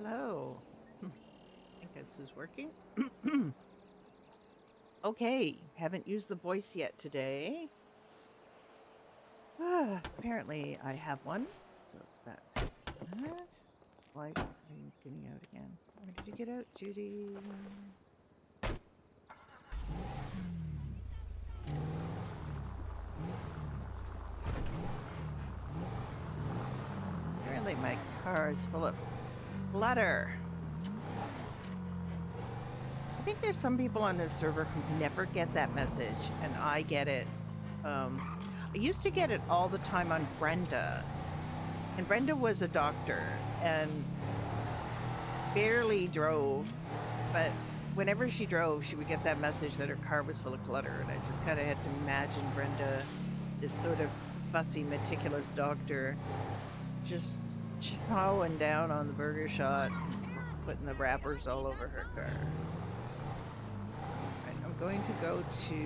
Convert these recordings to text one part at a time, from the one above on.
Hello. I think this is working. Okay, haven't used the voice yet today. Apparently I have one, so that's good. Why are you getting out again? Where did you get out, Judy? Apparently my car is full of clutter. I think there's some people on this server who never get that message, and I get it. I used to get it all the time on Brenda. And Brenda was a doctor and barely drove, but whenever she drove, she would get that message that her car was full of clutter. And I just kind of had to imagine Brenda, this sort of fussy, meticulous doctor, just chowing down on the burger shot, putting the wrappers all over her car. Right, I'm going to go to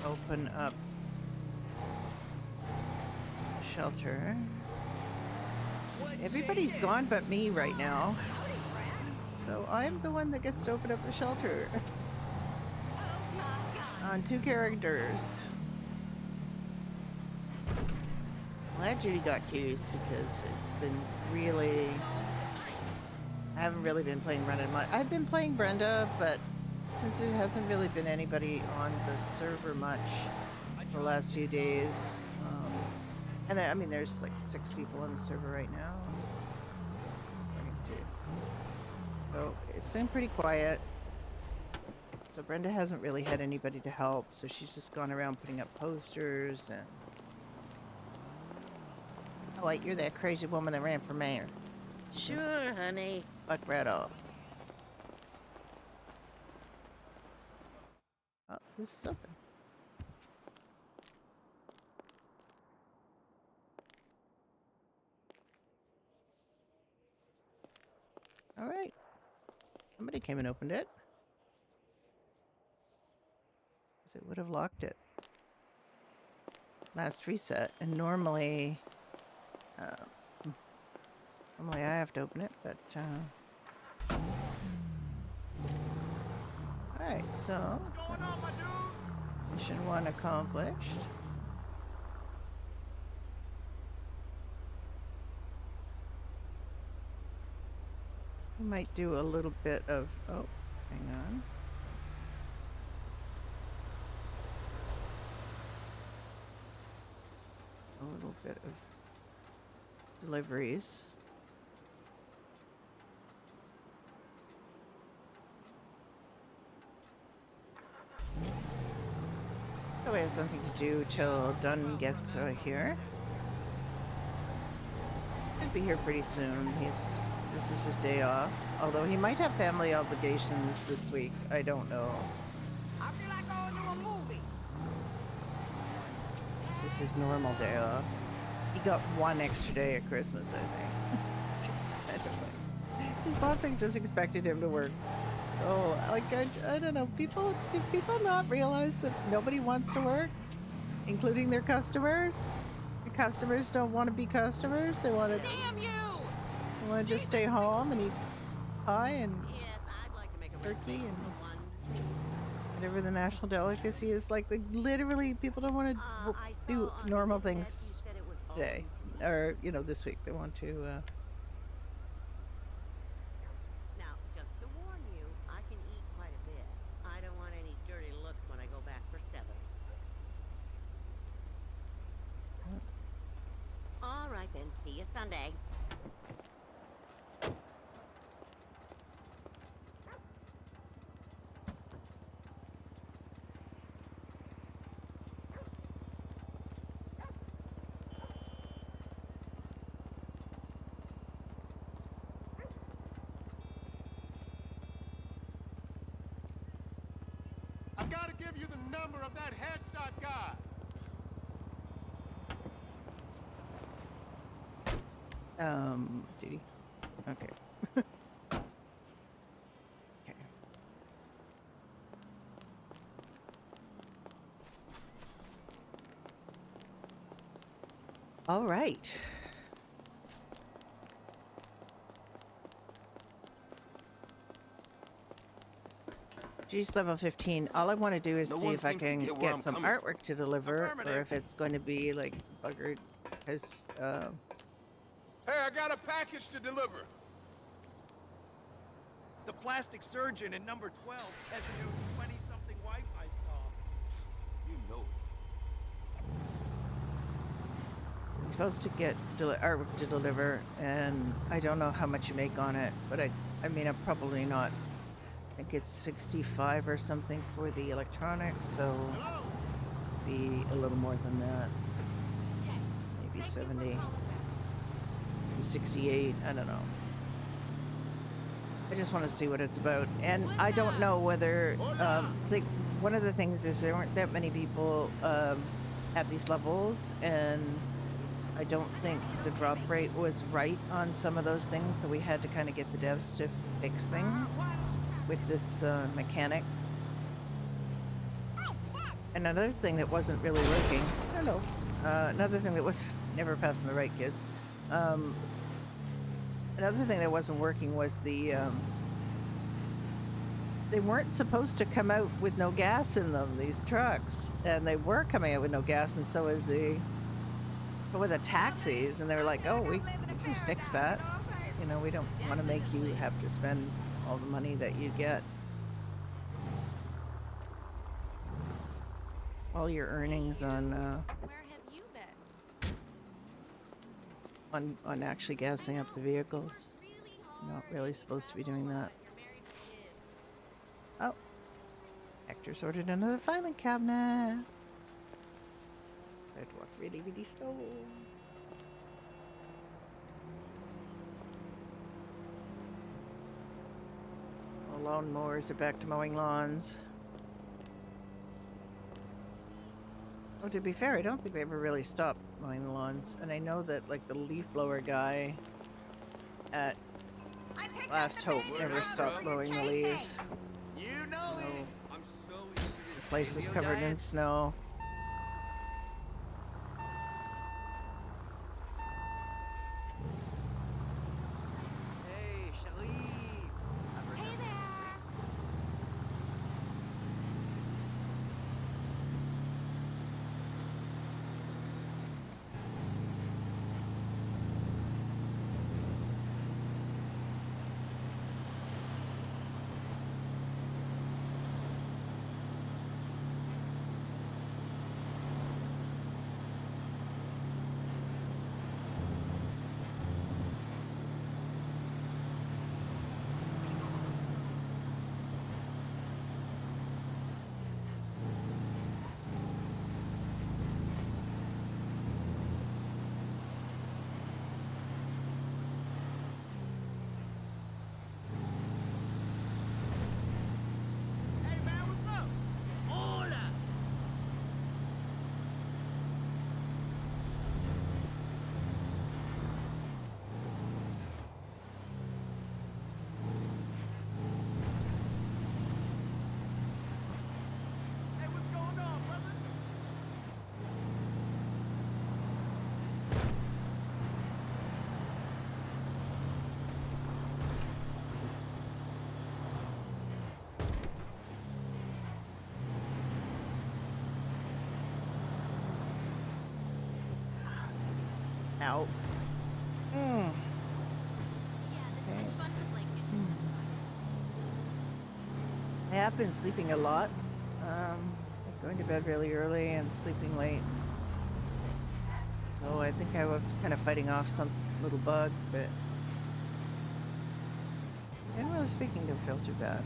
open up shelter. Everybody's gone but me right now. So I'm the one that gets to open up the shelter. On 2 characters. Glad Judy got cues because it's been really... I haven't really been playing Brenda much. I've been playing Brenda, but since there hasn't really been anybody on the server much for the last few days, and I mean, there's like 6 people on the server right now. So it's been pretty quiet. So Brenda hasn't really had anybody to help, so she's just gone around putting up posters and... Oh wait, you're that crazy woman that ran for mayor. Sure, honey. Fuck right off. Oh, this is open. All right. Somebody came and opened it. Because it would have locked it. Last reset. And normally... normally I have to open it, but... Alright, so... Mission 1 accomplished. We might do a little bit of... Oh, hang on. A little bit of deliveries. So we have something to do till Dunn gets here. Should be here pretty soon. This is his day off. Although he might have family obligations this week. I don't know. I feel like going to a movie. This is his normal day off. He got 1 extra day at Christmas, I think. Just kind of like, his boss just expected him to work. Oh, like, I don't know. Do people not realize that nobody wants to work? Including their customers? The customers don't want to be customers. They want to... Damn you! They want to just stay home and eat pie and Yes, I'd like to make a turkey and one. whatever the national delicacy is. Like, literally, people don't want to do normal things today. Or, you know, this week. They want to... Now, just to warn you, I can eat quite a bit. I don't want any dirty looks when I go back for 7th. All right then, see you Sunday. I've got to give you the number of that headshot guy. Judy. Okay. Okay. All right. G's level 15. All I want to do is No see one if I seems to can get where get I'm some coming from. artwork to deliver, or Affirmative. if it's going to be like buggered. Because Hey, I got a package to deliver. The plastic surgeon in number 12 has a new 20-something wife I saw. You know it. I'm supposed to get artwork to deliver, and I don't know how much you make on it, but I mean, I'm probably not. I think it's 65 or something for the electronics, so be a little more than that. Maybe 70, maybe 68. I don't know. I just want to see what it's about, and I don't know whether like one of the things is there weren't that many people at these levels, and I don't think the drop rate was right on some of those things, so we had to kind of get the devs to fix things with this mechanic. And another thing that wasn't really working. Hello. Another thing that was never passing the right, kids. Another thing that wasn't working was the they weren't supposed to come out with no gas in them, these trucks, and they were coming out with no gas, and so is the taxis, and they were like, oh, we can fix that. You know, we don't want to make you have to spend all the money that you get. All your earnings on Where have you been? on actually gassing up the vehicles. You're not really supposed to be doing that. You're married with kids. Oh, Hector's ordered another filing cabinet. I have to walk really, really slow. The lawn mowers are back to mowing lawns. Oh, to be fair, I don't think they ever really stopped mowing the lawns. And I know that, like, the leaf blower guy at Last Hope never stopped mowing the leaves. You know it. I'm so into this The place was paleo covered in diet. snow. Hey, Sharif. Hey there. Hey, man, what's up? Hola. Hey, what's going on, brother? Out. Yeah, this hedge fund was like I have been sleeping a lot. Like going to bed really early and sleeping late. So I think I was kind of fighting off some little bug, but generally speaking, don't feel too bad.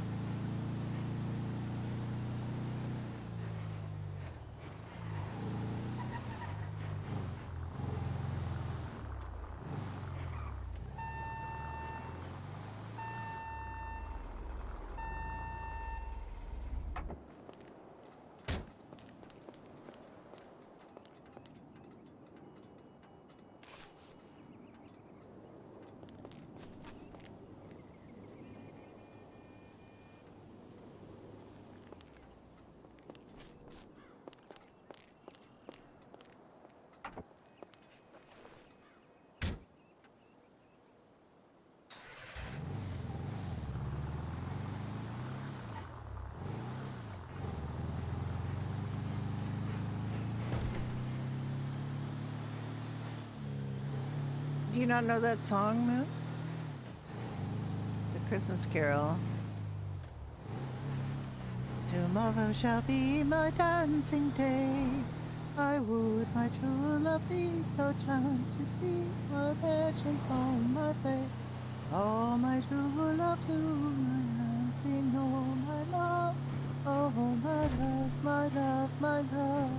Do you not know that song, Moon? It's a Christmas carol. Tomorrow shall be my dancing day. I would my true love be so chanced to see my virgin on my face. Oh, my true love to my dancing, oh, my love. Oh, my love, my love, my love.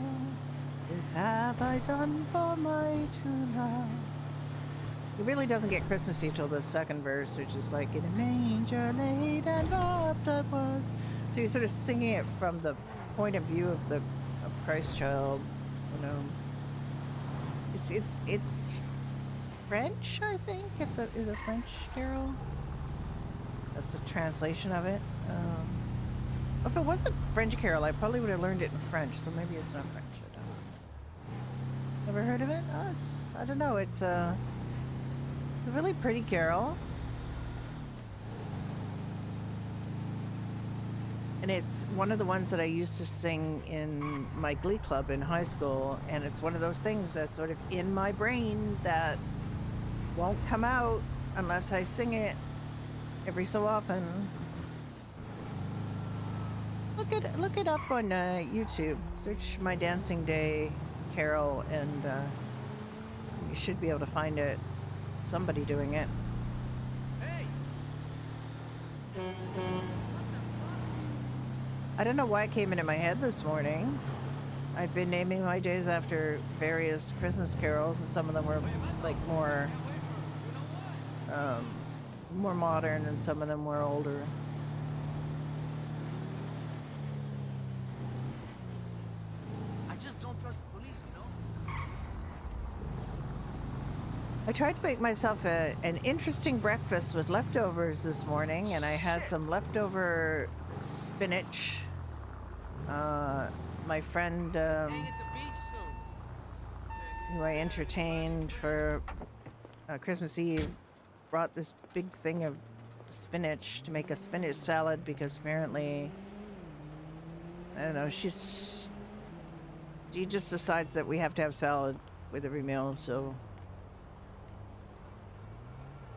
This have I done for my true love. It really doesn't get Christmassy till the second verse, which is like, in a manger laid and wrapped I was. So you're sort of singing it from the point of view of Christ child, you know. It's French, I think. Is a French carol. That's a translation of it. If it wasn't French carol, I probably would have learned it in French. So maybe it's not French. I don't know. Never heard of it? Oh, I don't know. It's a really pretty carol. And it's one of the ones that I used to sing in my glee club in high school. And it's one of those things that's sort of in my brain that won't come out unless I sing it every so often. Look it up on YouTube. Search My Dancing Day carol and you should be able to find it. Somebody doing it. Hey! I don't know why it came into my head this morning. I've been naming my days after various Christmas carols, and some of them were like more modern, and some of them were older. I just don't trust the police, you know? I tried to make myself an interesting breakfast with leftovers this morning, and I had some leftover spinach. My friend who I entertained for Christmas Eve brought this big thing of spinach to make a spinach salad because apparently, I don't know, she just decides that we have to have salad with every meal, so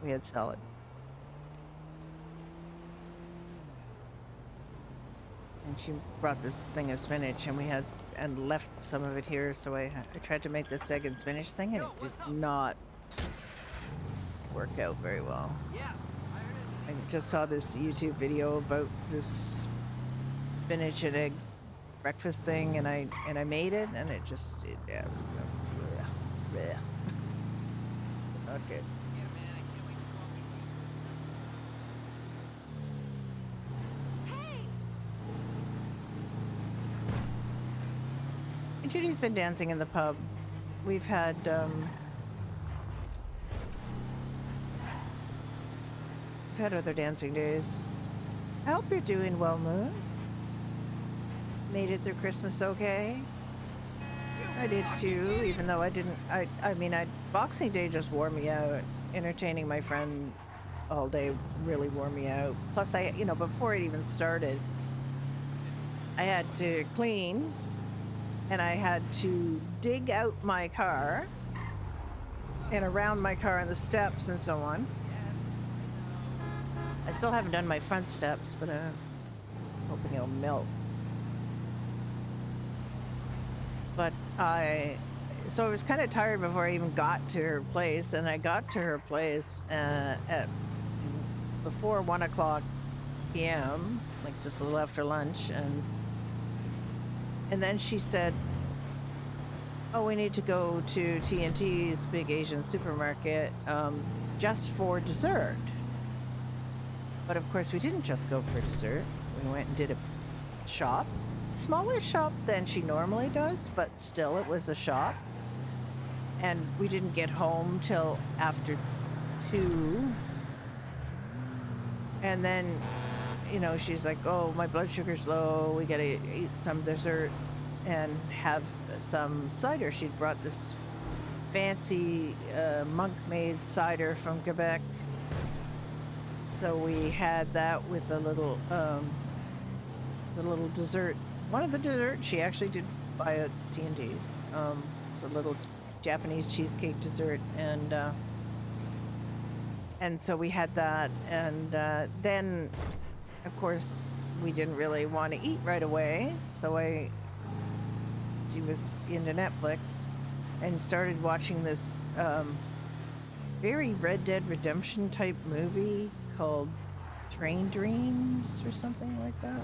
we had salad. And she brought this thing of spinach, and we had and left some of it here. So I tried to make this egg and spinach thing, and it did not work out very well. Yeah, I heard it. I just saw this YouTube video about this spinach and egg breakfast thing, and I made it, and it just yeah, it's not good. Yeah, man, I can't wait to go on vacation. Hey! And Judy's been dancing in the pub. We've had other dancing days. I hope you're doing well, Moon. Made it through Christmas okay? I did too, even though I didn't. I mean, Boxing Day just wore me out. Entertaining my friend all day really wore me out. Plus, before it even started, I had to clean, and I had to dig out my car and around my car and the steps and so on. I still haven't done my front steps, but I'm hoping it'll melt. But so I was kind of tired before I even got to her place, and I got to her place at before 1 o'clock p.m., like just a little after lunch, and then she said, "Oh, we need to go to T&T's big Asian supermarket just for dessert." But of course, we didn't just go for dessert. We went and did a shop. Smaller shop than she normally does, but still it was a shop. And we didn't get home till after 2. And then, she's like, "Oh, my blood sugar's low. We gotta eat some dessert and have some cider." She'd brought this fancy monk-made cider from Quebec. So we had that with the little dessert. One of the desserts she actually did buy at T&T. It's a little Japanese cheesecake dessert, and And so we had that, and then, of course, we didn't really want to eat right away. So she was into Netflix, and started watching this very Red Dead Redemption type movie called Train Dreams or something like that.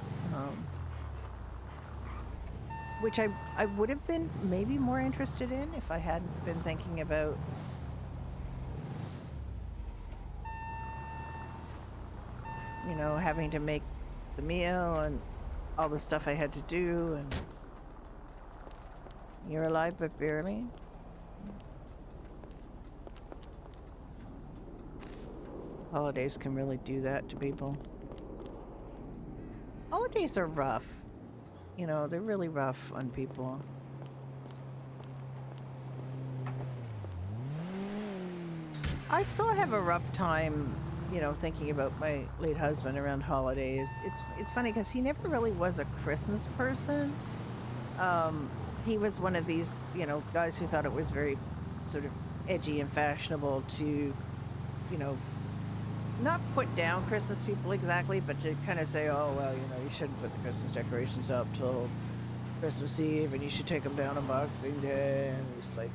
Which I would have been maybe more interested in if I hadn't been thinking about having to make the meal and all the stuff I had to do. And you're alive but barely. Holidays can really do that to people. Holidays are rough. They're really rough on people. I still have a rough time, thinking about my late husband around holidays. It's funny because he never really was a Christmas person. He was one of these, guys who thought it was very sort of edgy and fashionable to, not put down Christmas people exactly, but to kind of say, oh, well, you shouldn't put the Christmas decorations up till Christmas Eve, and you should take them down on Boxing Day. And it's like,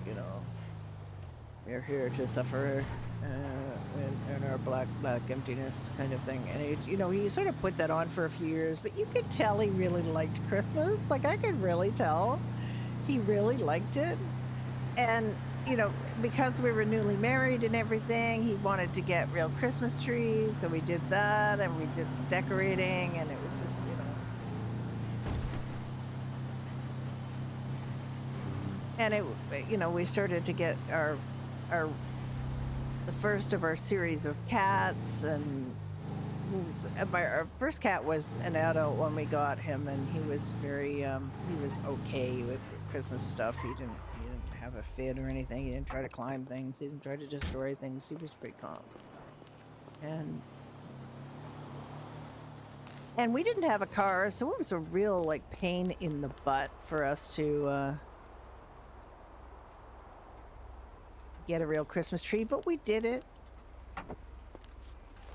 we're here to suffer in our black emptiness kind of thing. And he sort of put that on for a few years, but you could tell he really liked Christmas. Like, I could really tell he really liked it. And because we were newly married and everything, he wanted to get real Christmas trees, so we did that, and we did decorating, and it was just, and we started to get the first of our series of cats, and our first cat was an adult when we got him, and he was he was okay with Christmas stuff. He didn't have a fit or anything. He didn't try to climb things. He didn't try to destroy things. He was pretty calm. And we didn't have a car, so it was a real pain in the butt for us to get a real Christmas tree, but we did it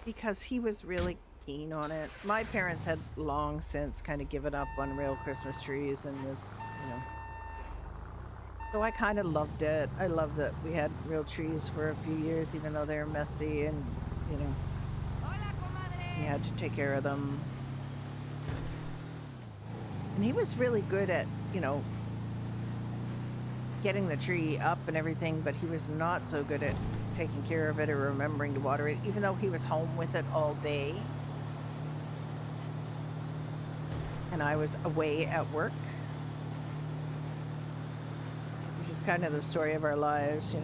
because he was really keen on it. My parents had long since kind of given up on real Christmas trees and was, so I kind of loved it. I loved that we had real trees for a few years, even though they were messy, and we had to take care of them. And he was really good at, getting the tree up and everything, but he was not so good at taking care of it or remembering to water it, even though he was home with it all day. And I was away at work. Which is kind of the story of our lives,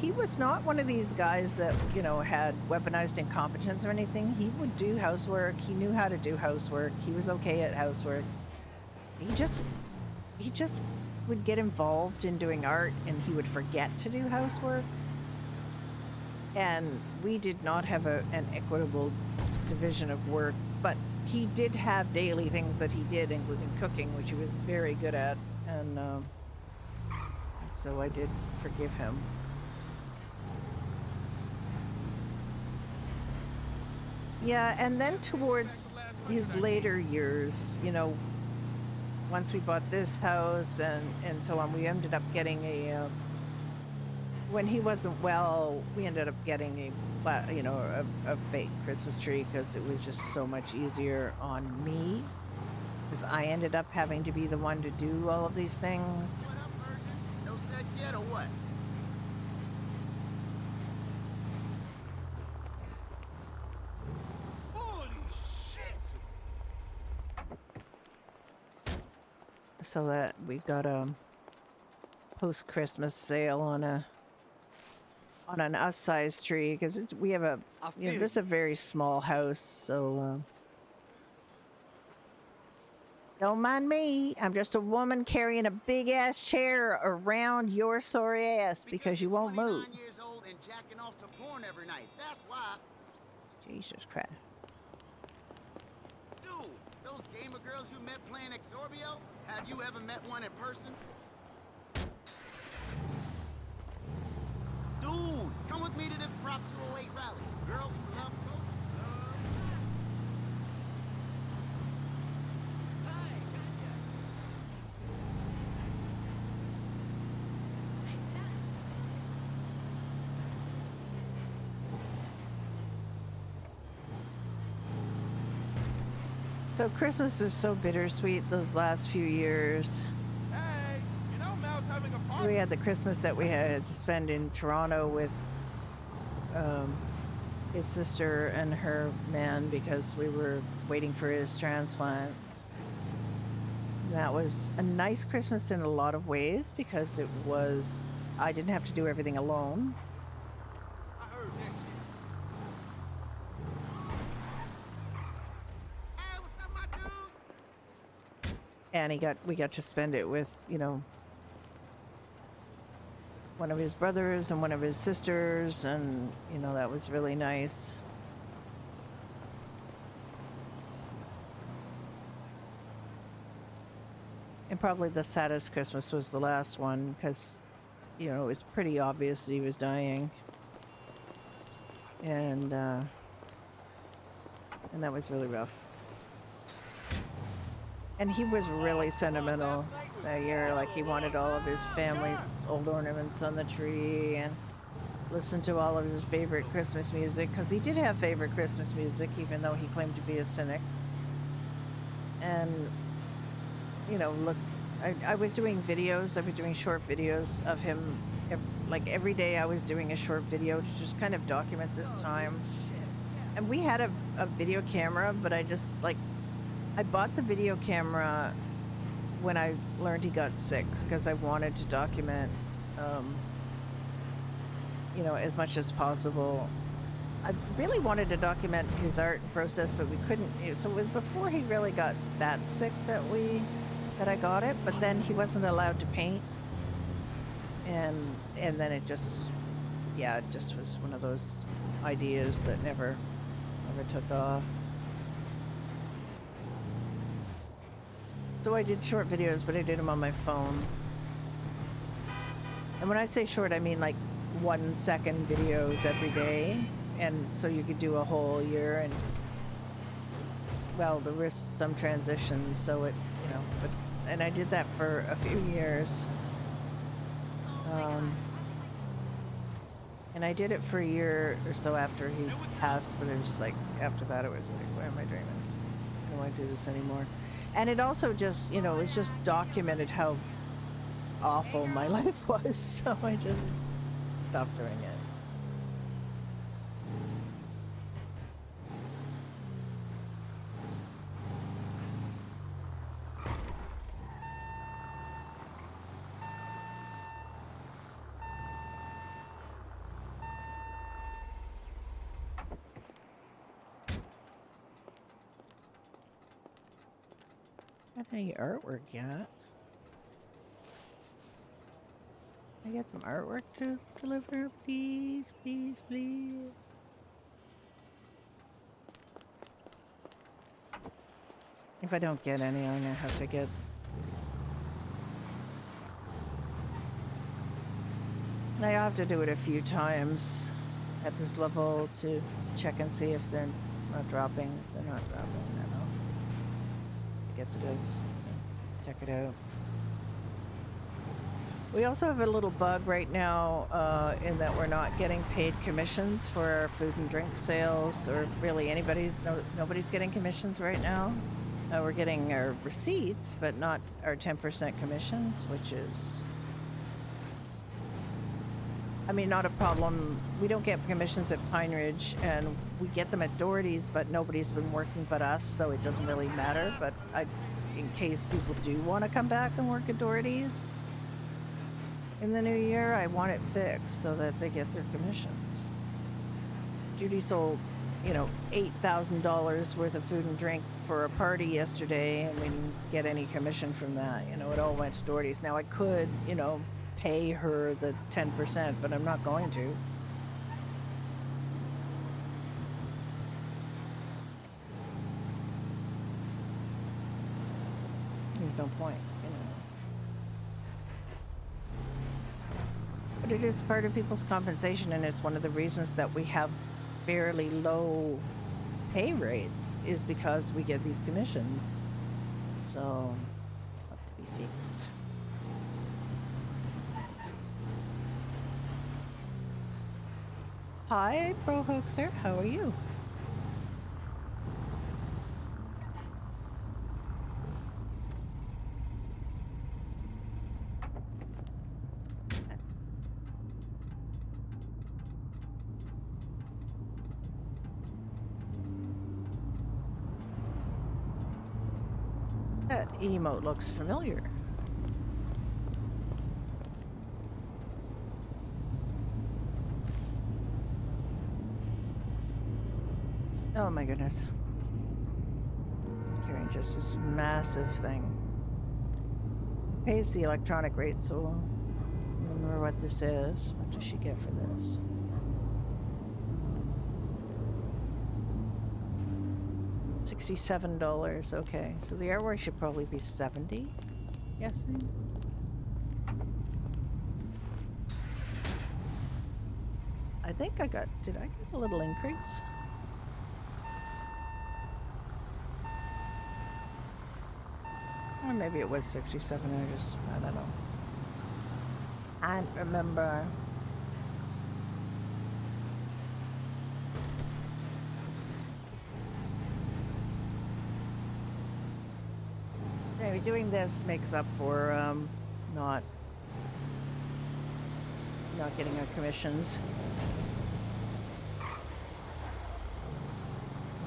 he was not one of these guys that, had weaponized incompetence or anything. He would do housework. He knew how to do housework. He was okay at housework. He just would get involved in doing art, and he would forget to do housework. And we did not have an equitable division of work, but he did have daily things that he did, including cooking, which he was very good at. And so I did forgive him. Yeah, and then towards his later years, once we bought this house and so on, we ended up getting when he wasn't well, we ended up getting a fake Christmas tree because it was just so much easier on me. Because I ended up having to be the one to do all of these things. What up, virgin? No sex yet or what? Holy shit! So that we got a post-Christmas sale on an us-sized tree because we have this is a very small house, so. Don't mind me. I'm just a woman carrying a big-ass chair around your sorry ass because you won't move. Years old and jacking off to porn every night. That's why. Jesus Christ. Dude, those gamer girls you met playing Exorbio, have you ever met one in person? Dude, come with me So Christmas was so bittersweet those last few years. Hey, you know Mel's having a party. We had the Christmas that we had to spend in Toronto with his sister and her man because we were waiting for his transplant. That was a nice Christmas in a lot of ways because I didn't have to do everything alone. I heard that shit. Hey, what's up, my dude? And we got to spend it with, one of his brothers and one of his sisters, and that was really nice. And probably the saddest Christmas was the last one because it was pretty obvious that he was dying, and that was really rough. And he was really sentimental that year. Like, he wanted all of his family's old ornaments on the tree and listened to all of his favorite Christmas music, because he did have favorite Christmas music, even though he claimed to be a cynic. And, look, I was doing videos. I was doing short videos of him. Like, every day I was doing a short video to just kind of document this time. And we had a video camera, but I bought the video camera when I learned he got sick, because I wanted to document, as much as possible. I really wanted to document his art process, but we couldn't. So it was before he really got that sick that I got it, but then he wasn't allowed to paint. And then it just was one of those ideas that never took off. So I did short videos, but I did them on my phone. And when I say short, I mean like 1 second videos every day. And so you could do a whole year, and well, there were some transitions, so and I did that for a few years. And I did it for a year or so after he passed, but it was like, after that it was like, why am I doing this? I don't want to do this anymore. And it also just, it just documented how awful my life was, so I just stopped doing it. Got any artwork yet? I got some artwork to deliver, please, please, please. If I don't get any, I'm gonna have to get. I have to do it a few times at this level to check and see if they're not dropping. If they're not dropping, then I'll get to do. Check it out. We also have a little bug right now in that we're not getting paid commissions for our food and drink sales, or really nobody's getting commissions right now. We're getting our receipts, but not our 10% commissions, which is, not a problem. We don't get commissions at Pine Ridge, and we get them at Doherty's, but nobody's been working but us, so it doesn't really matter. But in case people do want to come back and work at Doherty's in the new year, I want it fixed so that they get their commissions. Judy sold, $8,000 worth of food and drink for a party yesterday, and we didn't get any commission from that. It all went to Doherty's. Now I could, pay her the 10%, but I'm not going to. There's no point, But it is part of people's compensation, and it's one of the reasons that we have fairly low pay rates, is because we get these commissions. So, have to be fixed. Hi, Pro Hoaxer, how are you? emote looks familiar. Oh my goodness. Carrying just this massive thing. Pays the electronic rate, so I remember what this is. What does she get for this? $67. Okay, so the airware should probably be 70, guessing. I think I got, did I get a little increase? Or maybe it was 67, I don't know. I don't remember. Anyway, doing this makes up for not getting our commissions.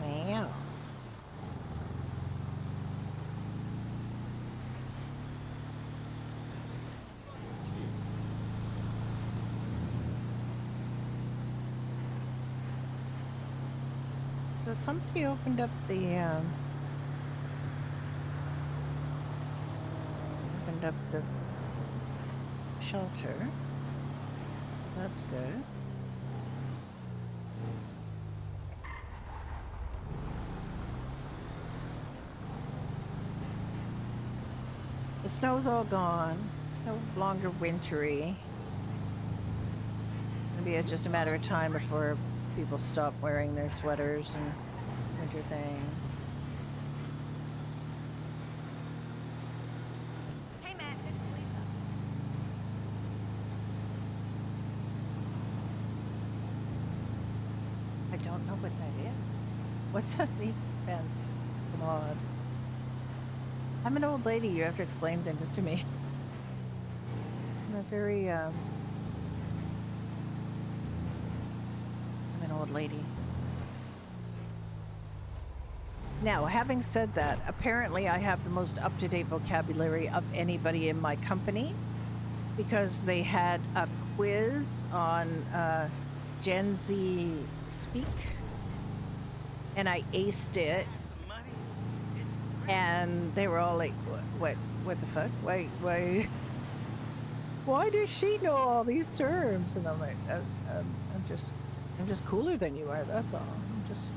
Wow. So somebody opened up the shelter. So that's good. The snow's all gone. It's no longer wintry. It'll be just a matter of time before people stop wearing their sweaters and winter things. Hey, Matt, this is Lisa. I don't know what that is. What's that mean? Fence. Come on. I'm an old lady. You have to explain things to me. I'm a very, I'm an old lady. Now, having said that, apparently I have the most up-to-date vocabulary of anybody in my company because they had a quiz on Gen Z Speak, and I aced it. And they were all like, what the fuck? Why does she know all these terms? And I'm like, I'm just cooler than you are, that's all. I'm just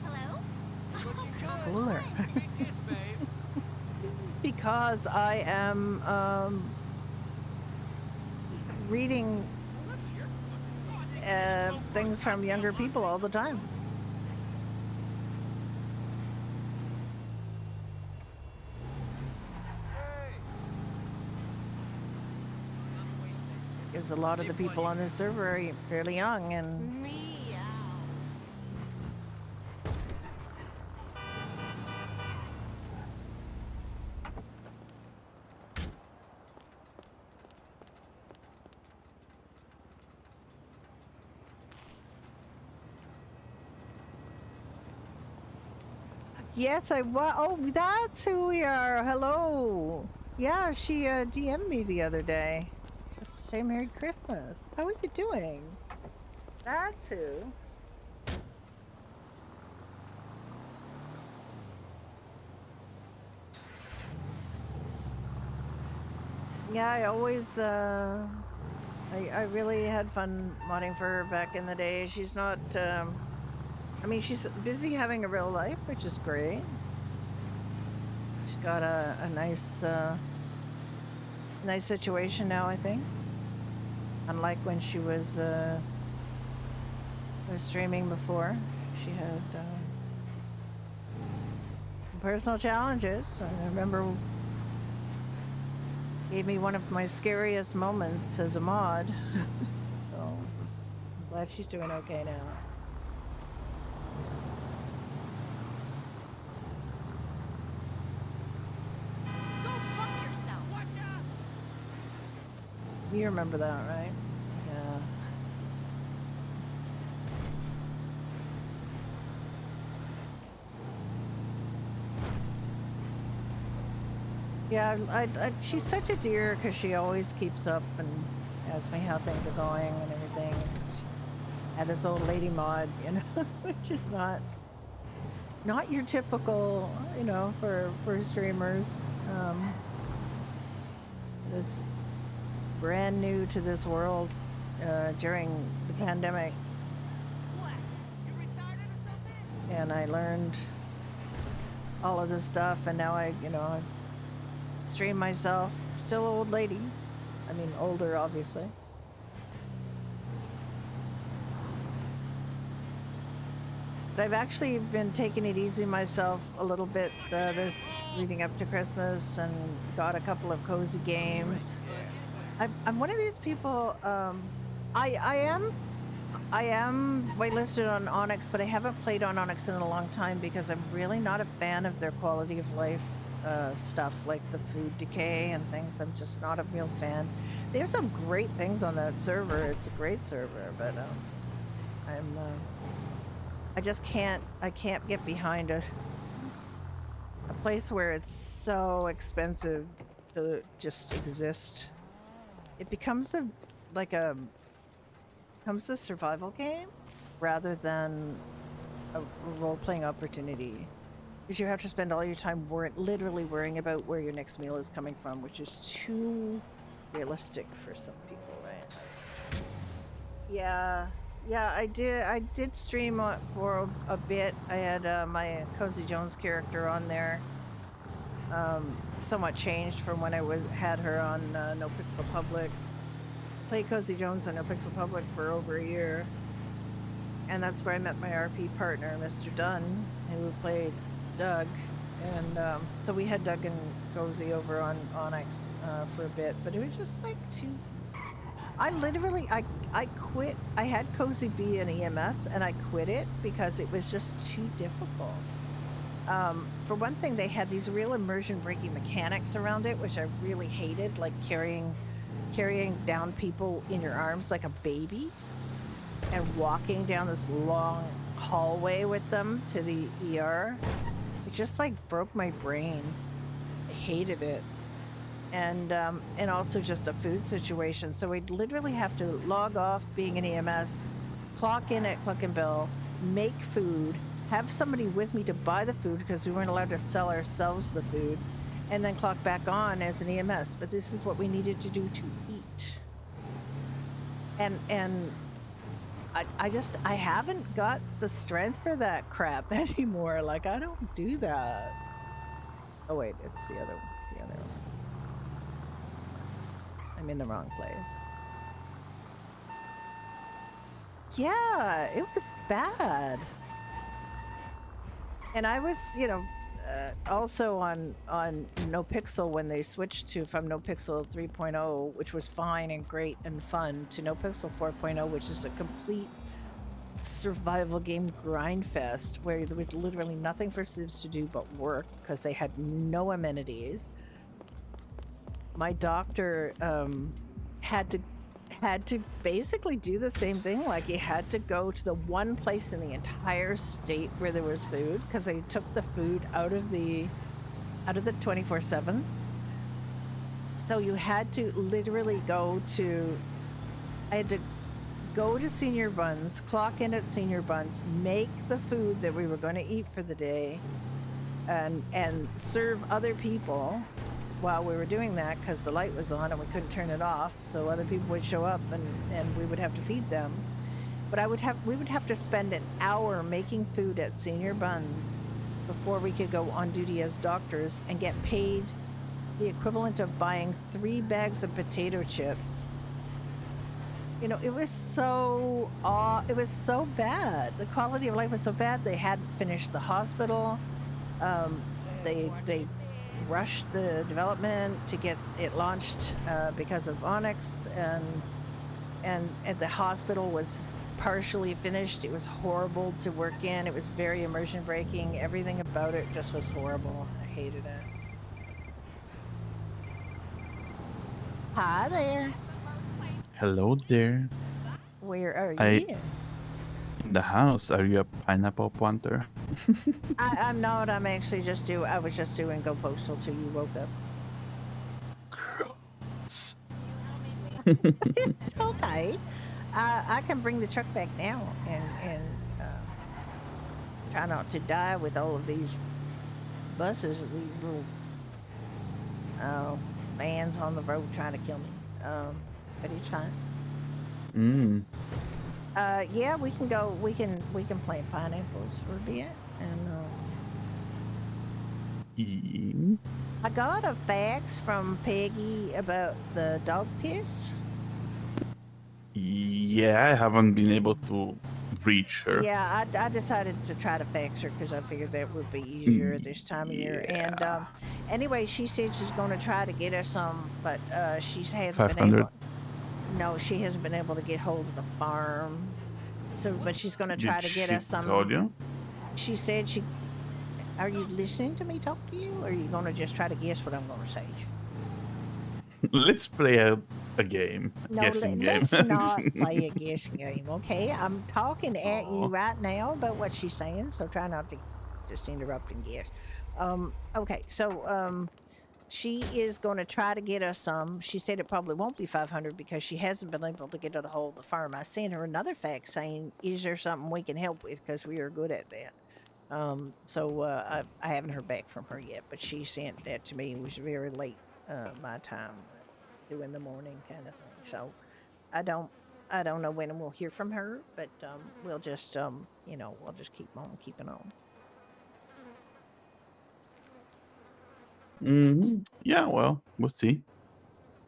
Hello? cooler. Because I am, reading, things from younger people all the time. Because a lot of the people on this server are fairly young, and Meow. yes, oh, that's who we are. Hello. Yeah, she DM'd me the other day. Just say Merry Christmas. How are you doing? That's who. Yeah, I always, I really had fun modding for her back in the day. She's not, I mean, she's busy having a real life, which is great. She's got a nice, nice situation now, I think. Unlike when she was streaming before. She had some personal challenges. I remember gave me one of my scariest moments as a mod. So I'm glad she's doing okay now. Go fuck yourself. You remember that, right? Yeah. Yeah, she's such a dear because she always keeps up and asks me how things are going and everything. And this old lady mod, you know, which is not your typical, you know, for streamers. This brand new to this world during the pandemic, What? You retarded or something? and I learned all of this stuff, and now I stream myself. Still old lady. I mean, older, obviously. But I've actually been taking it easy myself a little bit this leading up to Christmas, and got a couple of cozy games. I'm one of these people. I am whitelisted on Onyx, but I haven't played on Onyx in a long time because I'm really not a fan of their quality of life stuff, like the food decay and things. I'm just not a real fan. There's some great things on that server. It's a great server, but I just can't. I can't get behind a place where it's so expensive to just exist. It becomes a survival game rather than a role-playing opportunity, because you have to spend all your time literally worrying about where your next meal is coming from, which is too realistic for some people, right? Yeah, I did stream for a bit. I had my Cozy Jones character on there. Somewhat changed from when I had her on No Pixel Public. Played Cozy Jones on No Pixel Public for over a year, and that's where I met my RP partner, Mr. Dunn, who played Doug, and so we had Doug and Cozy over on Onyx for a bit, but it was just like too. I quit. I had Cozy be an EMS, and I quit it because it was just too difficult. For one thing, they had these real immersion breaking mechanics around it, which I really hated, like carrying down people in your arms like a baby and walking down this long hallway with them to the ER. It just like broke my brain. I hated it. And also just the food situation. So we'd literally have to log off being an EMS, clock in at Cluck and Bill, make food, have somebody with me to buy the food because we weren't allowed to sell ourselves the food, and then clock back on as an EMS. But this is what we needed to do to eat. And I haven't got the strength for that crap anymore. Like, I don't do that. Oh wait, it's the other one. I'm in the wrong place. Yeah, it was bad. And I was, also on No Pixel when they switched from No Pixel 3.0, which was fine and great and fun, to No Pixel 4.0, which is a complete survival game grind fest where there was literally nothing for civs to do but work because they had no amenities. My doctor had to basically do the same thing. Like, he had to go to the one place in the entire state where there was food, because they took the food out of the 24/7s. So you had to literally I had to go to Senior Buns, clock in at Senior Buns, make the food that we were going to eat for the day, and serve other people while we were doing that, because the light was on and we couldn't turn it off, so other people would show up and we would have to feed them. But we would have to spend an hour making food at Senior Buns before we could go on duty as doctors and get paid the equivalent of buying 3 bags of potato chips. It was so bad. The quality of life was so bad. They hadn't finished the hospital. They rushed the development to get it launched because of Onyx, and the hospital was partially finished. It was horrible to work in. It was very immersion breaking. Everything about it just was horrible. I hated it. Hi there. Hello there. Where are I you? in the house. Are you a pineapple planter? I'm not. I was just doing Go Postal till you woke up. once. It's okay. I can bring the truck back now and try not to die with all of these buses, these little vans on the road trying to kill me. But it's fine. Mm. Yeah, we can go. We can plant pineapples for a bit, and I got a fax from Peggy about the dog piss. Yeah, I haven't been able to reach her. Yeah, I decided to try to fax her because I figured that would be easier at this time of year. And Yeah. anyway, she said she's going to try to get us some, but she hasn't been 500. able. No, she hasn't been able to get hold of the farm. So, but she's going to try Did to get she us some. told you? She said she. Are you listening to me talk to you, or are you going to just try to guess what I'm going to say? Let's play a game. No, Guessing game. let's not play a guessing game, okay? I'm talking at you Aw. right now about what she's saying, so try not to just interrupt and guess. Okay, so she is going to try to get us some. She said it probably won't be 500 because she hasn't been able to get a hold of the farm. I sent her another fax saying, "Is there something we can help with? Because we are good at that." I haven't heard back from her yet, but she sent that to me. It was very late my time, 2 in the morning kind of thing. So I don't know when we'll hear from her, but we'll just we'll just keep on keeping on. Yeah, well, we'll see.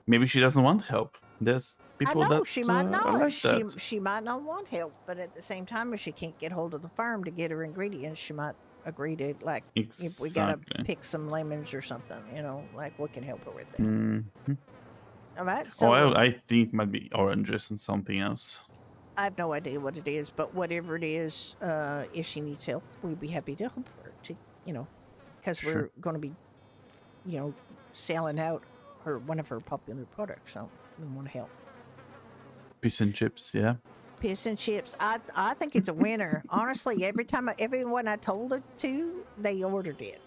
Maybe she doesn't want help. There's I people know that she might are not. like that. She might not want help, but at the same time, if she can't get hold of the farm to get her ingredients, she might agree to, like, if we gotta Exactly. pick some lemons or something, like we can help her with that. Mhm. All right, Oh, so I think might be oranges and something else. I have no idea what it is, but whatever it is, if she needs help, we'd be happy to help her. Because Sure. we're going to be, selling out one of her popular products, so we want to help. Fish and chips, yeah. Piss and chips. I think it's a winner. Honestly, everyone I told it to, they ordered it.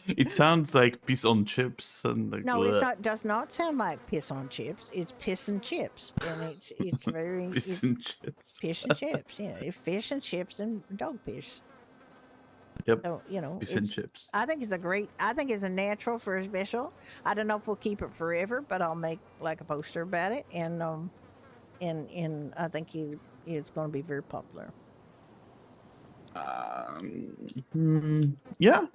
It sounds like piece on chips and like No, bleh. does not sound like piss on chips. It's piss and chips, and it's very Fish and chips. fish and chips. Yeah, it's fish and chips and dog piss. Yep. So Fish and chips. I think it's a natural for a special. I don't know if we'll keep it forever, but I'll make like a poster about it, and I think it's going to be very popular. Yeah.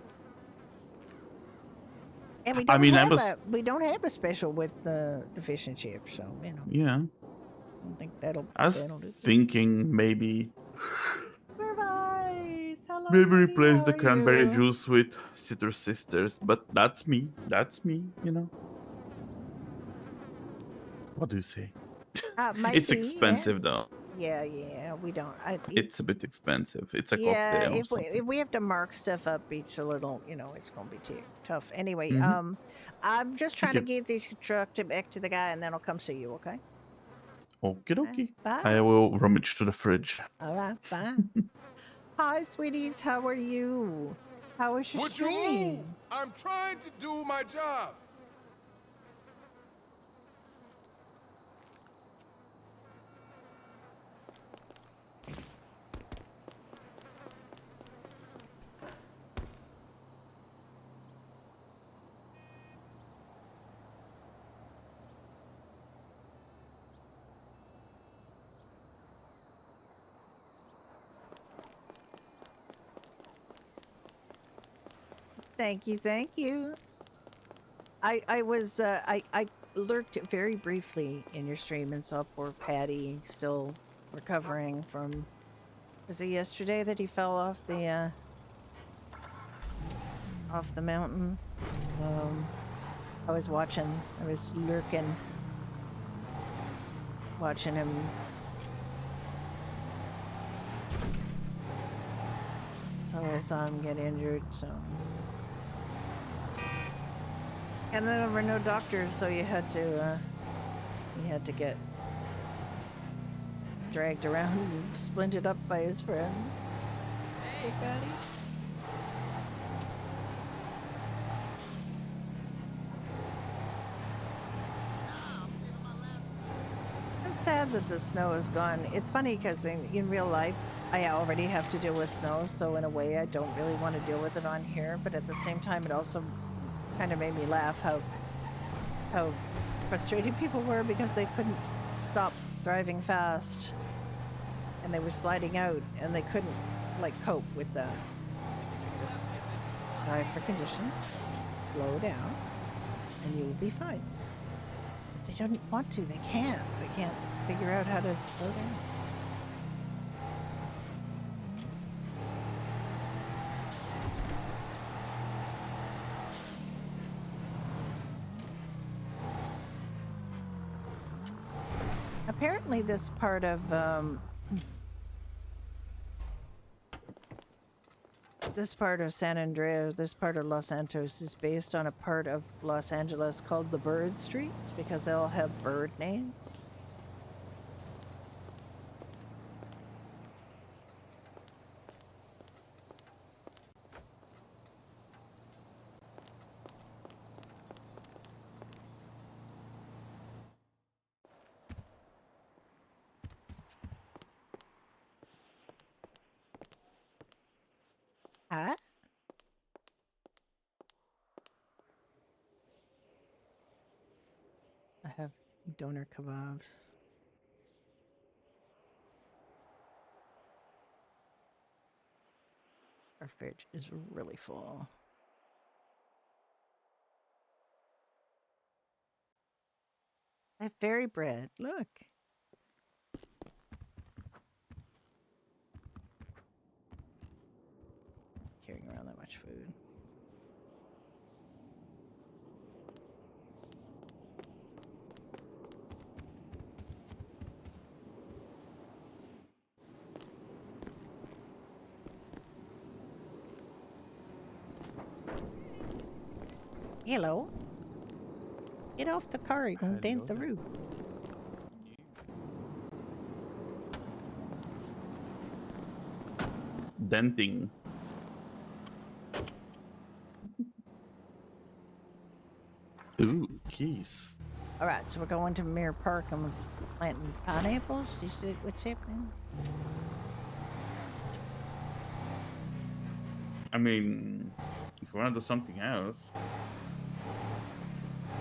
And we I don't mean, have a special with the fish and chips, so Yeah. I think that'll I was do. thinking maybe Surprise! Hello, maybe sweetie. replace How the are cranberry you? juice with Citrus Sisters, but that's me. That's me, What do you say? Might It's be, expensive though. yeah. We don't. It's a bit expensive. It's a Yeah, cocktail or if something. we have to mark stuff up each a little, it's gonna be tough. Anyway, Mhm. I'm just trying to Okay. get this truck back to the guy, and then I'll come see you. Okay? Okie dokie. I Bye. will rummage to the fridge. All right. Bye. Hi, sweeties. How are you? How was your Would you move? stream? I'm trying to do my job. Thank you. Thank you. I was I lurked very briefly in your stream and saw poor Patty still recovering from. Was it yesterday that he fell off the mountain? I was lurking, watching him. So I saw him get injured. So. And then there were no doctors, so you had to get dragged around and splinted up by his friend. Hey, Patty. glad that the snow is gone. It's funny because in real life, I already have to deal with snow, so in a way, I don't really want to deal with it on here. But at the same time, it also kind of made me laugh how frustrated people were because they couldn't stop driving fast, and they were sliding out, and they couldn't like cope with that. Just drive for conditions, slow down, and you will be fine. But they don't want to. They can't. They can't figure out how to slow down. Apparently, this part of San Andreas, this part of Los Santos is based on a part of Los Angeles called the Bird Streets because they all have bird names. Huh? I have doner kebabs. Our fridge is really full. I have fairy bread. Look. Carrying around that much food. Hello. Get off the car, you're gonna dent the roof. Denting. Ooh, keys. Alright, so we're going to Mirror Park and we're planting pineapples. You see what's happening? I mean, if you want to do something else,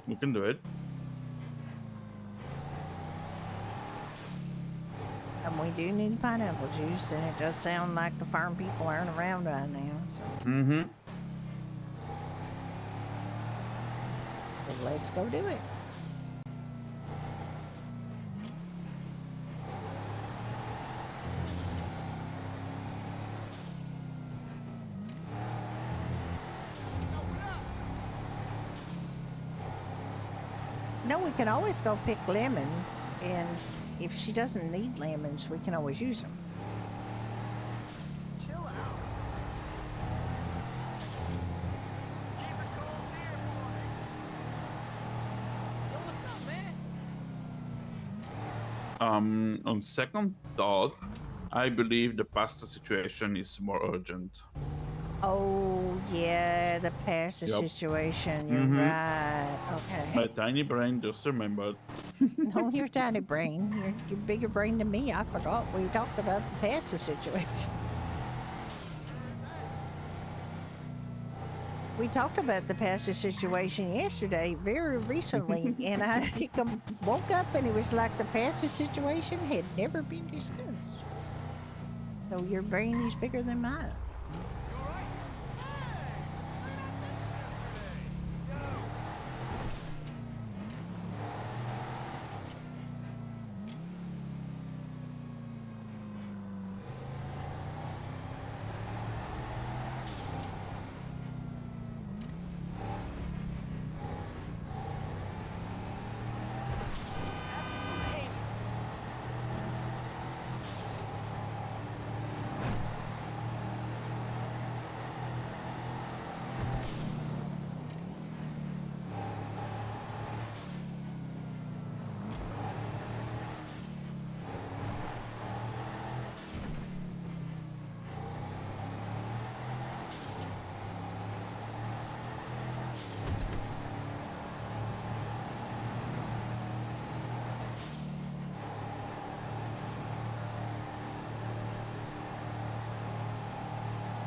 we can do it. And we do need pineapple juice, and it does sound like the farm people aren't around right now. Mm-hmm. So let's go do it. No, we can always go pick lemons, and if she doesn't need lemons, we can always use them. Chill out. Keep it cool here, boy. Yo, what's up, man? On second thought, I believe the pasta situation is more urgent. Oh, yeah, the pasta Yep. situation. You're Mhm. right. Okay. My tiny brain just remembered. No, your tiny brain. You're bigger brain than me. I forgot we talked about the pasta situation. We talked about the pasta situation yesterday, very recently, and I woke up and it was like the pasta situation had never been discussed. So your brain is bigger than mine.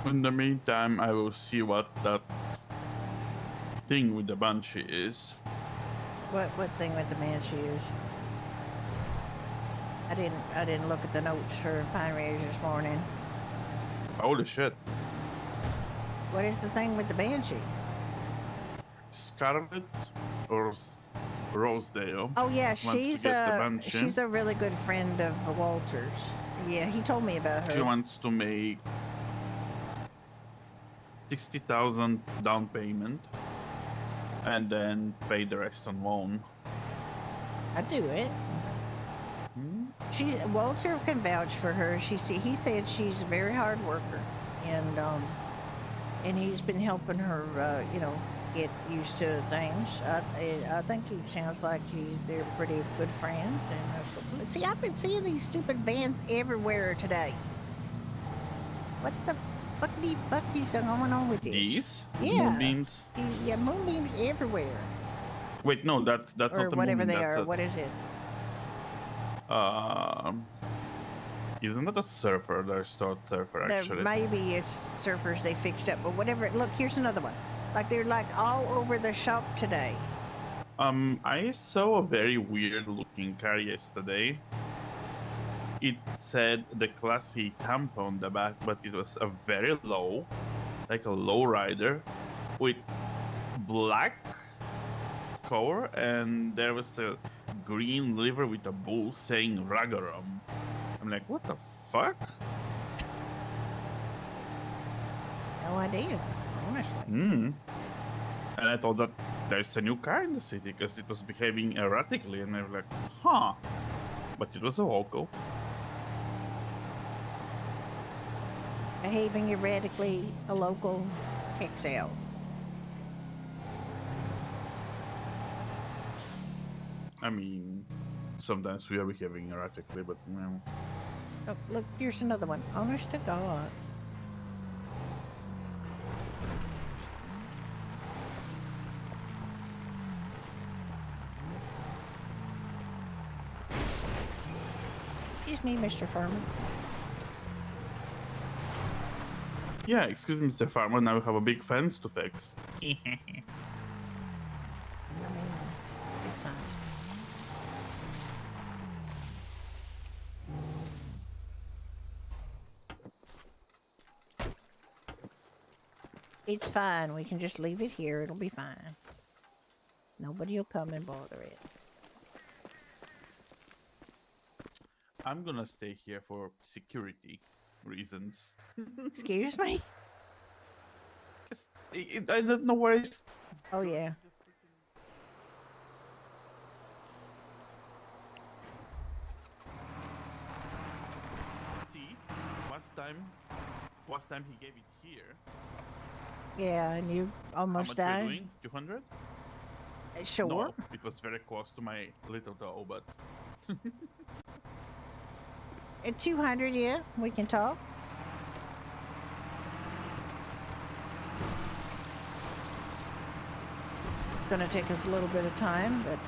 In the meantime, I will see what that thing with the banshee is. What thing with the Banshees? I didn't look at the notes for Pine Ridge this morning. Holy shit. What is the thing with the Banshee? Scarlet or Rosedale? Oh yeah, wants to get the banshee. she's a really good friend of Walter's. Yeah, he told me about her. She wants to make 60,000 down payment and then pay the rest on loan. I'd do it. Walter can vouch for her. He said she's a very hard worker, and he's been helping her, get used to things. I think he sounds like they're pretty good friends. And see, I've been seeing these stupid vans everywhere today. What the fuck is going on with this? These? Yeah. Moonbeams? Yeah, moonbeams everywhere. Wait, no, that's Or not the whatever moonbeam. they That's are. What is it? Isn't that a surfer? There's thought surfer actually. Maybe it's surfers they fixed up, but whatever. Look, here's another one. Like they're like all over the shop today. I saw a very weird looking car yesterday. It said the Classy Tampa on the back, but it was a very low, like a low rider with black cover, and there was a green liver with a bull saying Ragarum. I'm like, what the fuck? No idea, honestly. And I thought that there's a new car in the city because it was behaving erratically, and I was like, huh. But it was a local. Behaving erratically, a local kicks out. I mean, sometimes we are behaving erratically, but you know. Oh, look, here's another one. Honest to God. Excuse me, Mr. Farmer. Yeah, excuse me, Mr. Farmer, now we have a big fence to fix. I mean, it's fine. It's fine. We can just leave it here. It'll be fine. Nobody will come and bother it. I'm gonna stay here for security reasons. Excuse me? I don't know where it's... Oh, yeah. See, last time he gave it here. Yeah, and you almost How much died? were you doing? 200? Sure. No, it was very close to my little toe, but... At 200, yeah, we can talk. It's going to take us a little bit of time, but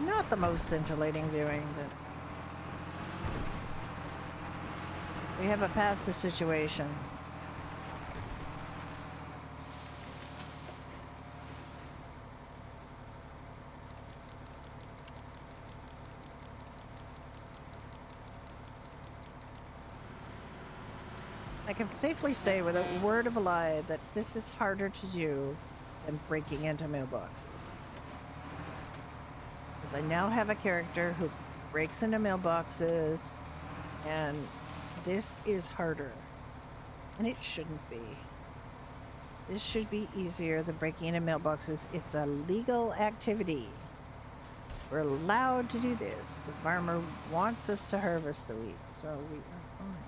not the most scintillating viewing, but we have passed a situation. I can safely say without a word of a lie that this is harder to do than breaking into mailboxes. Because I now have a character who breaks into mailboxes, and this is harder. And it shouldn't be. This should be easier than breaking into mailboxes. It's a legal activity. We're allowed to do this. The farmer wants us to harvest the wheat, so we are fine.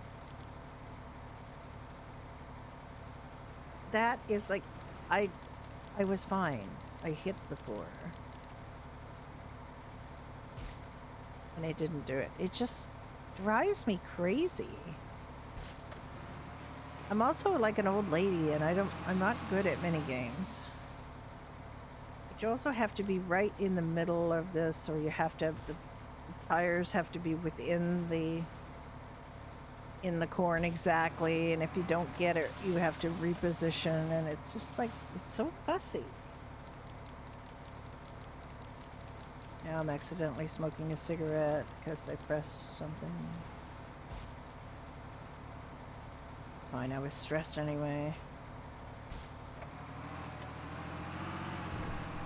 That is like, I was fine. I hit the floor. And I didn't do it. It just drives me crazy. I'm also like an old lady, and I'm not good at mini games. But you also have to be right in the middle of this, or you have to have the tires have to be within the in the corn exactly, and if you don't get it, you have to reposition, and it's just like, it's so fussy. Now I'm accidentally smoking a cigarette because I pressed something. It's fine, I was stressed anyway.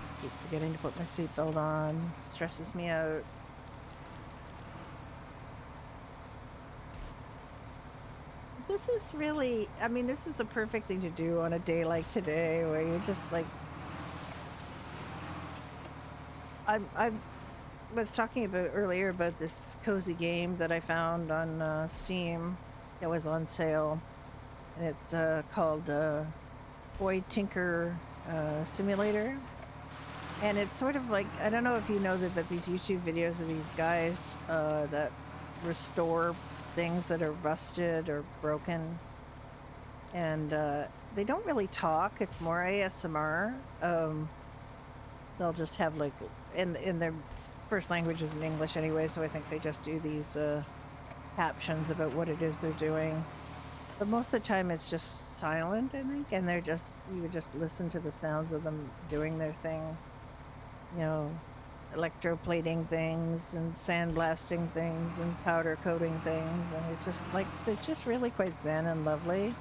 Just keep forgetting to put my seatbelt on. Stresses me out. This is really, I mean, this is a perfect thing to do on a day like today where you're just like, I was talking about earlier about this cozy game that I found on Steam that was on sale, and it's called Boy Tinker Simulator, and it's sort of like, I don't know if you know that, but these YouTube videos of these guys that restore things that are rusted or broken, and they don't really talk. It's more ASMR. They'll just have like, in their first language is in English anyway, so I think they just do these captions about what it is they're doing. But most of the time it's just silent, I think, and they're just, you would just listen to the sounds of them doing their thing. You know, electroplating things and sandblasting things and powder coating things, and it's just like, it's just really quite zen and lovely.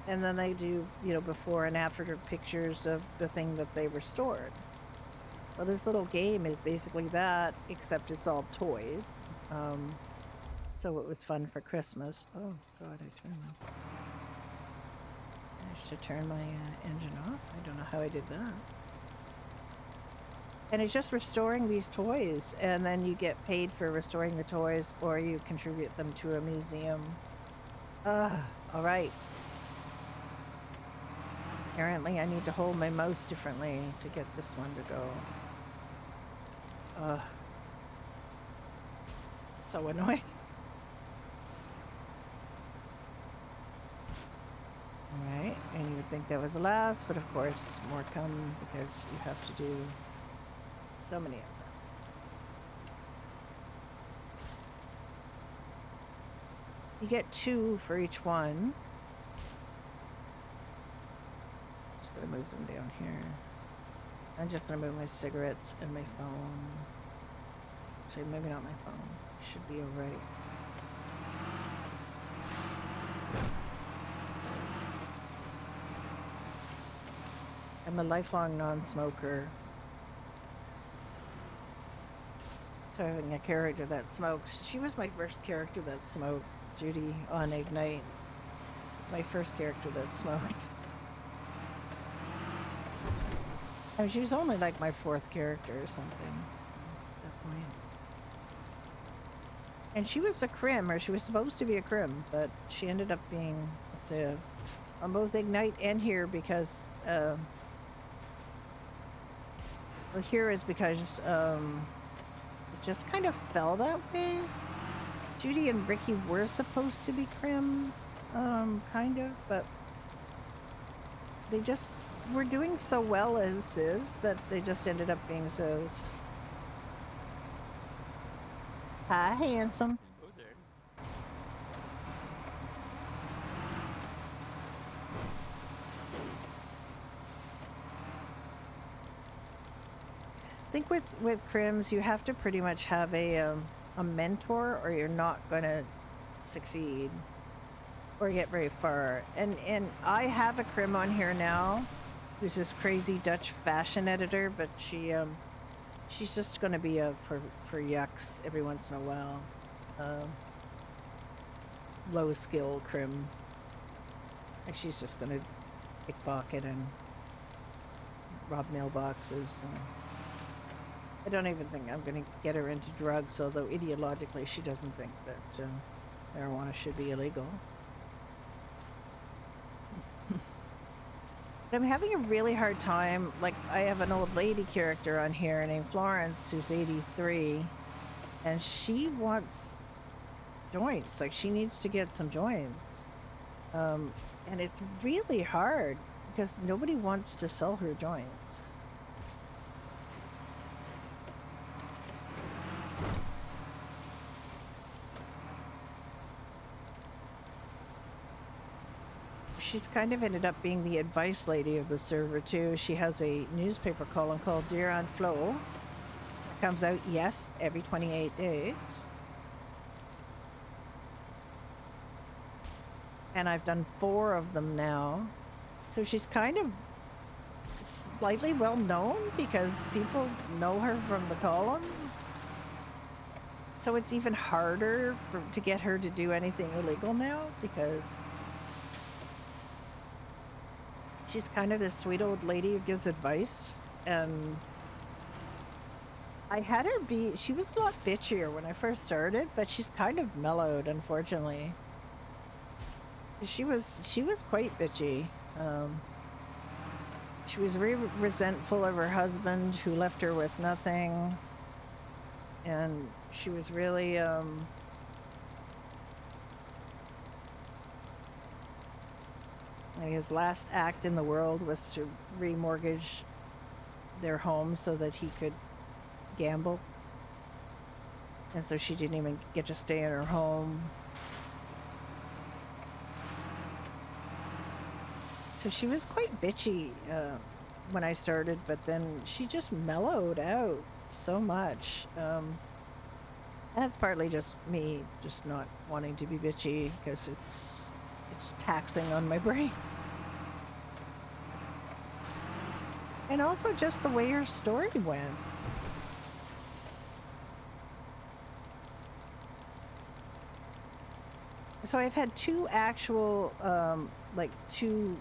And then they do, you know, before and after pictures of the thing that they restored. Well, this little game is basically that, except it's all toys. So it was fun for Christmas. Oh God, I should turn my engine off. I don't know how I did that. And it's just restoring these toys, and then you get paid for restoring the toys, or you contribute them to a museum. All right. Apparently I need to hold my mouth differently to get this one to go. So annoying. Alright, and you would think that was the last, but of course more come because you have to do so many of them. You get 2 for each one. Just gonna move them down here. I'm just gonna move my cigarettes and my phone. Actually, maybe not my phone. Should be alright. I'm a lifelong non-smoker. So having a character that smokes. She was my first character that smoked. Judy on Ignite. It's my first character that smoked. I mean, she was only like my 4th character or something at that point. And she was a crim, or she was supposed to be a crim, but she ended up being a civ on both Ignite and here because, well, here is because it just kind of fell that way. Judy and Ricky were supposed to be crims, kind of, but they just were doing so well as civs that they just ended up being civs. Hi, handsome. Go there. I think with crims, you have to pretty much have a mentor, or you're not gonna succeed or get very far. And I have a crim on here now, who's this crazy Dutch fashion editor, but she's just gonna be a for yucks every once in a while. Low skill crim. Like she's just gonna pickpocket and rob mailboxes. I don't even think I'm gonna get her into drugs, although ideologically she doesn't think that marijuana should be illegal. But I'm having a really hard time. Like, I have an old lady character on here named Florence, who's 83, and she wants joints. Like, she needs to get some joints. And it's really hard because nobody wants to sell her joints. she's kind of ended up being the advice lady of the server too. She has a newspaper column called Deer on Flow. It comes out, yes, every 28 days. And I've done 4 of them now. So she's kind of slightly well known because people know her from the column. So it's even harder to get her to do anything illegal now because she's kind of this sweet old lady who gives advice. And I had her be, she was a lot bitchier when I first started, but she's kind of mellowed, unfortunately. She was quite bitchy. She was very resentful of her husband who left her with nothing. And she was really, his last act in the world was to remortgage their home so that he could gamble. And so she didn't even get to stay in her home. So she was quite bitchy when I started, but then she just mellowed out so much. That's partly just me just not wanting to be bitchy because it's taxing on my brain. And also just the way her story went. So I've had 2 actual, like 2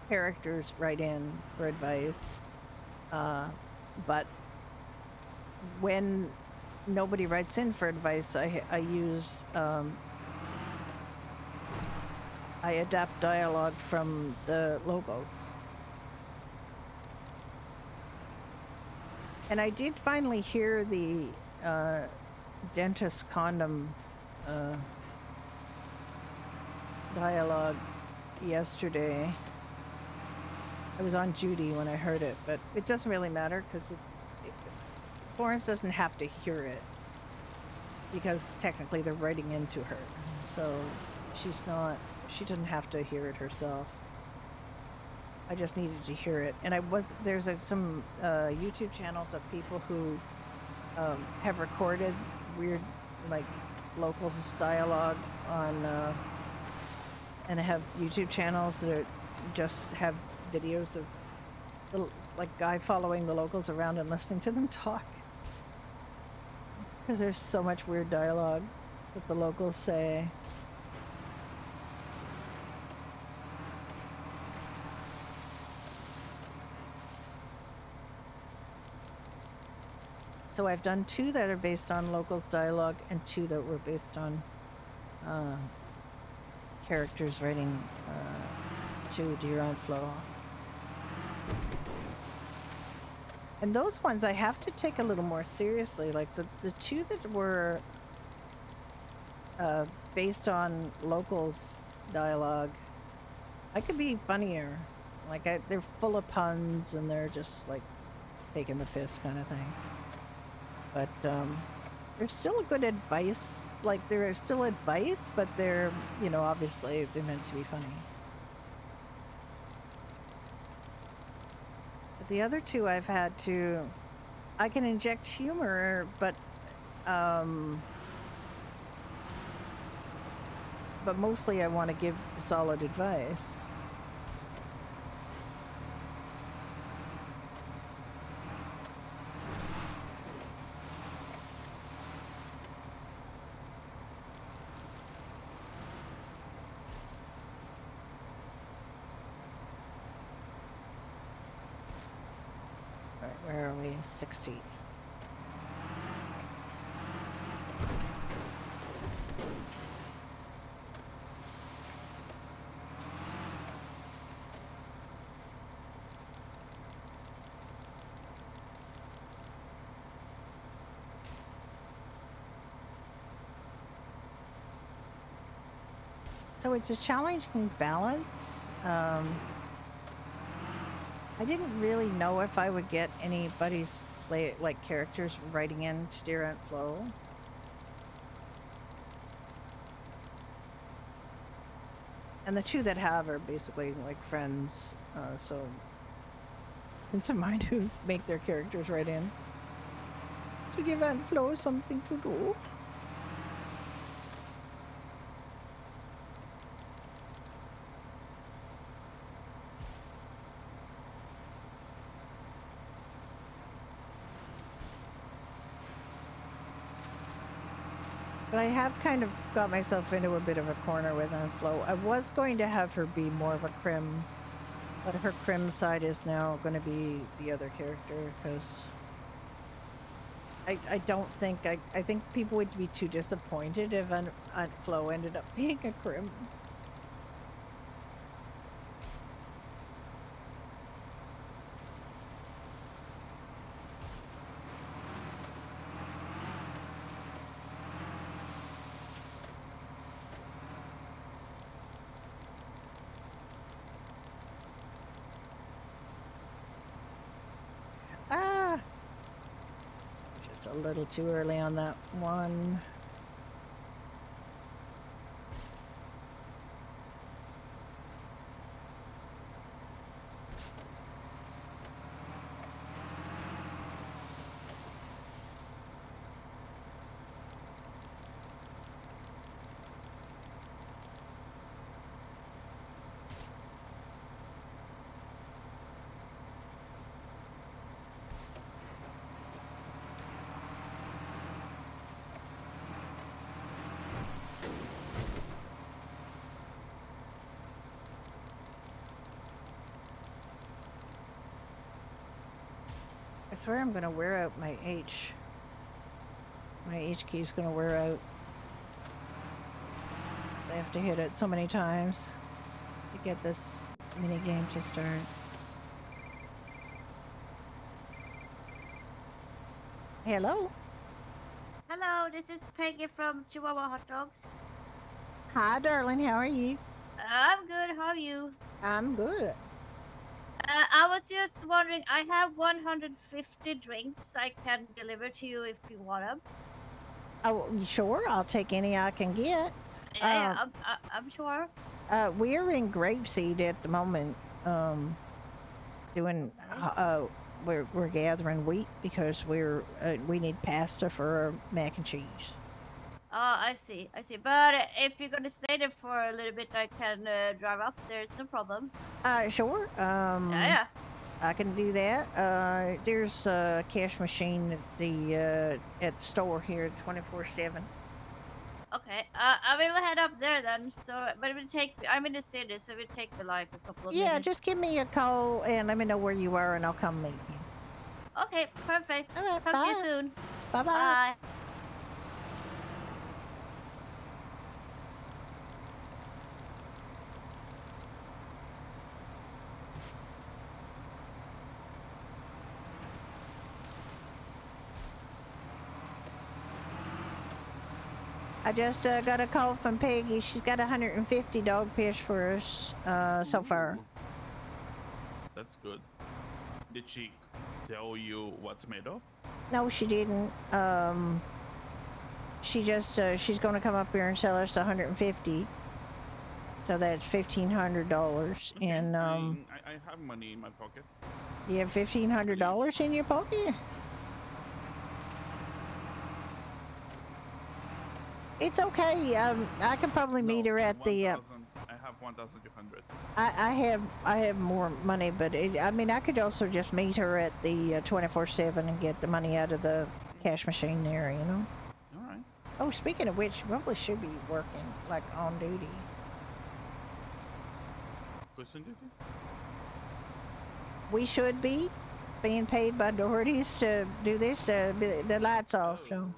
characters write in for advice, but when nobody writes in for advice, I use I adapt dialogue from the locals. And I did finally hear the dentist condom dialogue yesterday. I was on duty when I heard it, but it doesn't really matter because Florence doesn't have to hear it because technically they're writing into her. So she doesn't have to hear it herself. I just needed to hear it. And there's some YouTube channels of people who have recorded weird, like, locals dialogue on, and have YouTube channels that just have videos of the, like, guy following the locals around and listening to them talk. Because there's so much weird dialogue that the locals say. So I've done 2 that are based on locals dialogue and 2 that were based on characters writing to Deer on Flow. And those ones I have to take a little more seriously. Like the 2 that were based on locals dialogue, I could be funnier. Like they're full of puns and they're just like taking the piss kind of thing. But there's still a good advice. Like there is still advice, but they're, you know, obviously they're meant to be funny. But the other 2 I've had to, I can inject humor, but mostly I want to give solid advice. Where are we? 60. So it's a challenging balance. I didn't really know if I would get anybody's characters writing in to Deer on Flow. . And the two that have are basically like friends, so it's a mind who make their characters right in to give Aunt Flo something to do. But I have kind of got myself into a bit of a corner with Aunt Flo. I was going to have her be more of a crim, but her crim side is now going to be the other character because I don't think I think people would be too disappointed if Aunt Flo ended up being a crim. Ah, just a little too early on that one. I swear I'm gonna wear out my H. My H key's gonna wear out. 'Cause I have to hit it so many times to get this mini game to start. Hello? Hello, this is Peggy from Chihuahua Hot Dogs. Hi, darling. How are you? I'm good, how are you? I'm good. I was just wondering, I have 150 drinks I can deliver to you if you want them. Oh, sure. I'll take any I can get. Yeah, I'm sure. We're in Grapeseed at the moment. Doing. We're gathering wheat because we need pasta for our mac and cheese. Oh, I see. But if you're gonna stay there for a little bit, I can drive up there. It's no problem. Sure. Yeah. I can do that. There's a cash machine at the store here, 24/7. Okay. I will head up there then. So, but it will take. I'm in the city, so it will take me like a couple of Yeah, minutes. just give me a call and let me know where you are, and I'll come meet you. Okay, perfect. All right, Talk to you bye. soon. Bye bye. Bye. I just got a call from Peggy. She's got 150 dog fish for us so far. Ooh, that's good. Did she tell you what's made of? No, she didn't. She just she's going to come up here and sell us 150. So that's $1,500. Okay, And I have money in my pocket. you have $1,500 in your pocket? It's okay. I can probably meet her at the. 1,000. I have 1,200. I have more money, but I mean I could also just meet her at the 24/7 and get the money out of the cash machine there. You know. All right. Oh, speaking of which, you probably should be working like on duty. Question duty? We should be being paid by Doherty's to do this. The lights off. So. Right.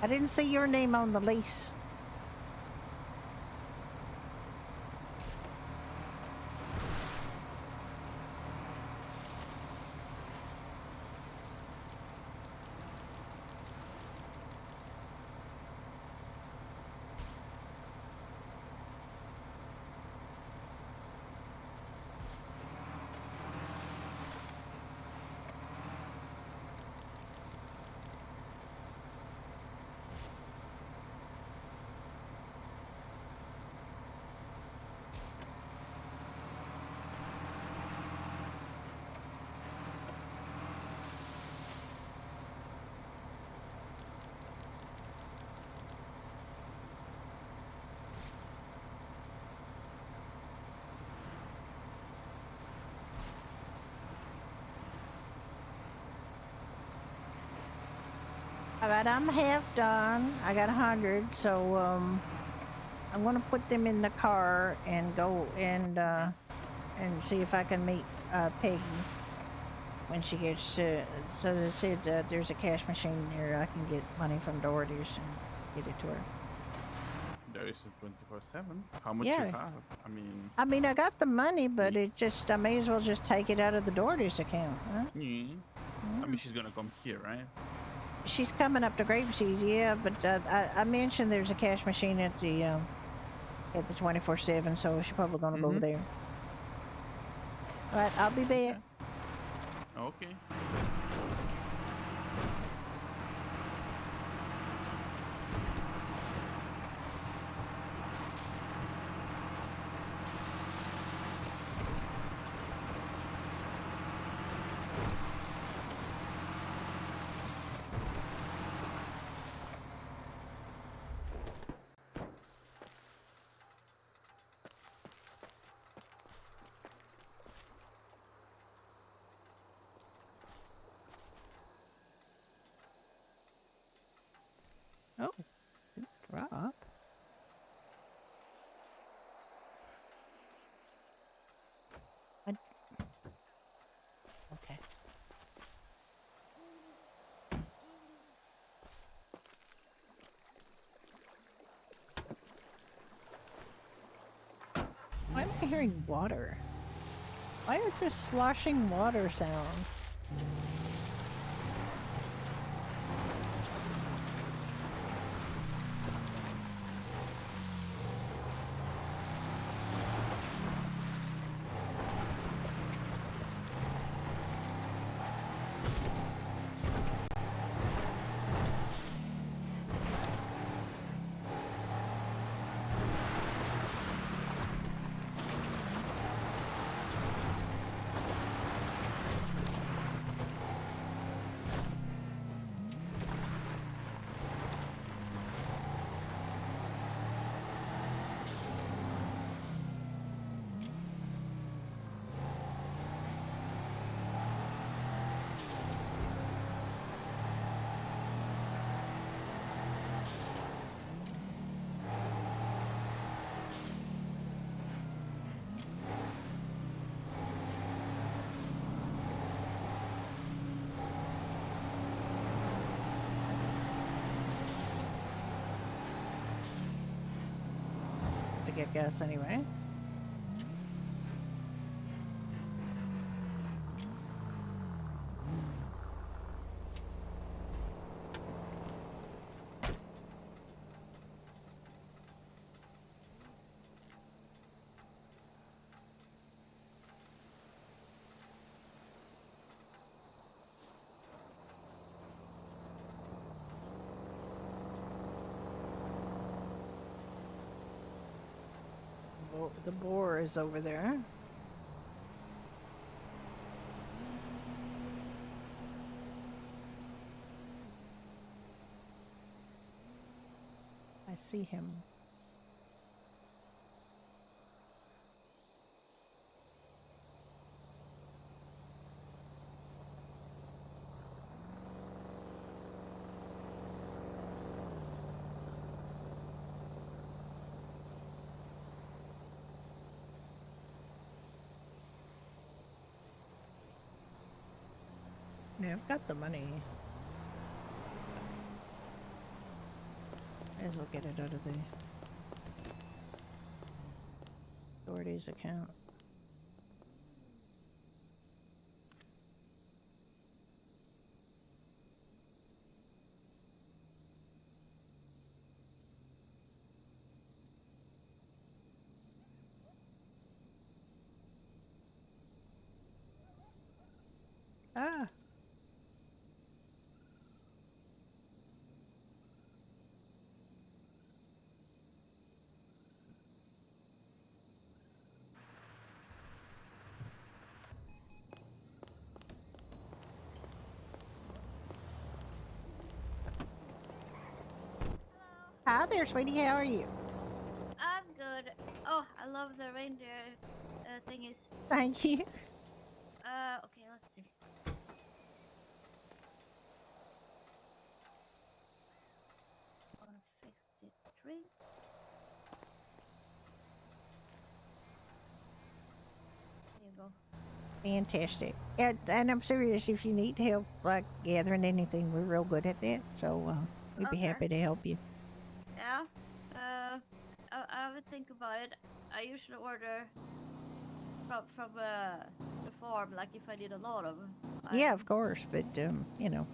I didn't see your name on the lease. All right, I'm half done. I got 100, so I'm gonna put them in the car and go and see if I can meet Peggy when she gets to. So they said there's a cash machine there. I can get money from Doherty's and get it to her. There is a 24/7. How much Yeah. you have? I mean, I got the money, but it just I may as well just take it out of the Doherty's account, huh? yeah. I mean, she's gonna come here, right? She's coming up to Grapeseed, yeah, but I mentioned there's a cash machine at the 24/7, so she's probably gonna go over there. All right, I'll be back. Okay. Oh, good drop. Okay. Why am I hearing water? Why is there sloshing water sound? To get gas anyway. The boar is over there. I see him. Yeah, I've got the money. May as well get it out of the authorities account. Ah. Hi there, sweetie. How are you? I'm good. Oh, I love the reindeer thingies. Thank you. Okay, let's see. $153. There you go. Fantastic. And I'm serious. If you need help, like gathering anything, we're real good at that. So we'd be Okay. happy to help you. Yeah. I would think about it. I usually order from the farm, like if I need a lot of Yeah, items. of course. But you know,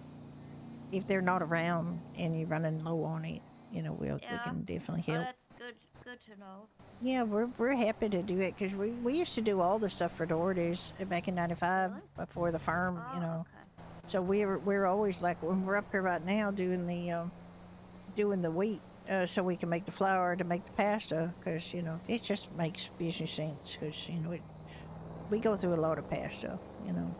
if they're not around and you're running low on it, you know, we Yeah. can definitely Oh, help. that's good to know. Yeah, we're happy to do it because we used to do all the stuff for DoorDash back in '95 Really? before the farm, Oh, you know. okay. So we're always like when we're up here right now doing the wheat, so we can make the flour to make the pasta because you know it just makes business sense because you know we go through a lot of pasta, you know.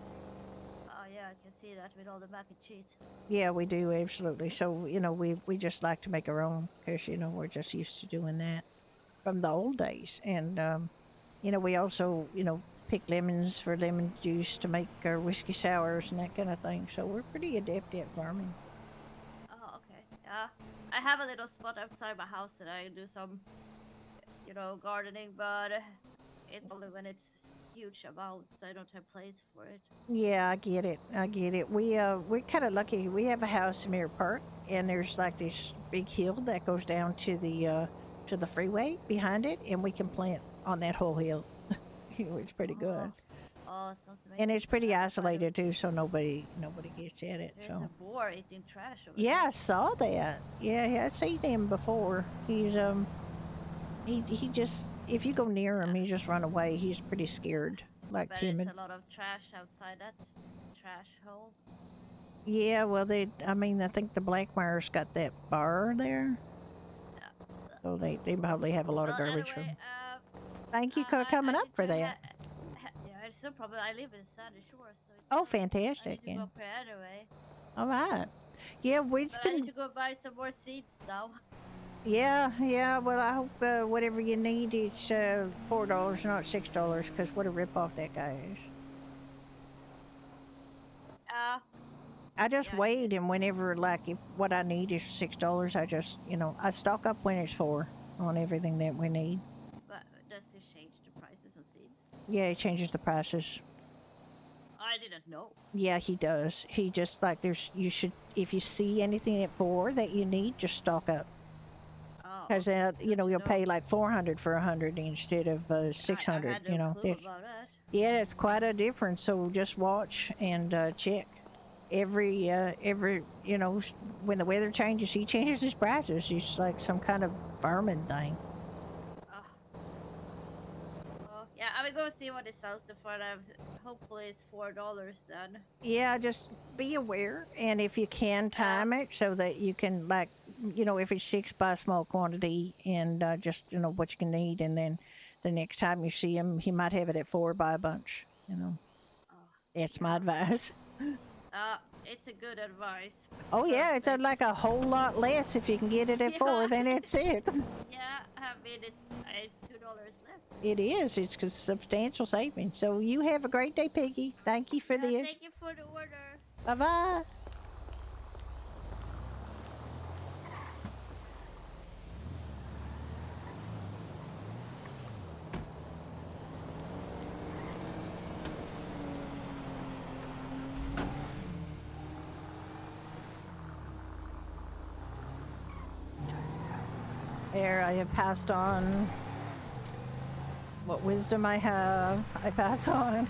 Oh yeah, I can see that with all the mac and cheese. Yeah, we do absolutely. So you know we just like to make our own because you know we're just used to doing that from the old days, and you know we also you know pick lemons for lemon juice to make our whiskey sours and that kind of thing. So we're pretty adept at farming. Oh, okay. Yeah. I have a little spot outside my house that I do some, gardening, but it's only when it's huge amounts. I don't have place for it. Yeah, I get it. I get it. We're kind of lucky. We have a house in Mirror Park, and there's like this big hill that goes down to the freeway behind it, and we can plant on that whole hill. It's pretty good, Oh, sounds and amazing. it's pretty I find isolated too, so nobody gets at it. there's So a boar eating trash over yeah, I saw that. Yeah, I seen him before. He just if you go near him, he just run away. He's pretty scared, there. I like bet it's timid. a lot of trash outside that trash hole. Yeah, well, I mean, I think the Blackmare's got that bar there. Yeah. So they probably have a lot of Well, garbage anyway, from. Thank you for I coming up need for to that. yeah, it's no problem. I live in Sandy Shores, so it's Oh, I fantastic! need to Yeah. go up here anyway. All right. Yeah, we've But I need been. to go buy some more seeds now. Yeah. Well, I hope whatever you need, it's $4, not $6, because what a ripoff that guy is. Uh, I just yeah, he wait, is. and whenever like if what I need is $6, I just I stock up when it's 4 on everything that we need. But does it change the prices of seeds? Yeah, it changes the prices. I didn't know. Yeah, he does. He just like you should if you see anything at 4 that you need, just stock up Oh, because okay. Good to you'll know. pay like 400 for 100 instead of I 600. had no clue about that. Yeah, it's quite a difference. So just watch and check every when the weather changes, he changes his prices. It's like some kind of farming thing. Oh, yeah. I will go see what it sells for. Hopefully it's $4 then. Yeah, just be aware, and if you can time it so that you can like, if it's 6, buy a small quantity, and just what you can need, and then the next time you see him, he might have it at 4, buy a bunch. Oh, That's my yeah. advice. It's a good advice. Oh yeah, it's Perfect. like a whole lot less if you can get it at 4 than at 6. Yeah, I mean it's $2 less. It is. It's a substantial savings. So you have a great day, Piggy. Thank you for Yeah, this. thank you for the order. Bye bye. There, I have passed on what wisdom I have. I pass on.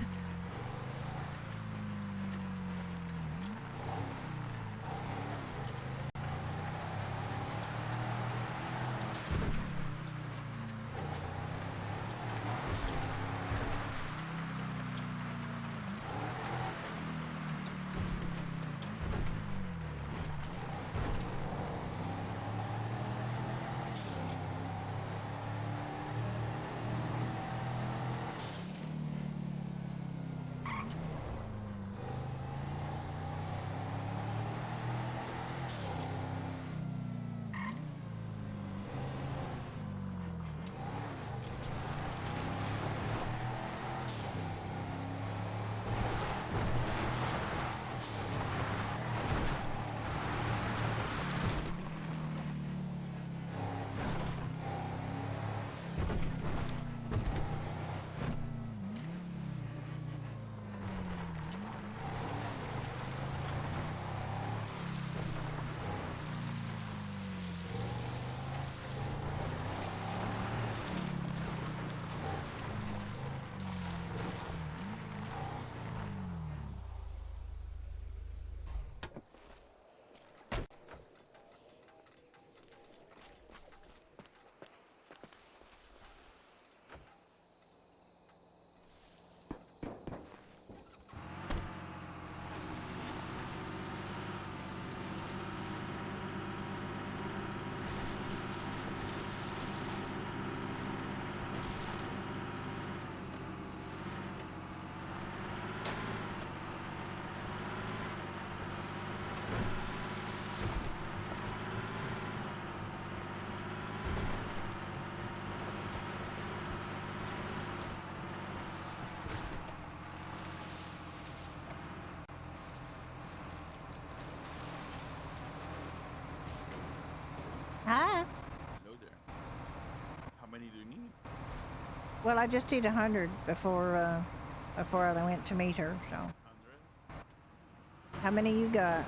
Hi. Hello there. How many do you need? Well, I just did 100 before I went to meet her. So, 100? how many you got?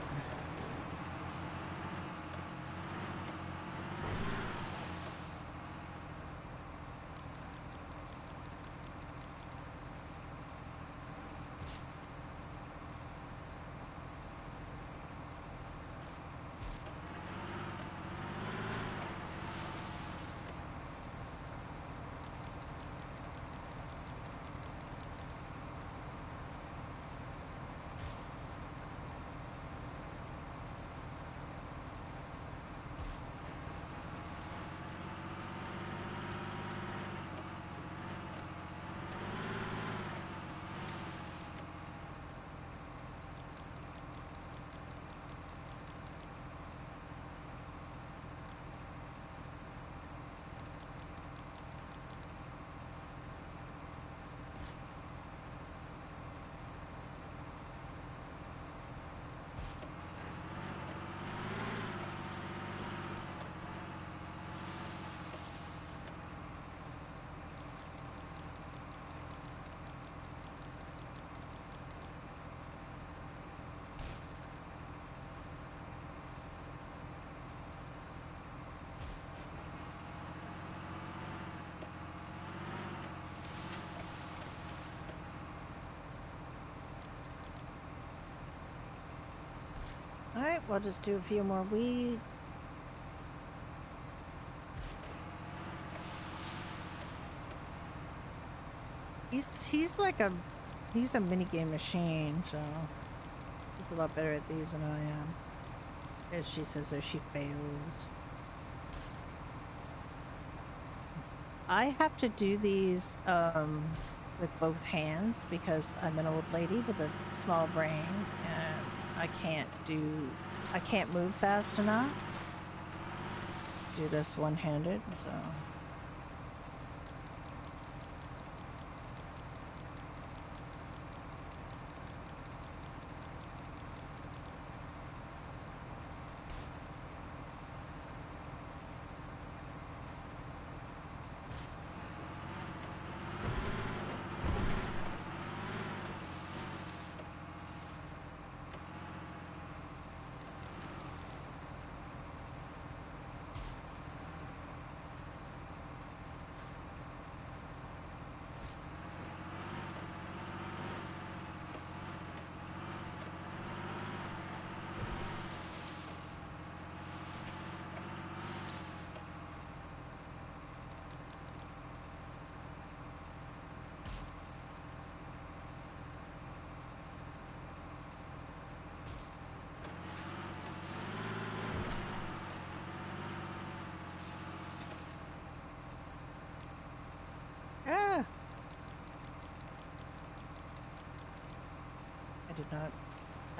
All right, we'll just do a few more weed. He's like he's a minigame machine, so he's a lot better at these than I am. As she says, so she fails. I have to do these with both hands because I'm an old lady with a small brain and I can't move fast enough to do this one-handed, so.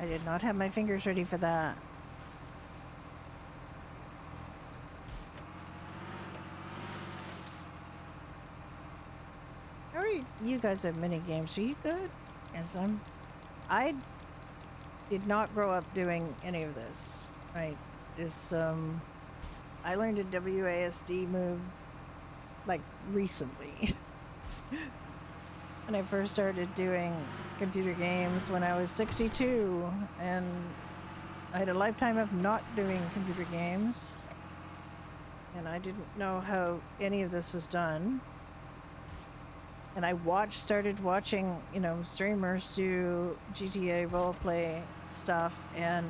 did not have my fingers ready for that. How are you guys at mini games? Are you good? Yes, I did not grow up doing any of this. Right? This I learned a WASD move like recently. When I first started doing computer games when I was 62, and I had a lifetime of not doing computer games, and I didn't know how any of this was done. And I started watching, you know, streamers do GTA roleplay stuff, and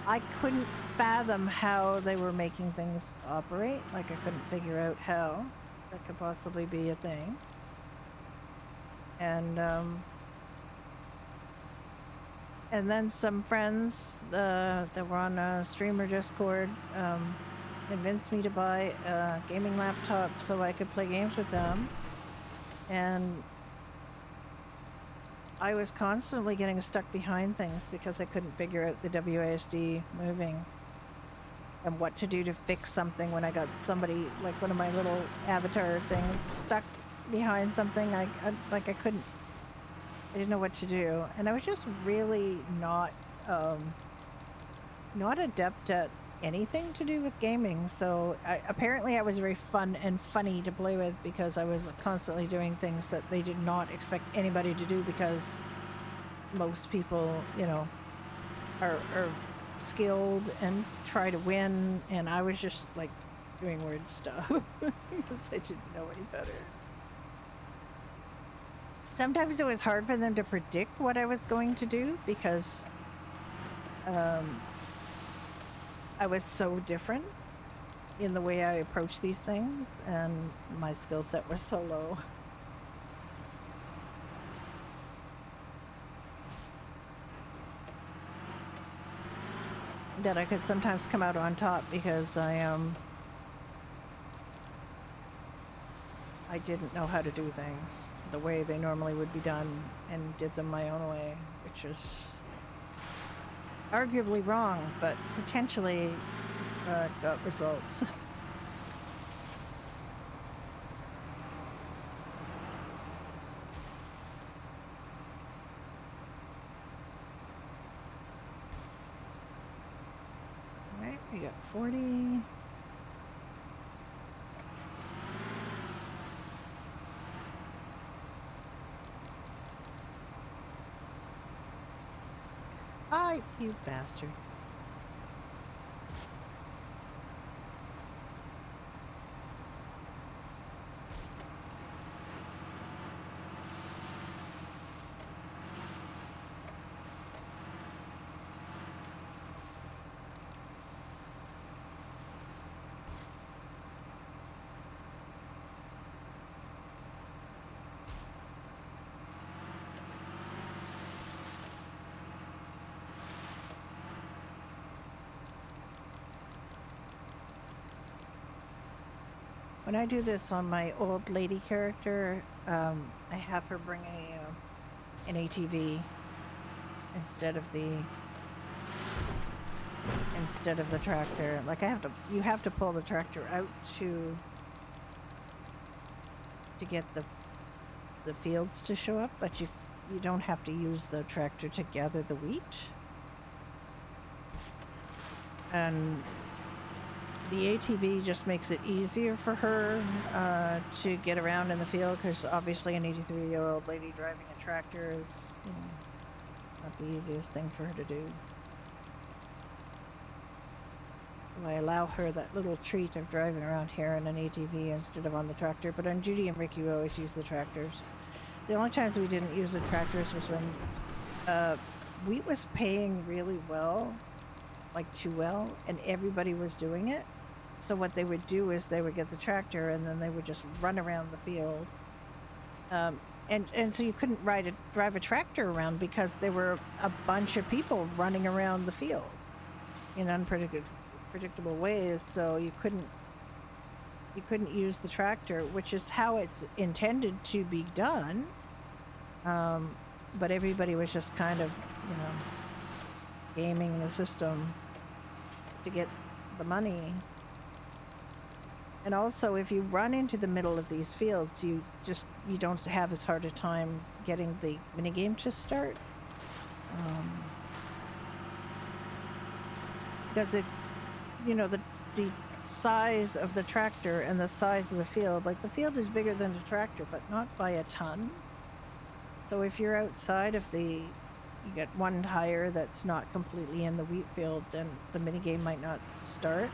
I couldn't fathom how they were making things operate. Like, I couldn't figure out how that could possibly be a thing. And then some friends that were on a streamer Discord convinced me to buy a gaming laptop so I could play games with them. And I was constantly getting stuck behind things because I couldn't figure out the WASD moving and what to do to fix something when I got somebody, like one of my little avatar things, stuck behind something. I didn't know what to do, and I was just really not adept at anything to do with gaming. So apparently I was very fun and funny to play with because I was constantly doing things that they did not expect anybody to do, because most people, you know, are skilled and try to win, and I was just like doing weird stuff because I didn't know any better. Sometimes it was hard for them to predict what I was going to do because I was so different in the way I approached these things, and my skill set was so low. That I could sometimes come out on top because I didn't know how to do things the way they normally would be done, and did them my own way, which is arguably wrong, but potentially got results. Alright, we got 40. You bastard. When I do this on my old lady character, I have her bring an ATV instead of the tractor. Like, you have to pull the tractor out to get the fields to show up, but you don't have to use the tractor to gather the wheat. And the ATV just makes it easier for her to get around in the field, because obviously an 83-year-old lady driving a tractor is, you know, not the easiest thing for her to do. So I allow her that little treat of driving around here in an ATV instead of on the tractor, but on Judy and Ricky we always use the tractors. The only times we didn't use the tractors was when wheat was paying really well, like too well, and everybody was doing it. So what they would do is they would get the tractor and then they would just run around the field. And so you couldn't drive a tractor around because there were a bunch of people running around the field in unpredictable ways. So you couldn't use the tractor, which is how it's intended to be done. but everybody was just kind of, you know, gaming the system to get the money. And also, if you run into the middle of these fields, you don't have as hard a time getting the minigame to start. Because it, you know, the size of the tractor and the size of the field, like the field is bigger than the tractor, but not by a ton. So if you're outside of you get one tire that's not completely in the wheat field, then the minigame might not start.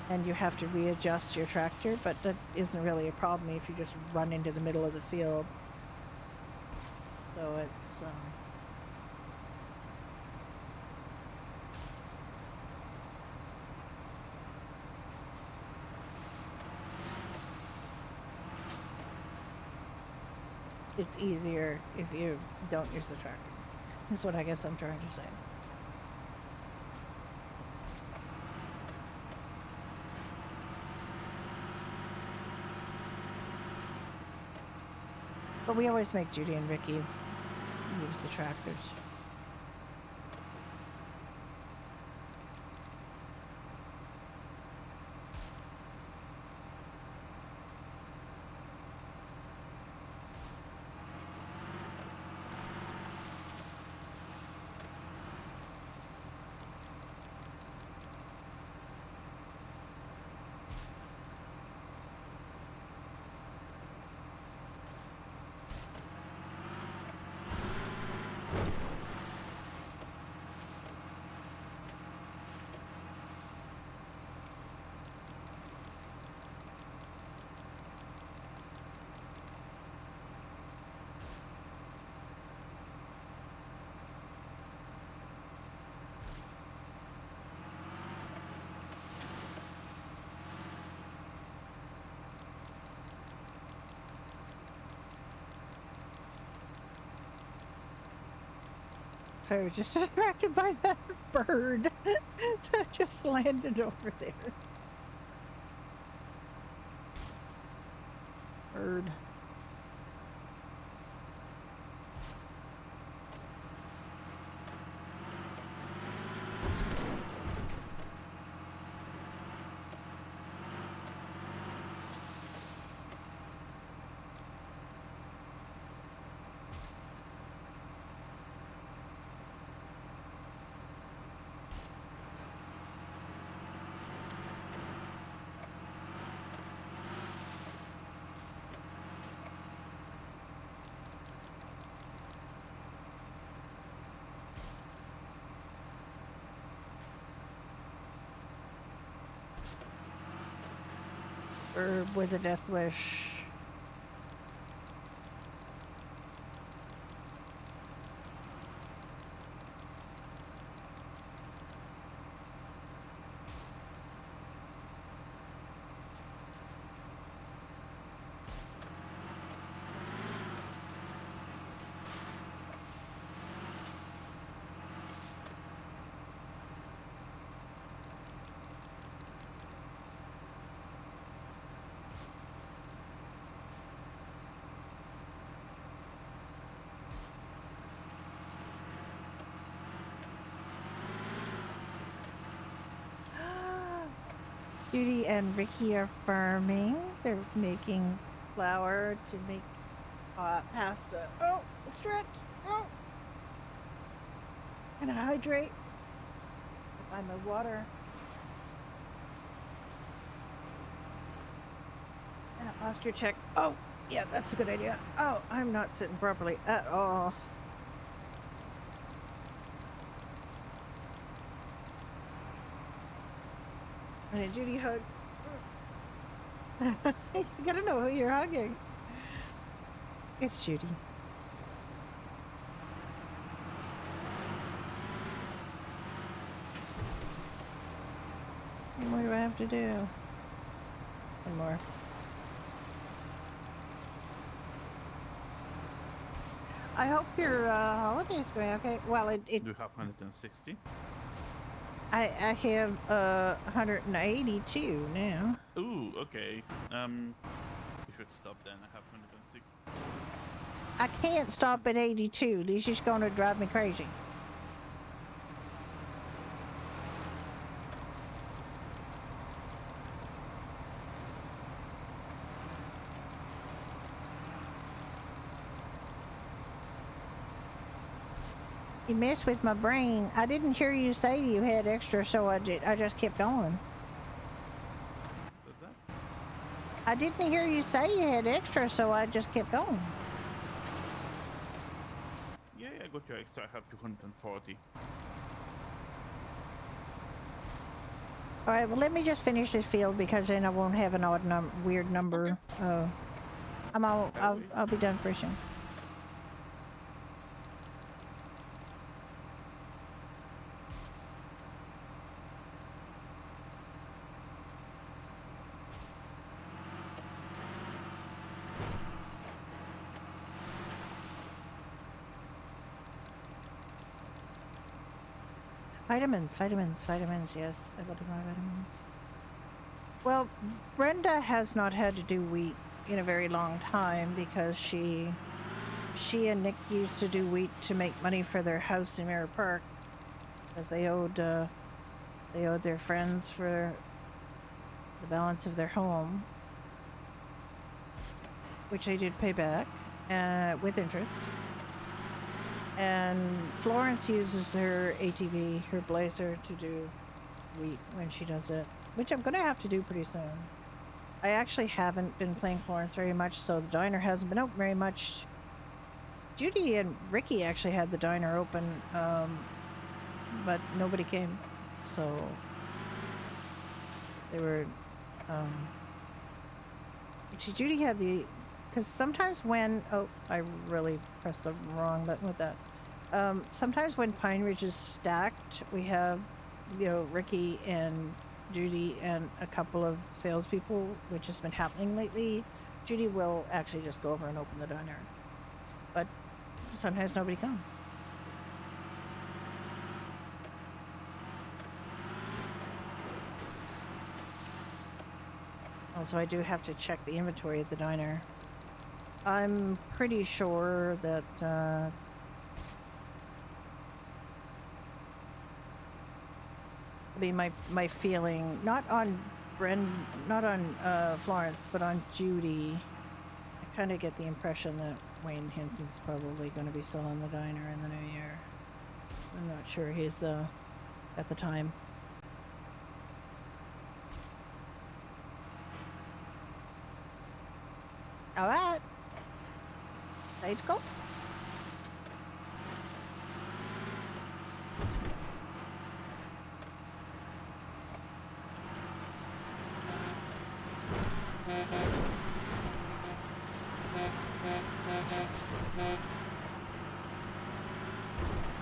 And you have to readjust your tractor, but that isn't really a problem if you just run into the middle of the field. So it's, it's easier if you don't use the tractor. That's what I guess I'm trying to say. But we always make Judy and Ricky use the tractors. Sorry, I was just distracted by that bird that just landed over there. Bird. Herb with a death wish. Judy and Ricky are farming. They're making flour to make pasta. Oh, stretch. Oh. And hydrate. Find my water. And a posture check. Oh, yeah, that's a good idea. Oh, I'm not sitting properly at all. And a Judy hug. You gotta know who you're hugging. It's Judy. What do I have to do? One more. I hope your holiday's going okay. Well, Do you have 160? I have 182 now. Ooh, okay. You should stop then. I have 106. I can't stop at 82. This is gonna drive me crazy. You messed with my brain. I didn't hear you say you had extra, so I just kept going. Does that? I didn't hear you say you had extra, so I just kept going. Yeah, I got your extra. I have 240. All right, well, let me just finish this field because then I won't have an odd weird number. I'll be done pretty soon. Vitamins, yes. I got my vitamins. Well, Brenda has not had to do wheat in a very long time because she and Nick used to do wheat to make money for their house in Mirror Park because they owed their friends for the balance of their home, which they did pay back with interest. And Florence uses her ATV, her Blazer, to do wheat when she does it, which I'm gonna have to do pretty soon. I actually haven't been playing Florence very much, so the diner hasn't been open very much. Judy and Ricky actually had the diner open, but nobody came, so they were. Actually, Judy had the. Because sometimes when... Oh, I really pressed the wrong button with that. Sometimes when Pine Ridge is stacked, we have, Ricky and Judy and a couple of salespeople, which has been happening lately. Judy will actually just go over and open the diner. But sometimes nobody comes. Also, I do have to check the inventory at the diner. I'm pretty sure that, I mean, my feeling, not on Florence, but on Judy, I kind of get the impression that Wayne Henson's probably going to be selling the diner in the new year. I'm not sure he's, at the time. All right. Let's go.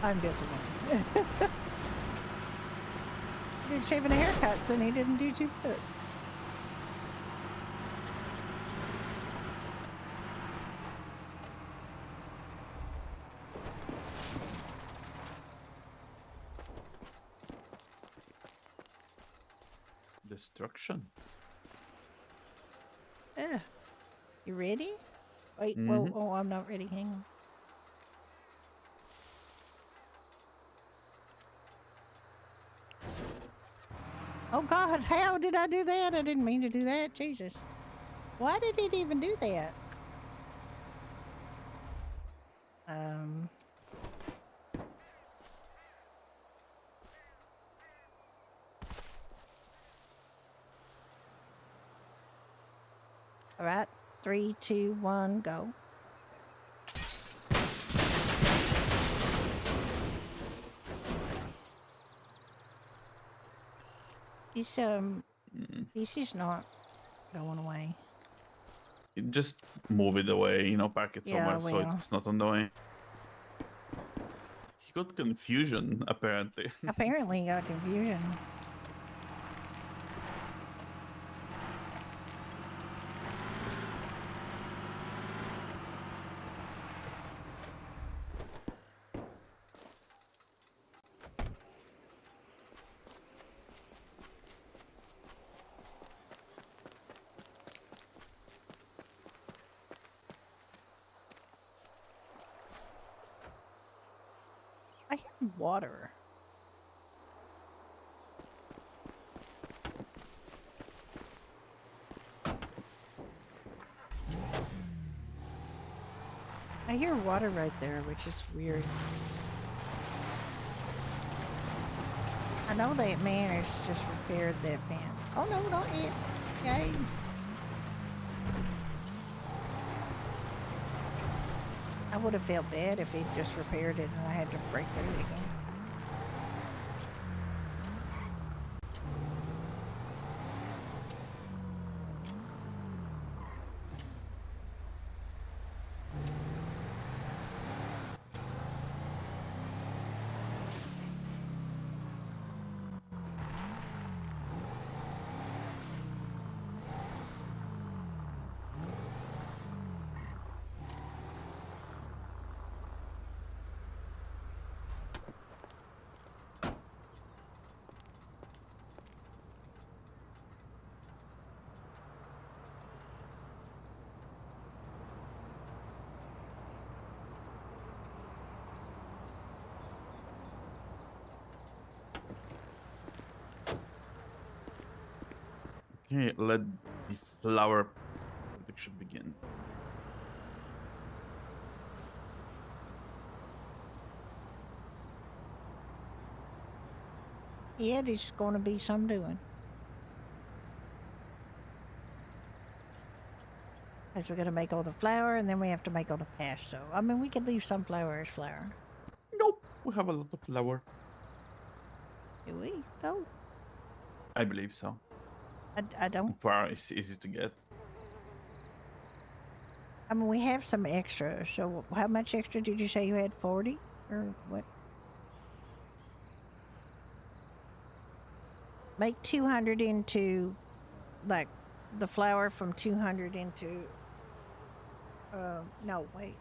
I'm disappointed. He did shaving a haircut, so he didn't do 2 foot. Destruction. Yeah. You ready? Wait, Mhm. whoa, oh, I'm not ready. Hang on. Oh God, how did I do that? I didn't mean to do that. Jesus. Why did it even do that? All right. 3, 2, 1, go. This is not going away. Just move it away, pack it Yeah, somewhere so well. it's not on the way. He got confusion, apparently. Apparently, you got confusion. I hear water. I hear water right there, which is weird. I know that man has just repaired that fan. Oh no, not yet. Yay. I would have felt bad if he'd just repaired it and I had to break it again. Okay, let the flower production begin. Yeah, there's going to be some doing. Because we're going to make all the flour and then we have to make all the pesto. I mean, we could leave some flour as flour. Nope, we have a lot of flour. Do we? Oh, I believe so. I don't. Flour is easy to get. I mean, we have some extra. So how much extra did you say you had? 40? Or what? Make 200 into, like, the flour from 200 into, no, wait.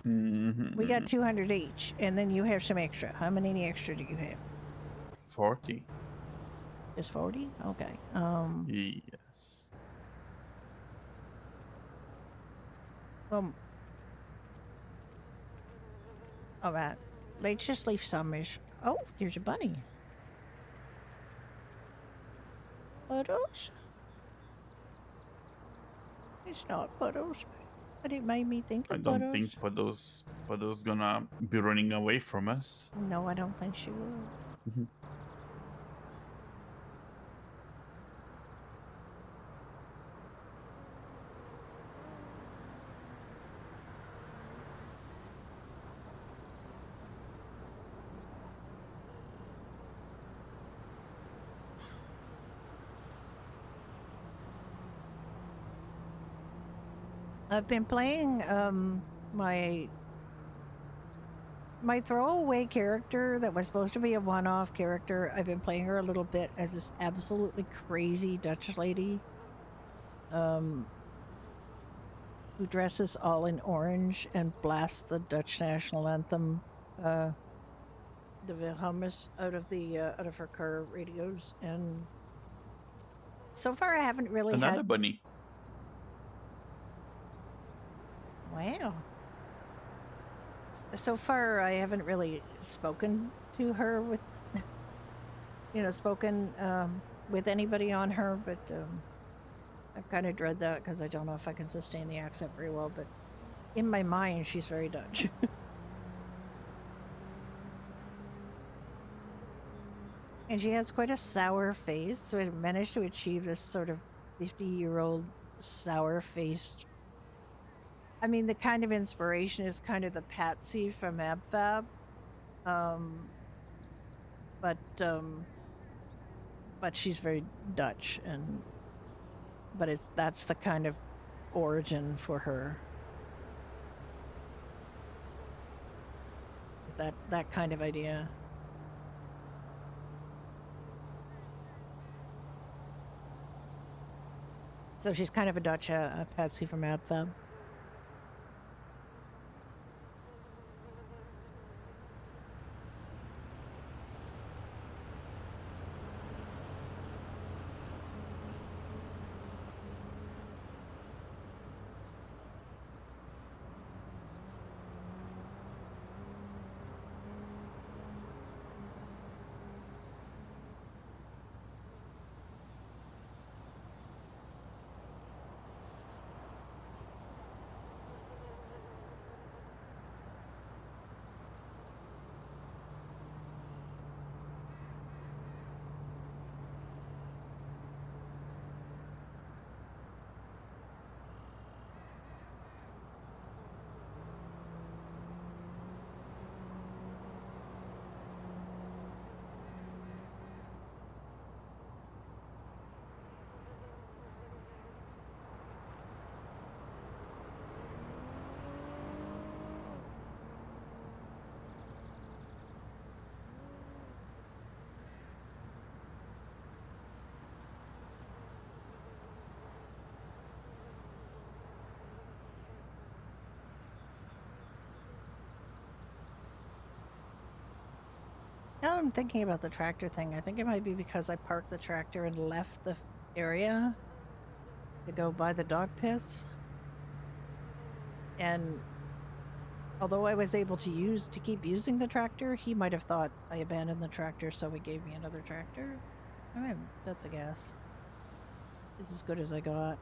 We got 200 each, and then you have some extra. How many extra do you have? 40. Just 40? Okay. Yes. All right. Let's just leave some as... Oh, there's a bunny. Puddles? It's not puddles, but it made me think I of don't puddles. think Pado's gonna be running away from us. No, I don't think she will. I've been playing my throwaway character that was supposed to be a one-off character. I've been playing her a little bit as this absolutely crazy Dutch lady who dresses all in orange and blasts the Dutch national anthem, the Wilhelmus, out of her car radios. And so far I haven't really Another had... bunny. Wow. So far, I haven't really spoken to her with, spoken with anybody on her, but I kind of dread that because I don't know if I can sustain the accent very well, but in my mind, she's very Dutch. And she has quite a sour face, so I managed to achieve this sort of 50-year-old sour-faced... I mean, the kind of inspiration is kind of the Patsy from AbFab. But she's very Dutch, but that's the kind of origin for her. Is that kind of idea. So she's kind of a Dutch Patsy from AbFab. Now I'm thinking about the tractor thing. I think it might be because I parked the tractor and left the area to go by the dog piss. And although I was able to keep using the tractor, he might have thought I abandoned the tractor, so he gave me another tractor. I mean, that's a guess. It's as good as I got.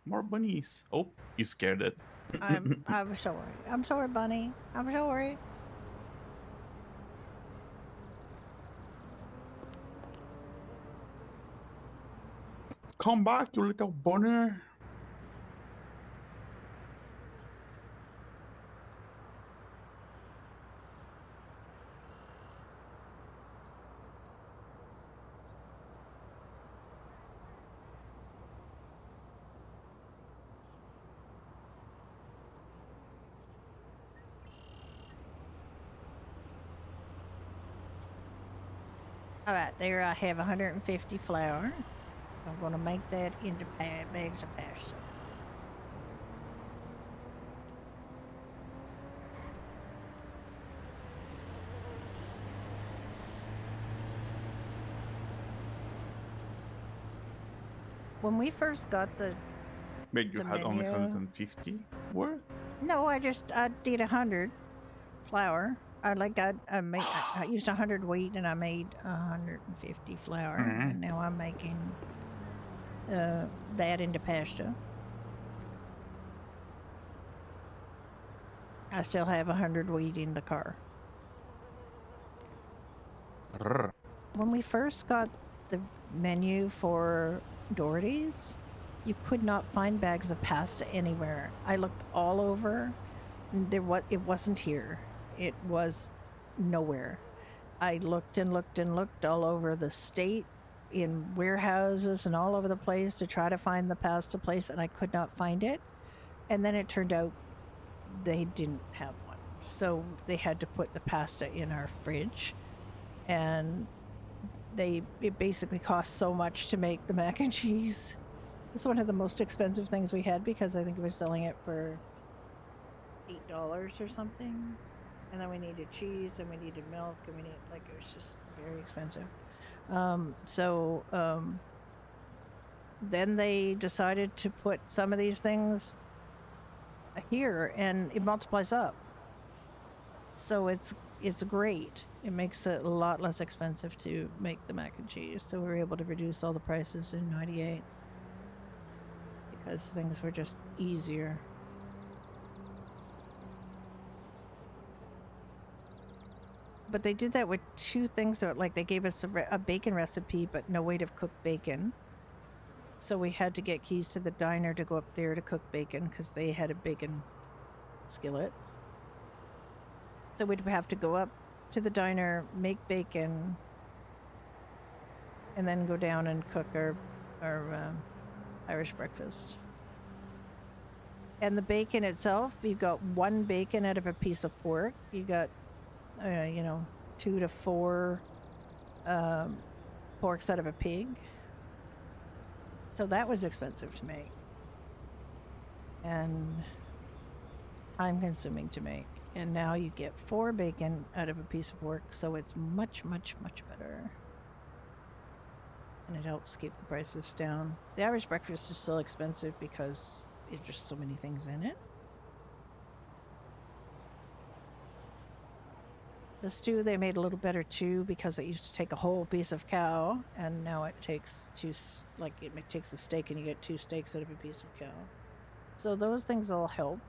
More bunnies. Oh, you scared it. I'm sorry. I'm sorry, Bunny. I'm sorry. Come back, you little bunny. All right, there I have 150 flour. I'm going to make that into bags of pasta. When we first got the Wait, you The had only menu. 150 worth? no, I did 100 flour. I used 100 wheat and I made 150 flour, Mhm. and now I'm making that into pasta. I still have 100 wheat in the car. Rrr. When we first got the menu for Doherty's, you could not find bags of pasta anywhere. I looked all over. It wasn't here. It was nowhere. I looked and looked and looked all over the state, in warehouses and all over the place to try to find the pasta place, and I could not find it. And then it turned out they didn't have one. So they had to put the pasta in our fridge, and it basically cost so much to make the mac and cheese. It's one of the most expensive things we had because I think we were selling it for $8 or something. And then we needed cheese and we needed milk and it was just very expensive. Then they decided to put some of these things here and it multiplies up. So it's great. It makes it a lot less expensive to make the mac and cheese. So we were able to reduce all the prices in '98 because things were just easier. But they did that with two things. That, like, they gave us a bacon recipe, but no way to cook bacon. So we had to get keys to the diner to go up there to cook bacon because they had a bacon skillet. So we'd have to go up to the diner, make bacon, and then go down and cook our Irish breakfast. And the bacon itself, you've got one bacon out of a piece of pork. You got 2 to 4 porks out of a pig. So that was expensive to make and time consuming to make. And now you get 4 bacon out of a piece of pork, so it's much, much, much better. And it helps keep the prices down. The Irish breakfast is still expensive because there's just so many things in it. The stew they made a little better too because it used to take a whole piece of cow, and now it takes it takes a steak and you get 2 steaks out of a piece of cow. So those things all helped.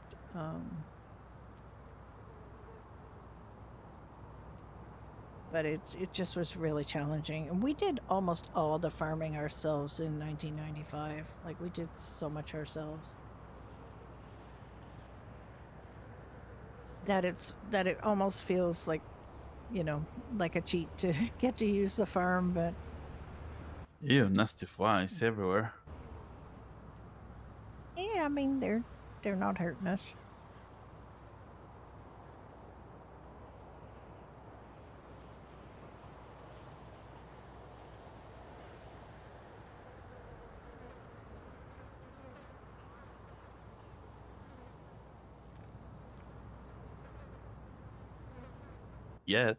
But it just was really challenging, and we did almost all the farming ourselves in 1995. Like, we did so much ourselves that it almost feels like, like a cheat to get to use the farm. But Ew, nasty flies everywhere. yeah, I mean, they're not hurting us. yet.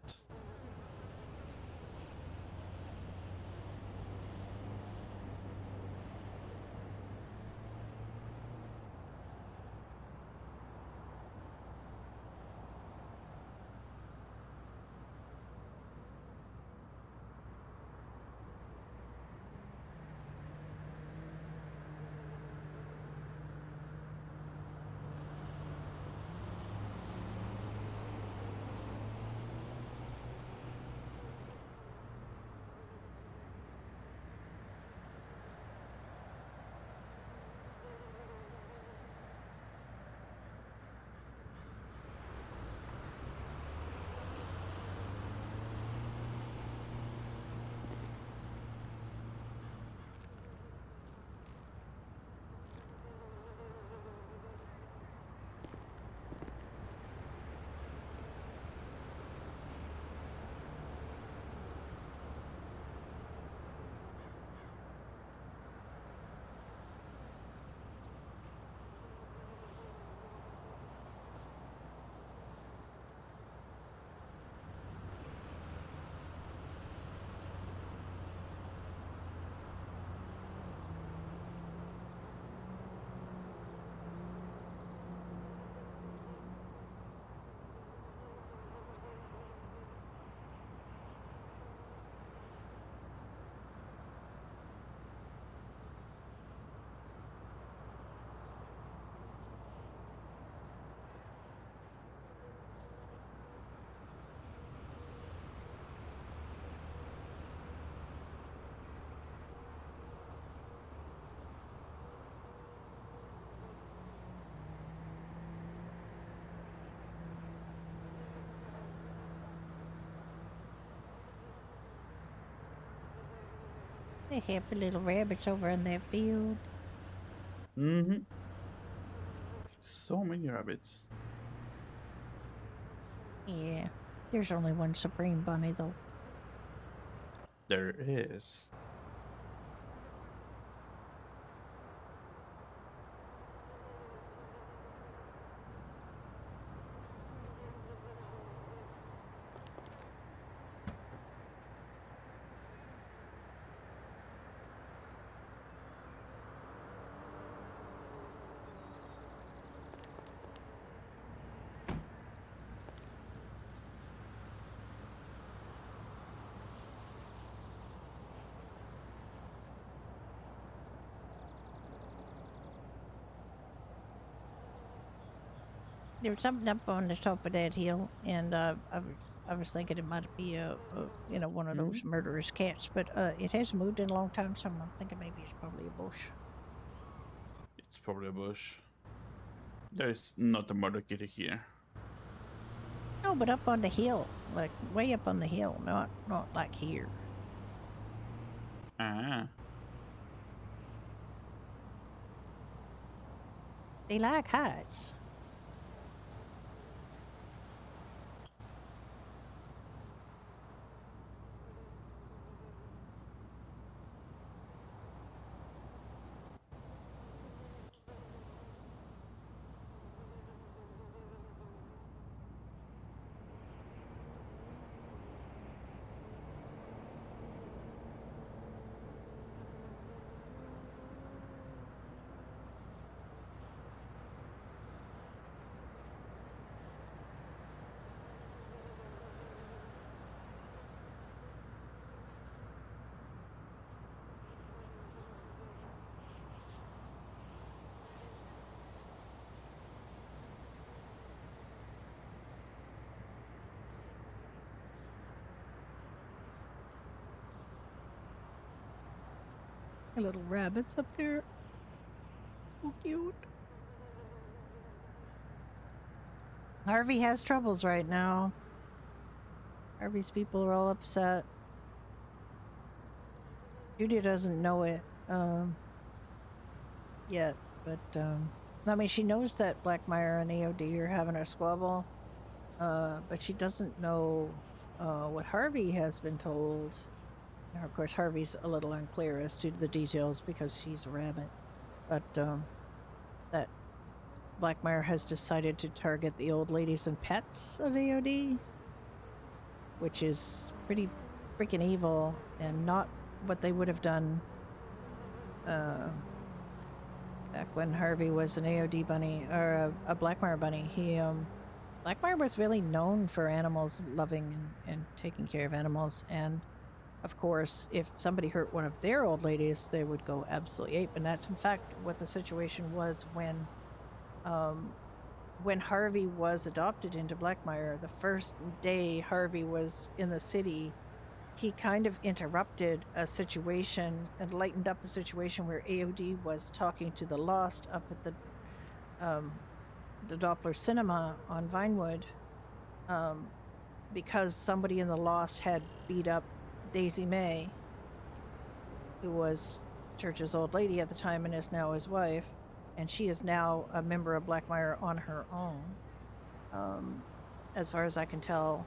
The happy little rabbits over in that field. Mm-hmm. So many rabbits. Yeah. There's only one Supreme Bunny, though. There is. There was something up on the top of that hill, and I was thinking it might be one of those murderous cats, but it hasn't moved in a long time, so I'm thinking maybe it's probably a bush. It's probably a bush. There's not a murder kitty here. No, but up on the hill, like way up on the hill, not like here. Ah. They like heights. Little rabbits up there. So cute. Harvey has troubles right now. Harvey's people are all upset. Judy doesn't know it yet, but I mean, she knows that Blackmire and AOD are having a squabble, but she doesn't know what Harvey has been told. Now, of course, Harvey's a little unclear as to the details because he's a rabbit, but that Blackmire has decided to target the old ladies and pets of AOD. which is pretty freaking evil and not what they would have done back when Harvey was an AOD bunny or a Blackmire bunny. Blackmire was really known for animals, loving and taking care of animals. And of course, if somebody hurt one of their old ladies, they would go absolutely ape. And that's in fact what the situation was when Harvey was adopted into Blackmire. The first day Harvey was in the city, he kind of interrupted a situation and lightened up a situation where AOD was talking to the Lost up at the Doppler Cinema on Vinewood, because somebody in the Lost had beat up Daisy May, who was Church's old lady at the time and is now his wife, and she is now a member of Blackmire on her own, as far as I can tell.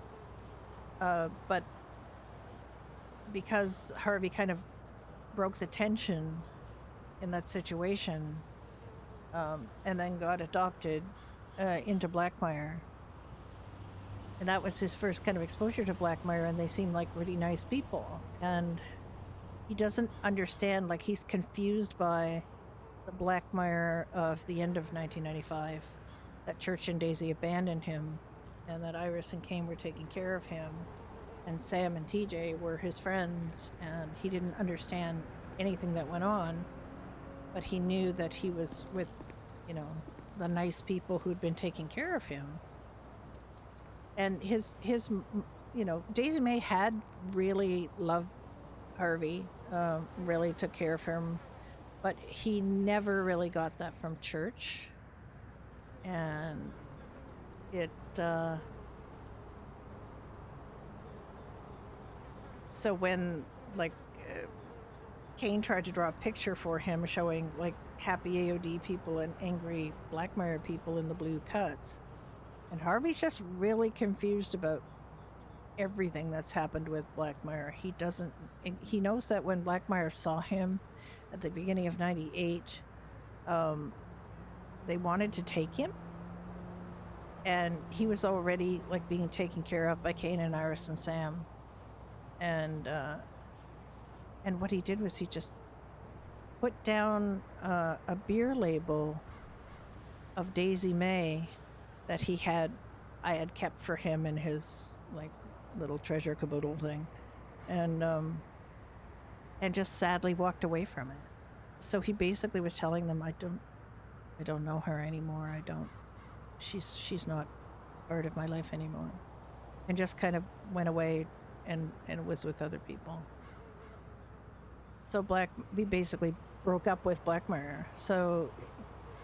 But because Harvey kind of broke the tension in that situation, and then got adopted into Blackmire. And that was his first kind of exposure to Blackmire, and they seemed like really nice people. And he doesn't understand, like, he's confused by the Blackmire of the end of 1995, that Church and Daisy abandoned him, and that Iris and Kane were taking care of him, and Sam and TJ were his friends, and he didn't understand anything that went on, but he knew that he was with, you know, the nice people who'd been taking care of him. And his you know, Daisy May had really loved Harvey, really took care of him, but he never really got that from Church. And it, so when, like, Kane tried to draw a picture for him showing, like, happy AOD people and angry Blackmire people in the blue cuts, and Harvey's just really confused about everything that's happened with Blackmire. He knows that when Blackmire saw him at the beginning of 98, they wanted to take him, and he was already, like, being taken care of by Kane and Iris and Sam. And what he did was he just put down a beer label of Daisy May that I had kept for him in his, like, little treasure caboodle thing, and just sadly walked away from it. So he basically was telling them, I don't know her anymore. She's not part of my life anymore, and just kind of went away and was with other people. So we basically broke up with Blackmire. So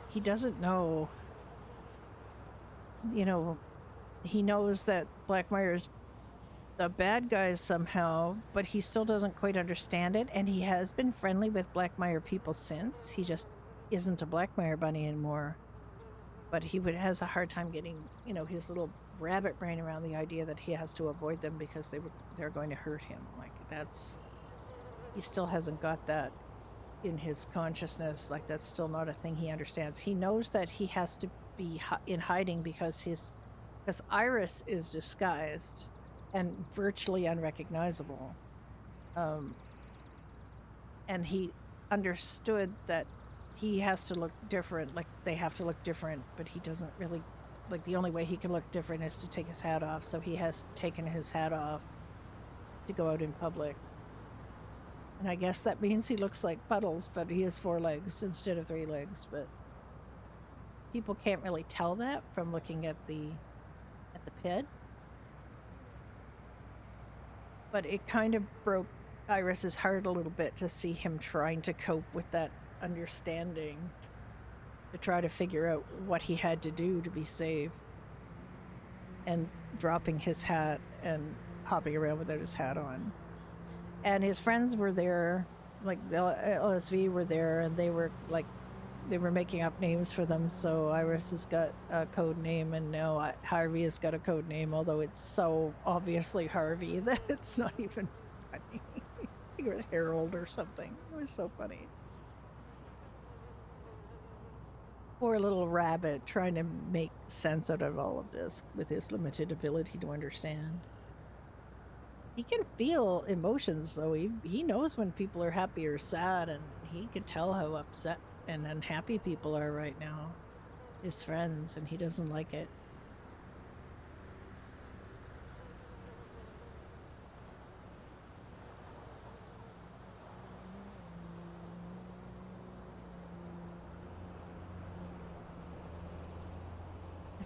he doesn't know, you know, he knows that Blackmire's the bad guys somehow, but he still doesn't quite understand it. And he has been friendly with Blackmire people since. He just isn't a Blackmire bunny anymore. But he has a hard time getting, you know, his little rabbit brain around the idea that he has to avoid them because they're going to hurt him. Like, he still hasn't got that in his consciousness. Like, that's still not a thing he understands. He knows that he has to be in hiding because Iris is disguised and virtually unrecognizable. And he understood that he has to look different, like they have to look different, but he doesn't really, like, the only way he can look different is to take his hat off. So he has taken his hat off to go out in public. And I guess that means he looks like Puddles, but he has 4 legs instead of 3 legs. But people can't really tell that from looking at the pit. But it kind of broke Iris's heart a little bit to see him trying to cope with that understanding, to try to figure out what he had to do to be safe, and dropping his hat and hopping around without his hat on. And his friends were there, like the LSV were there, and they were making up names for them. So Iris has got a code name, and now Harvey has got a code name, although it's so obviously Harvey that it's not even funny. I think it was Harold or something. It was so funny. Poor little rabbit trying to make sense out of all of this with his limited ability to understand. he can feel emotions, though. He knows when people are happy or sad, and he can tell how upset and unhappy people are right now. His friends, and he doesn't like it.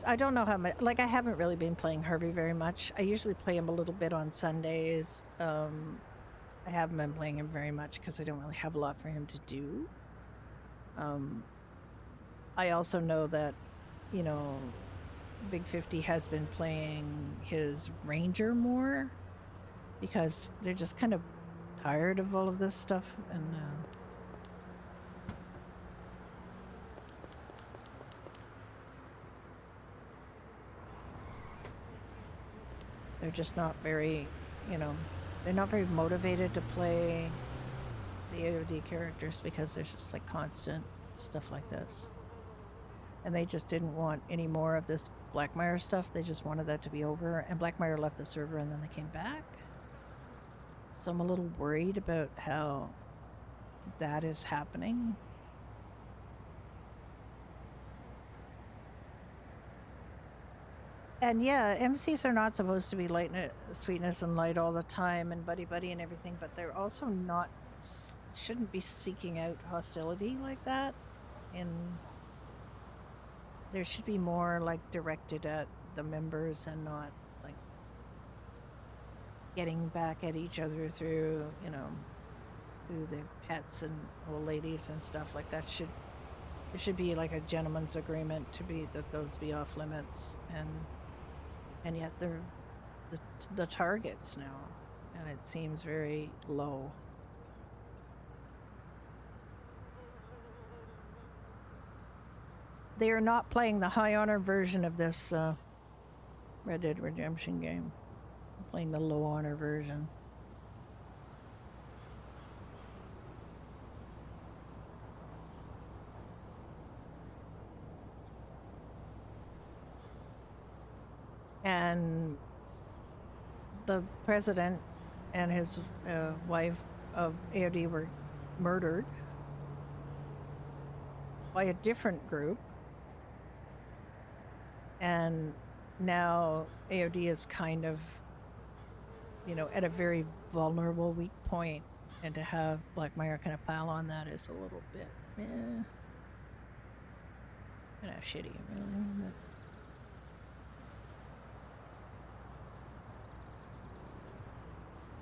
I don't know how much. Like, I haven't really been playing Harvey very much. I usually play him a little bit on Sundays. I haven't been playing him very much because I don't really have a lot for him to do. I also know that, you know, Big 50 has been playing his Ranger more because they're just kind of tired of all of this stuff, and they're just not very, you know, they're not very motivated to play the AOD characters because there's just like constant stuff like this. And they just didn't want any more of this Blackmire stuff. They just wanted that to be over. And Blackmire left the server and then they came back. So I'm a little worried about how that is happening. And yeah, MCs are not supposed to be sweetness and light all the time and buddy and everything, but they're also not, shouldn't be seeking out hostility like that. And there should be more like directed at the members and not like getting back at each other through, you know, through the pets and old ladies and stuff like that. There should be like a gentleman's agreement to be that those be off limits, and yet they're the targets now, and it seems very low. They are not playing the high honor version of this Red Dead Redemption game. They're playing the low honor version. And the president and his wife of AOD were murdered by a different group. And now AOD is kind of, you know, at a very vulnerable, weak point, and to have Blackmire kind of pile on that is a little bit, kind of shitty, really. But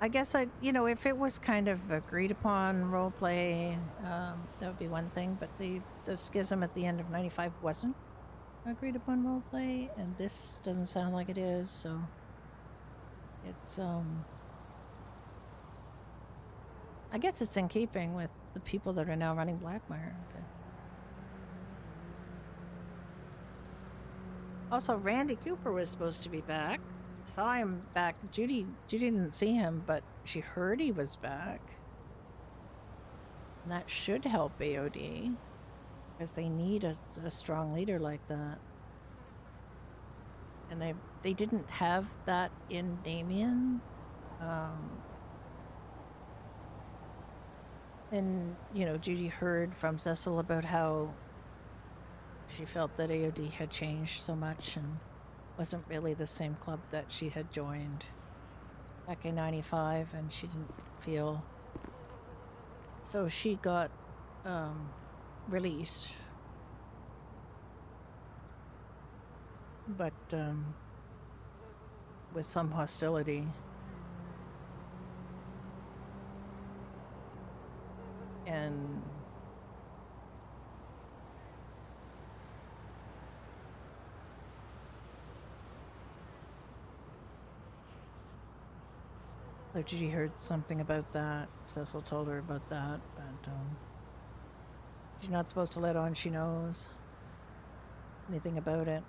I guess you know, if it was kind of agreed upon roleplay, that would be one thing. But the schism at the end of 95 wasn't agreed upon roleplay, and this doesn't sound like it is. So it's I guess it's in keeping with the people that are now running Blackmire. But also, Randy Cooper was supposed to be back. Saw him back. Judy didn't see him, but she heard he was back. And that should help AOD, because they need a strong leader like that. And they didn't have that in Damien. And, you know, Judy heard from Cecil about how she felt that AOD had changed so much and wasn't really the same club that she had joined back in 95, and she didn't feel. So she got released. But with some hostility. And so Judy heard something about that. Cecil told her about that, but she's not supposed to let on she knows anything about it,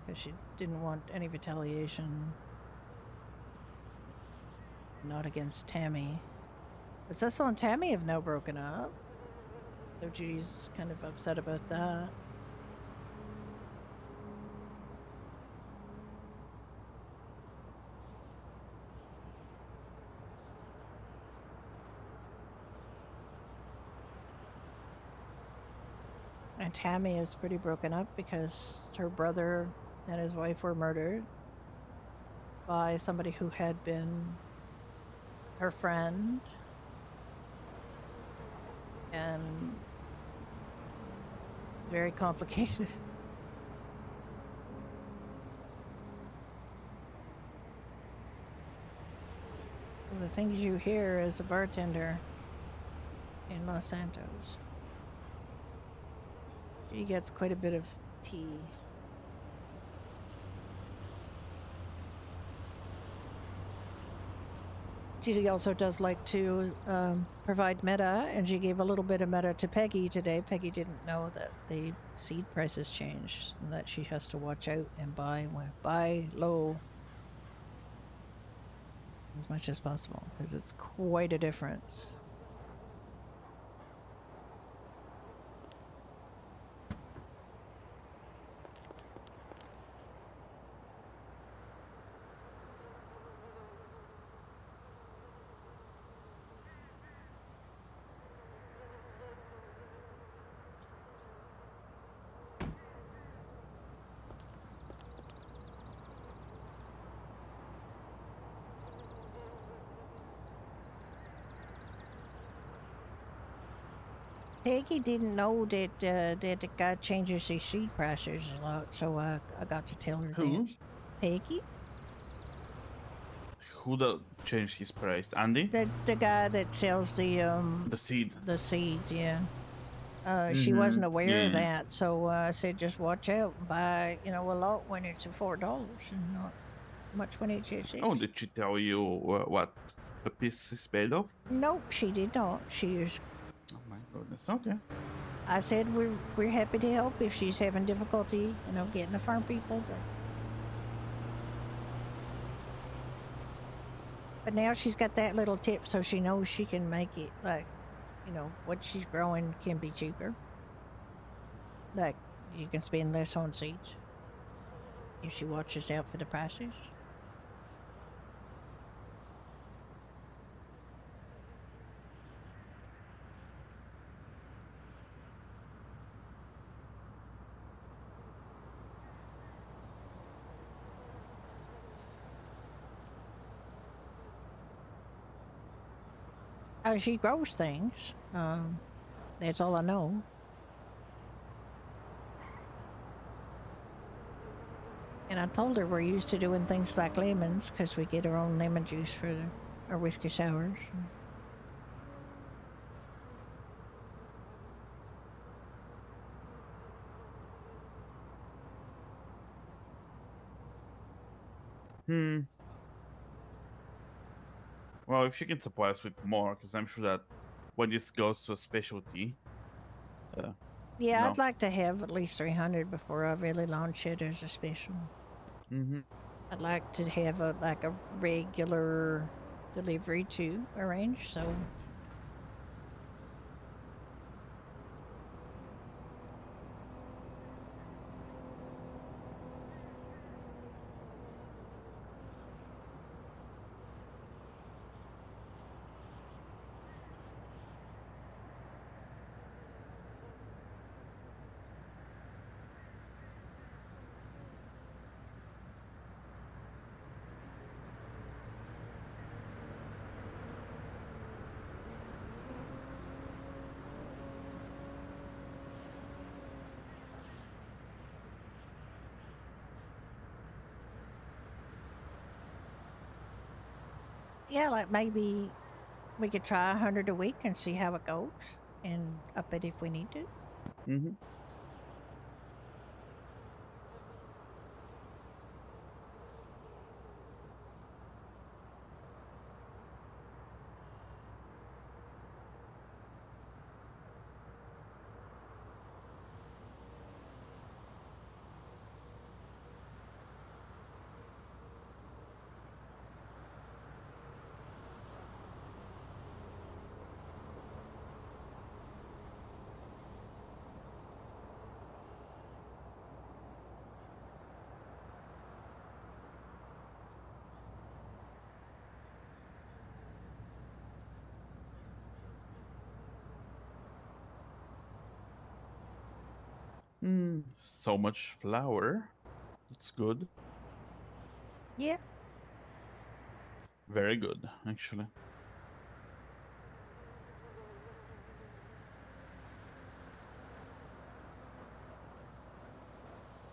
because she didn't want any retaliation. Not against Tammy. But Cecil and Tammy have now broken up. So Judy's kind of upset about that. And Tammy is pretty broken up because her brother and his wife were murdered by somebody who had been her friend. And very complicated. The things you hear as a bartender in Los Santos. She gets quite a bit of tea. She also does like to provide meta, and she gave a little bit of meta to Peggy today. Peggy didn't know that the seed prices changed and that she has to watch out and buy low as much as possible because it's quite a difference. Peggy didn't know that the guy changes his seed prices a lot, so I got to tell her Who? that. Peggy, Who the changed his price? Andy? the guy that sells The seed. the seeds, yeah. She Mhm. wasn't aware of Yeah. that, so I said just watch out and buy, a lot when it's at $4 and not much when it's at 6. Oh, did she tell you what the piece is made of? Nope, she did not. Oh my goodness. Okay. I said we're happy to help if she's having difficulty, getting the farm people, but now she's got that little tip, so she knows she can make it like, what she's growing can be cheaper. Like you can spend less on seeds if she watches out for the prices. She grows things. That's all I know. And I told her we're used to doing things like lemons because we get our own lemon juice for our whiskey sours. Hmm. Well, if she can supply us with more, because I'm sure that when this goes to a specialty, Yeah, no. I'd like to have at least 300 before I really launch it as a special. Mm-hmm. I'd like to have a regular delivery to arrange, so yeah, like maybe we could try 100 a week and see how it goes and up it if we need to. Mm-hmm. So much flour. It's good. Yeah. Very good, actually.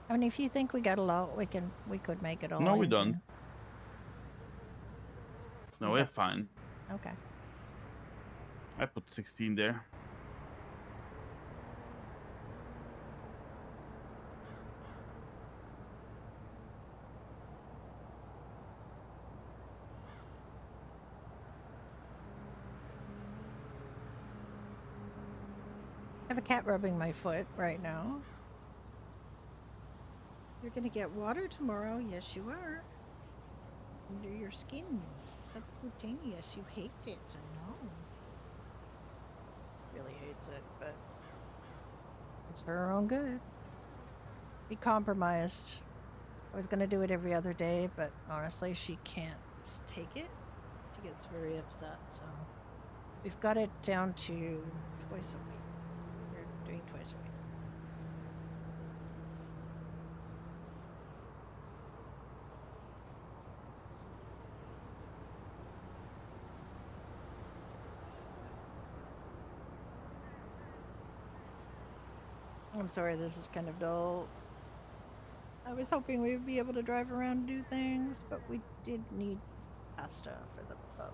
I mean, if you think we got a lot, we could make it all. No, we into- don't. No, You we're got- fine. Okay. I put 16 there. I have a cat rubbing my foot right now. You're gonna get water tomorrow. Yes, you are. Under your skin. Subcutaneous. You hate it. I know. Really hates it, but it's for her own good. We compromised. I was gonna do it every other day, but honestly, she can't just take it. She gets very upset, so we've got it down to twice a week. We're doing twice a week. I'm sorry, this is kind of dull. I was hoping we would be able to drive around and do things, but we did need pasta for the pub.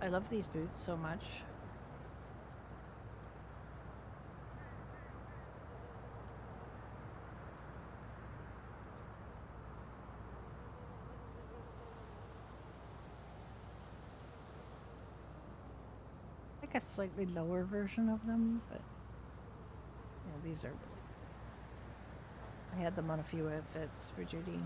I love these boots so much. Like a slightly lower version of them, but these are. I had them on a few outfits for Judy.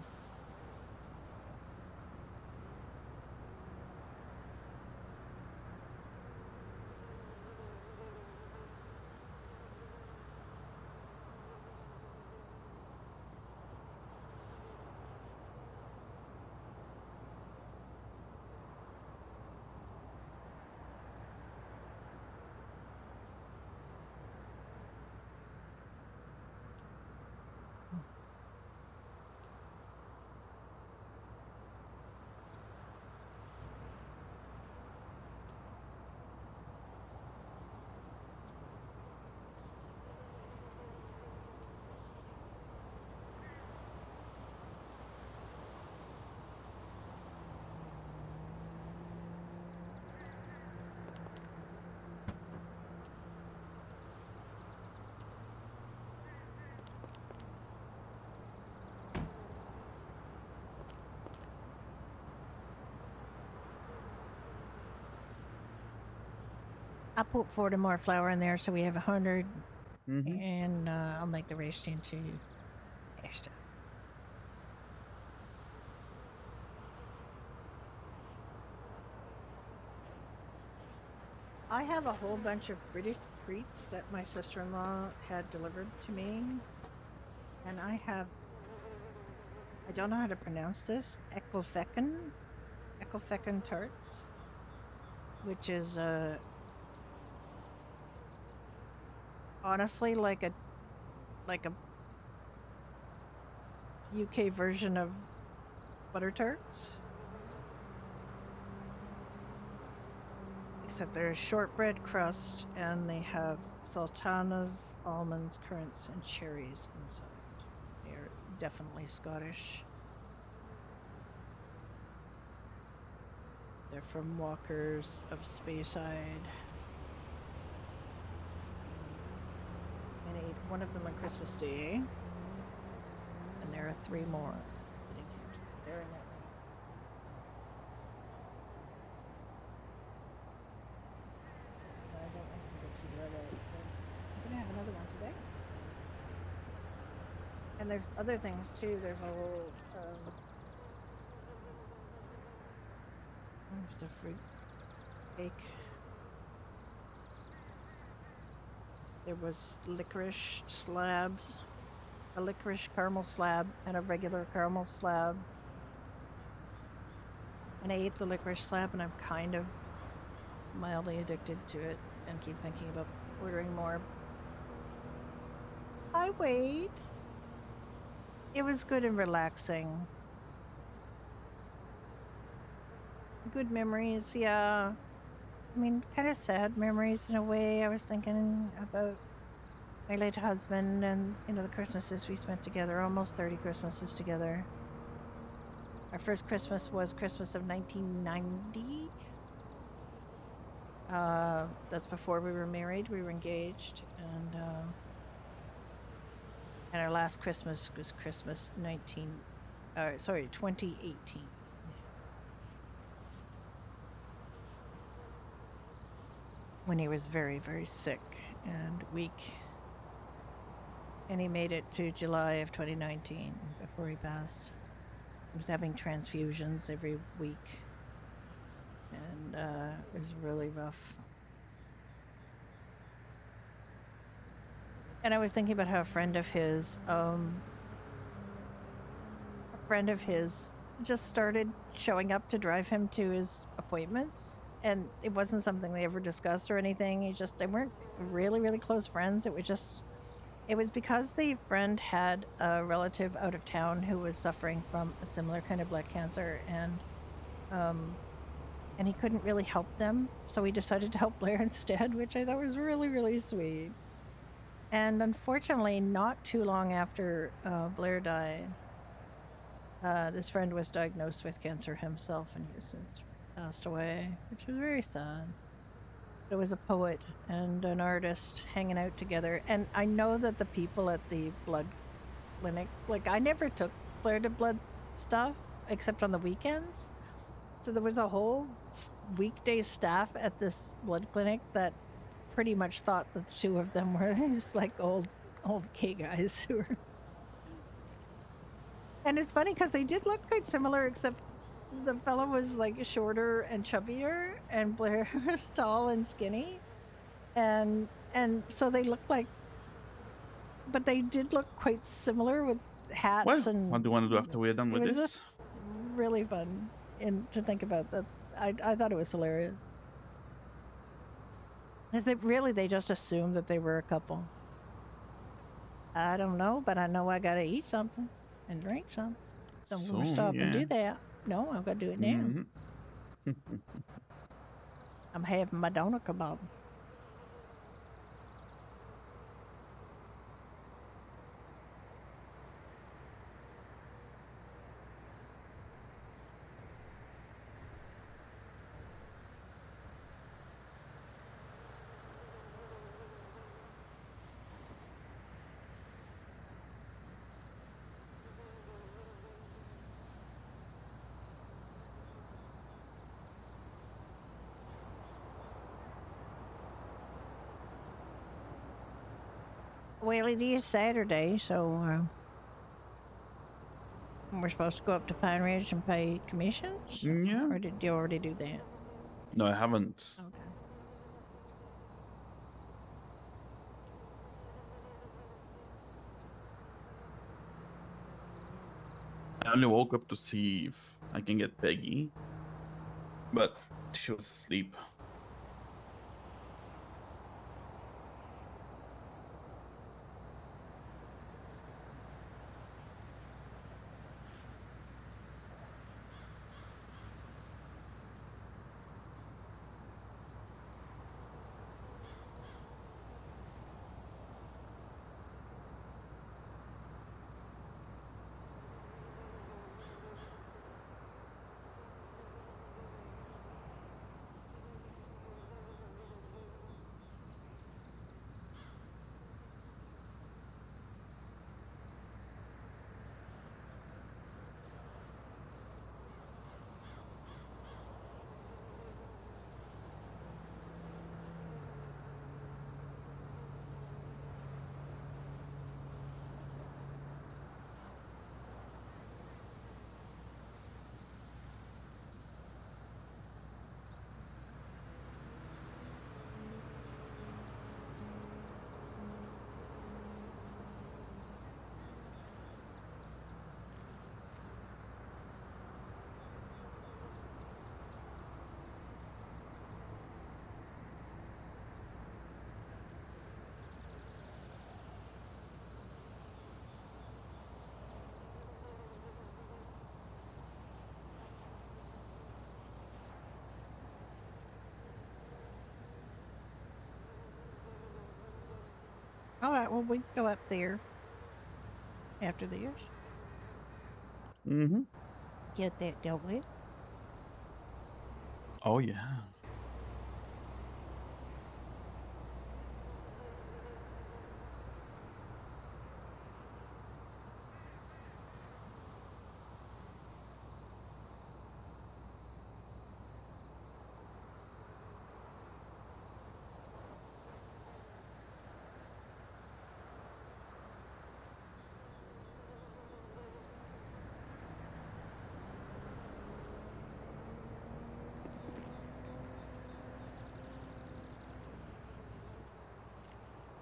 I'll put 40 more flour in there so we have 100, and I'll make the rest into pasta. I have a whole bunch of British treats that my sister-in-law had delivered to me, and I don't know how to pronounce this, Ecofecken tarts, which is honestly like a UK version of butter tarts, except they're a shortbread crust and they have sultanas, almonds, currants, and cherries inside. They're definitely Scottish. They're from Walkers of Speyside. And I ate one of them on Christmas Day. And there are 3 more sitting here. They're in that room. I don't want to get too low. I'm gonna have another one today. And there's other things too. There's a whole it's a fruit cake. There was licorice slabs, a licorice caramel slab, and a regular caramel slab. And I ate the licorice slab, and I'm kind of mildly addicted to it and keep thinking about ordering more. Hi, Wade. It was good and relaxing. Good memories, yeah. I mean, kind of sad memories in a way. I was thinking about my late husband and, the Christmases we spent together, almost 30 Christmases together. Our first Christmas was Christmas of 1990. That's before we were married. We were engaged, and our last Christmas was Christmas 2018. When he was very, very sick and weak. And he made it to July of 2019 before he passed. He was having transfusions every week. And it was really rough. And I was thinking about how a friend of his just started showing up to drive him to his appointments. And it wasn't something they ever discussed or anything. They weren't really, really close friends. It was because the friend had a relative out of town who was suffering from a similar kind of blood cancer, and he couldn't really help them. So he decided to help Blair instead, which I thought was really, really sweet. And unfortunately, not too long after Blair died, this friend was diagnosed with cancer himself, and he has since passed away, which was very sad. There was a poet and an artist hanging out together, and I know that the people at the blood clinic, like, I never took Blair to blood stuff except on the weekends. So there was a whole weekday staff at this blood clinic that pretty much thought that the two of them were these like old gay guys who were. And it's funny because they did look quite similar, except the fellow was like shorter and chubbier, and Blair was tall and skinny, and so they looked like, but they did look quite similar with hats. Well, and what do you want to do after we're done with it was this? just really fun to think about that. I thought it was hilarious. Is it really? They just assumed that they were a couple. I don't know, but I know I gotta eat something and drink something. So I'm gonna stop and do that. No, I'm gonna do it now. I'm having my doner kebab. Well, it is Saturday, so we're supposed to go up to Pine Ridge and pay commissions? Yeah. Or did you already do that? No, I haven't. Okay. I only woke up to see if I can get Peggy, but she was asleep. All right, well, we can go up there after this. Mm-hmm. Get that dealt with. Oh yeah.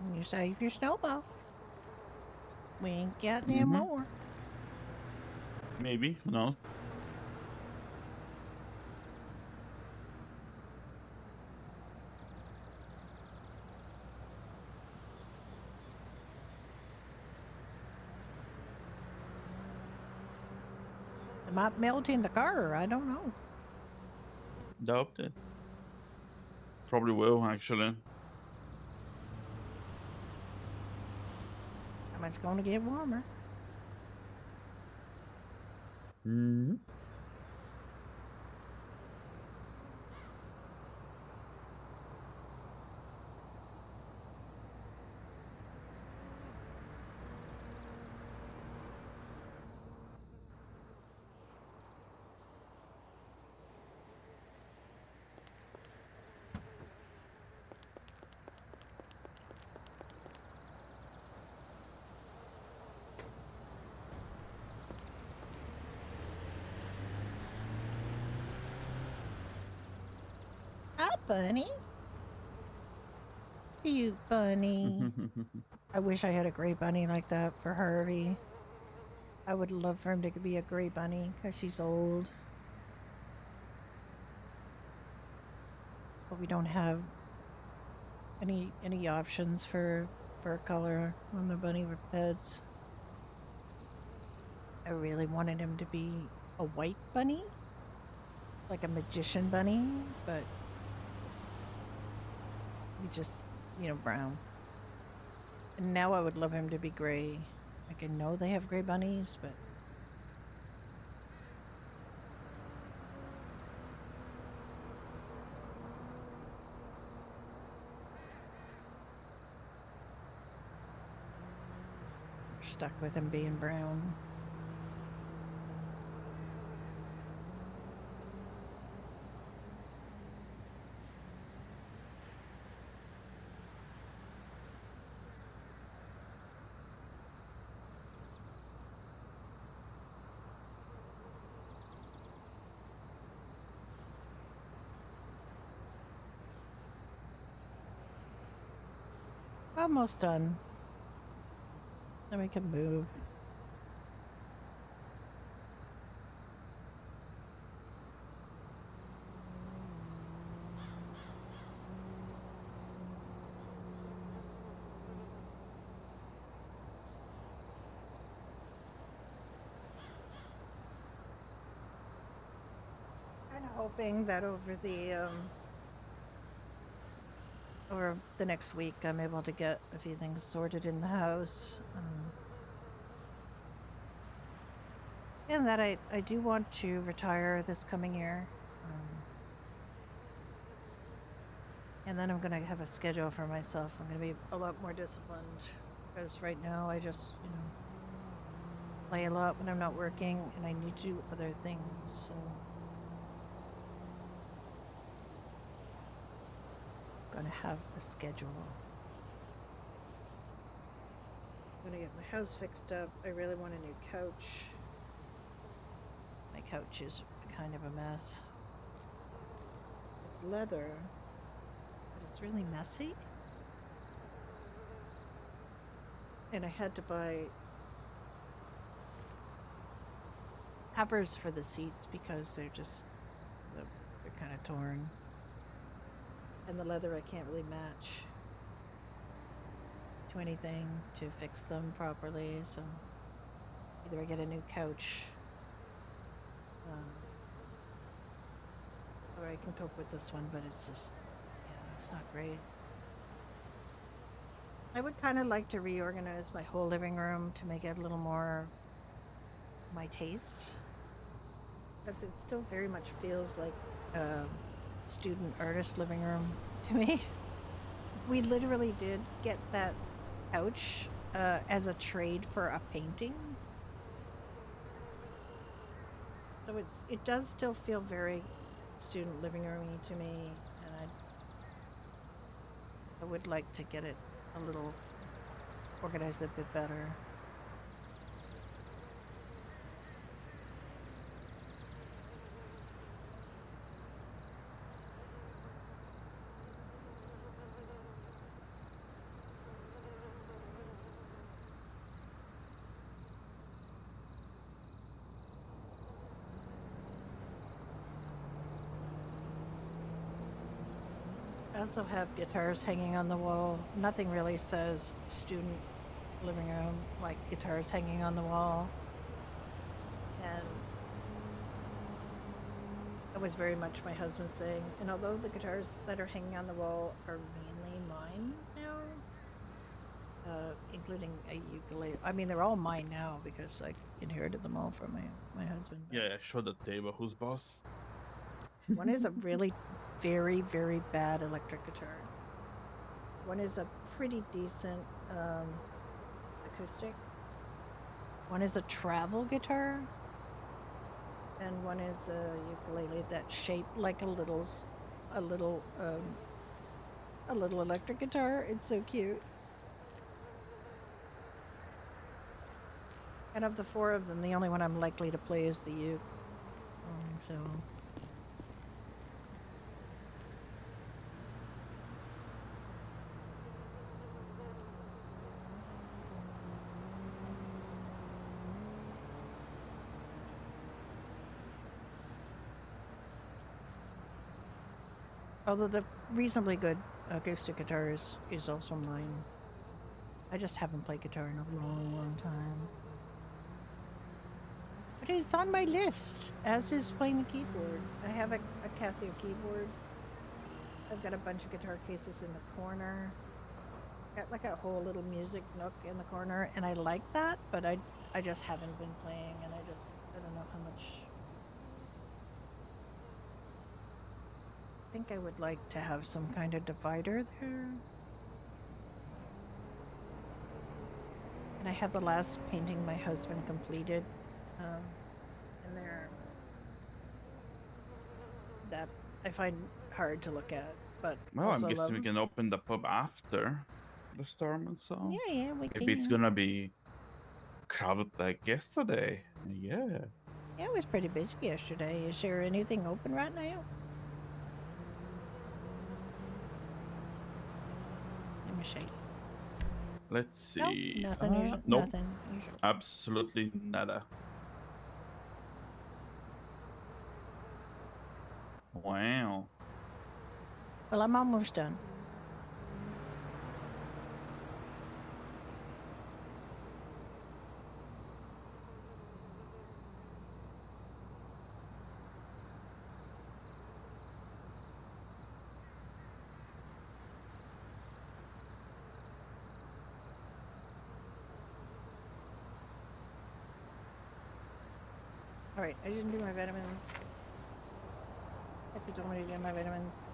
And you save your snowball. We ain't got any Mm-hmm. more. Maybe. Who knows? It might melt in the car. I don't know. Doubt it. Probably will actually. It's going to get warmer. Mm-hmm. Hi, Bunny. You bunny. I wish I had a gray bunny like that for Harvey. I would love for him to be a gray bunny because she's old. But we don't have any options for fur color on the bunny with pets. I really wanted him to be a white bunny, like a magician bunny, but he just, brown. And now I would love him to be gray. Like, I know they have gray bunnies, but we're stuck with him being brown. Almost done. Then we can move. Kind of hoping that over the next week I'm able to get a few things sorted in the house. And that I do want to retire this coming year. And then I'm going to have a schedule for myself. I'm going to be a lot more disciplined because right now I just, play a lot when I'm not working and I need to do other things. So I'm going to have a schedule. I'm going to get my house fixed up. I really want a new couch. My couch is kind of a mess. It's leather, but it's really messy. And I had to buy covers for the seats because they're kind of torn. And the leather I can't really match to anything to fix them properly. So either I get a new couch or I can cope with this one, but it's just, it's not great. I would kind of like to reorganize my whole living room to make it a little more my taste. Because it still very much feels like a student artist living room to me. We literally did get that couch as a trade for a painting. So it does still feel very student living roomy to me, and I would like to get it a little organized a bit better. I also have guitars hanging on the wall. Nothing really says student living room like guitars hanging on the wall. And it was very much my husband's thing. And although the guitars that are hanging on the wall are mainly mine now, including a ukulele. I mean, they're all mine now because I inherited them all from my husband. But Yeah, show the table who's boss. one is a really very, very bad electric guitar. One is a pretty decent acoustic. One is a travel guitar. And one is a ukulele that's shaped like a little electric guitar. It's so cute. And of the four of them, the only one I'm likely to play is the uke. So although the reasonably good acoustic guitar is also mine. I just haven't played guitar in a long, long time. But it's on my list, as is playing the keyboard. I have a Casio keyboard. I've got a bunch of guitar cases in the corner. Got like a whole little music nook in the corner, and I like that, but I just haven't been playing, and I don't know how much. I think I would like to have some kind of divider there. And I have the last painting my husband completed in there that I find hard to look at, but Well, I'm also guessing love. we can open the pub after the storm and so. Yeah, we can. Maybe it's gonna be crowded like yesterday. Yeah. Yeah, it was pretty busy yesterday. Is there anything open right now? Let me see. Let's Nope, see. nothing usual. Nope. Nothing usual. Absolutely nada. Wow. Well, I'm almost done. All right, I didn't do my vitamins. If you told me to do my vitamins.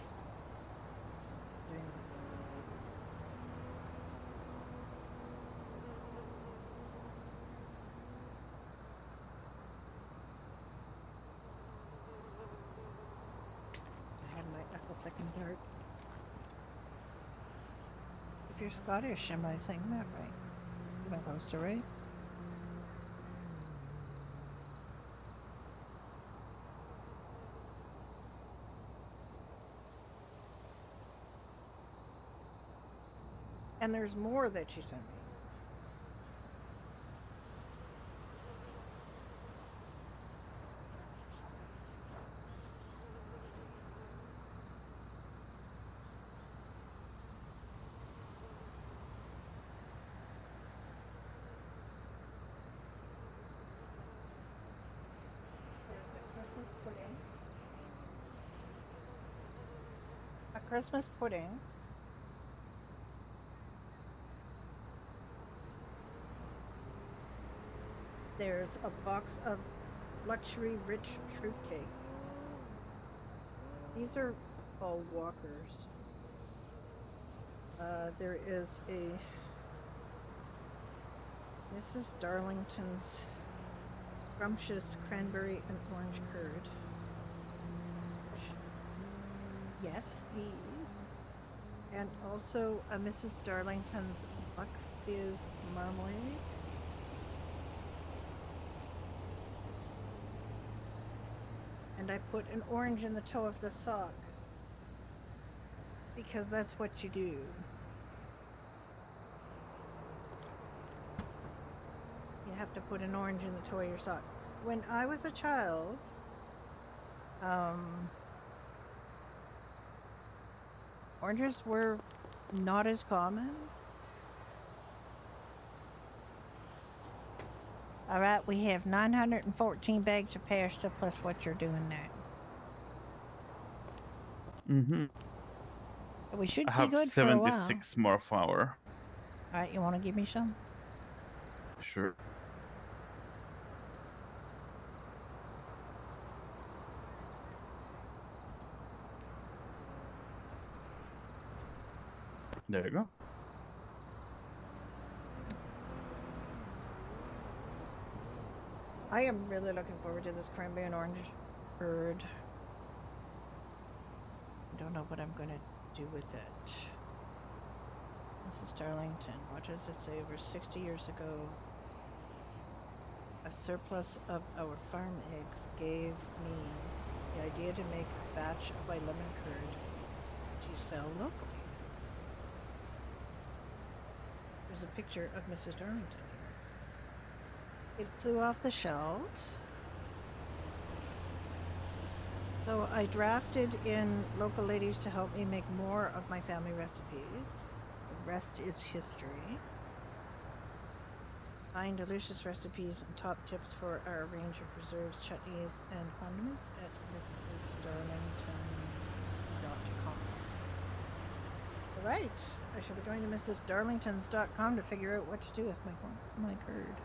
I had my apple second dart. If you're Scottish, am I saying that right? I'm supposed to, right? And there's more that she sent me. There's a Christmas pudding. A Christmas pudding. There's a box of luxury rich fruitcake. These are all walkers. There is a Mrs. Darlington's scrumptious cranberry and orange curd. Yes, please. And also a Mrs. Darlington's Buck Fizz marmalade. And I put an orange in the toe of the sock. Because that's what you do. You have to put an orange in the toe of your sock. When I was a child, oranges were not as common. All right, we have 914 bags of pasta plus what you're doing now. Mm-hmm. We should I be have good for a while. 76 more flour. All right, you want to give me some? Sure. There you go. I am really looking forward to this cranberry and orange curd. I don't know what I'm going to do with it. Mrs. Darlington, what does it say? Over 60 years ago, a surplus of our farm eggs gave me the idea to make a batch of my lemon curd to sell locally. There's a picture of Mrs. Darlington here. It flew off the shelves. So I drafted in local ladies to help me make more of my family recipes. The rest is history. Find delicious recipes and top tips for our range of preserves, chutneys, and condiments at mrsdarlingtons.com. Alright, I shall be going to mrsdarlingtons.com to figure out what to do with my curd.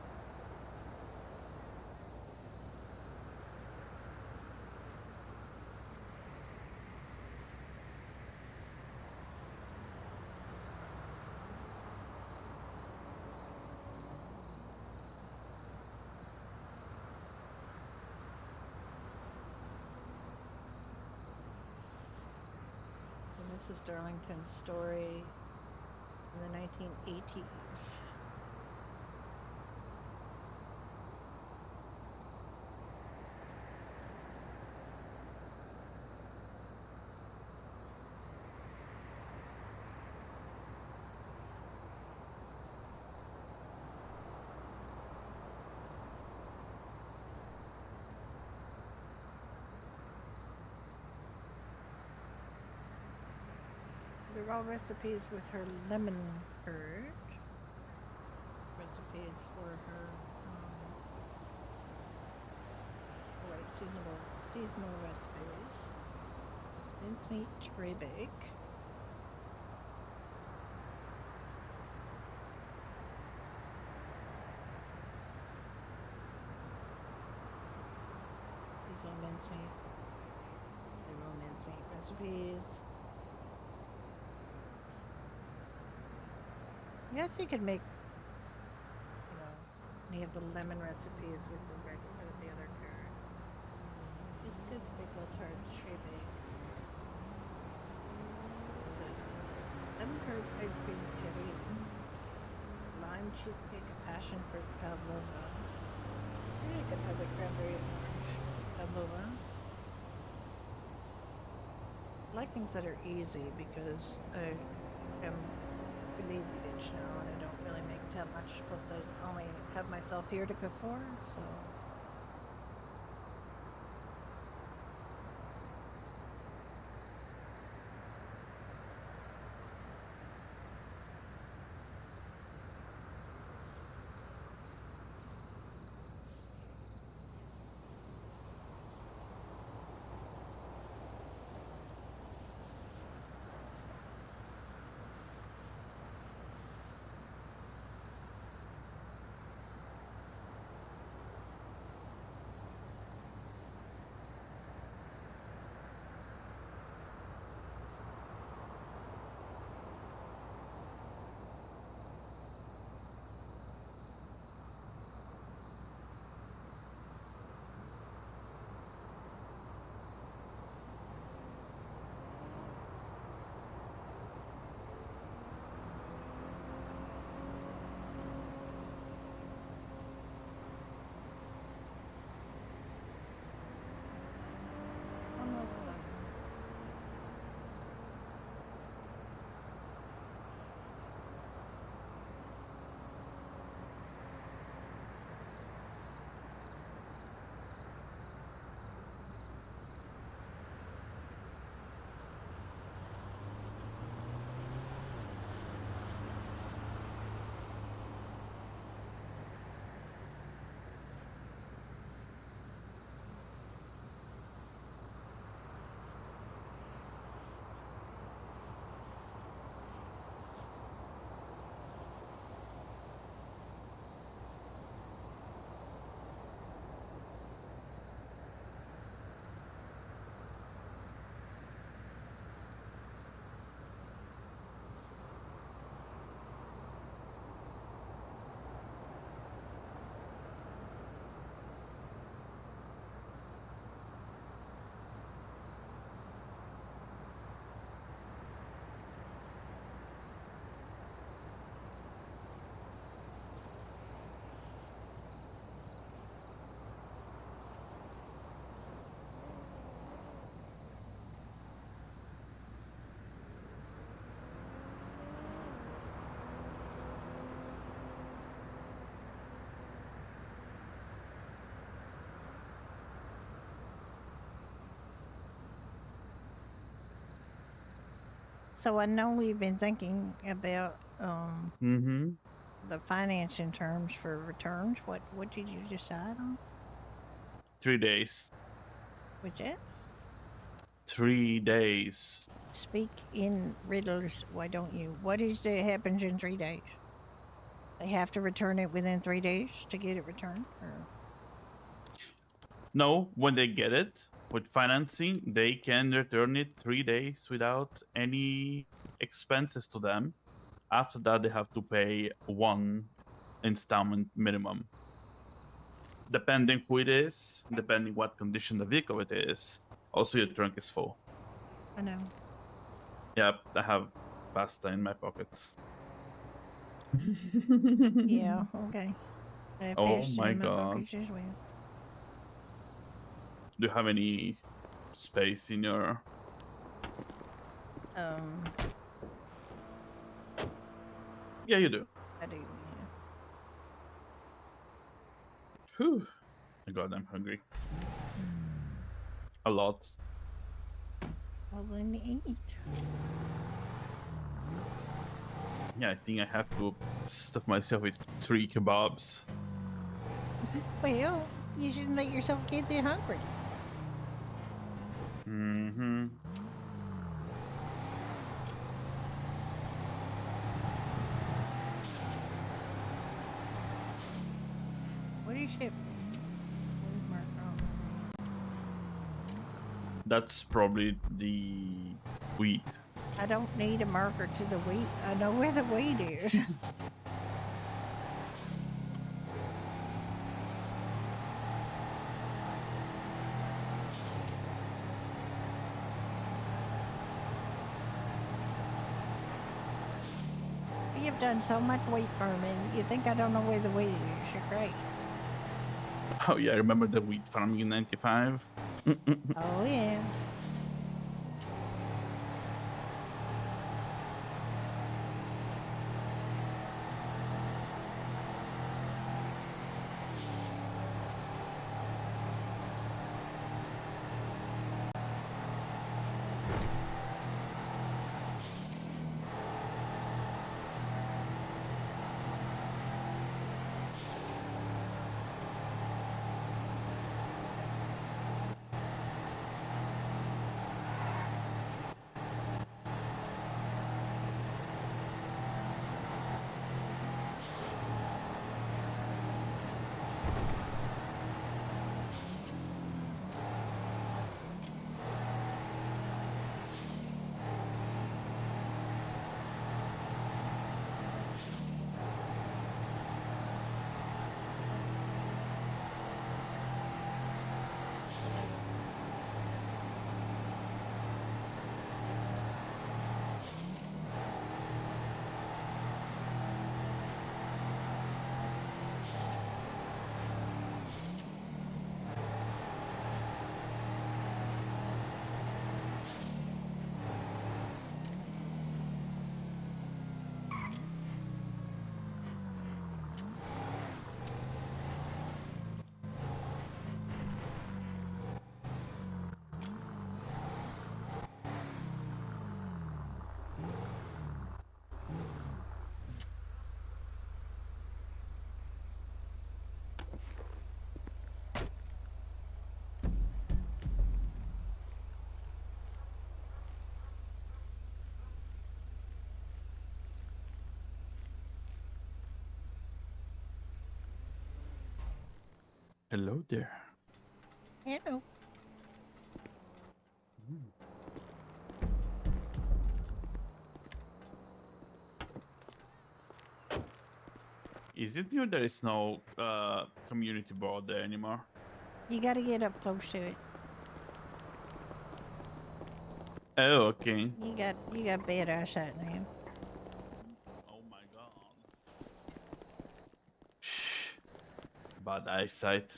Mrs. Darlington's story in the 1980s. They're all recipes with her lemon curd. Recipes for her seasonal recipes. Mincemeat tray bake. These are mincemeat. They're all mincemeat recipes. Yes, you could make, any of the lemon recipes with the other curd. Biscuits, pickle tarts, tray bake. Is it lemon curd, ice cream, cherry, lime cheesecake, passion fruit pavlova. Yeah, you could have the cranberry and orange pavlova. I like things that are easy because I am a lazy bitch now and I don't really make that much, plus I only have myself here to cook for, so So I know we've been thinking about Mm-hmm. the financing terms for returns. What did you decide on? 3 days. Which it? 3 days. Speak in riddles. Why don't you? What is it happens in 3 days? They have to return it within 3 days to get it returned. Or... No, when they get it with financing, they can return it 3 days without any expenses to them. After that, they have to pay one installment minimum. Depending who it is, depending what condition the vehicle it is. Also, your trunk is full. I know. Yep, I have pasta in my pockets. Yeah. Okay. I have Oh pasta my in my god. pockets as well. Do you have any space in your... Um, Yeah, you do. I do. Yeah. Whew. My god, I'm hungry. A lot. Well, then eat. Yeah, I think I have to stuff myself with 3 kebabs. Well, you shouldn't let yourself get that hungry. Mm-hmm. What is it? Where's my That's probably the wheat. I don't need a marker to the wheat. I know where the wheat is. You've done so much wheat farming. You think I don't know where the wheat is? You're great. Oh yeah, I remember the wheat farming in 95. Oh yeah. Hello there. Hello. Is it new there is no community board there anymore? You gotta get up close to it. Oh, okay. You got bad eyesight now. Oh my god. Bad eyesight.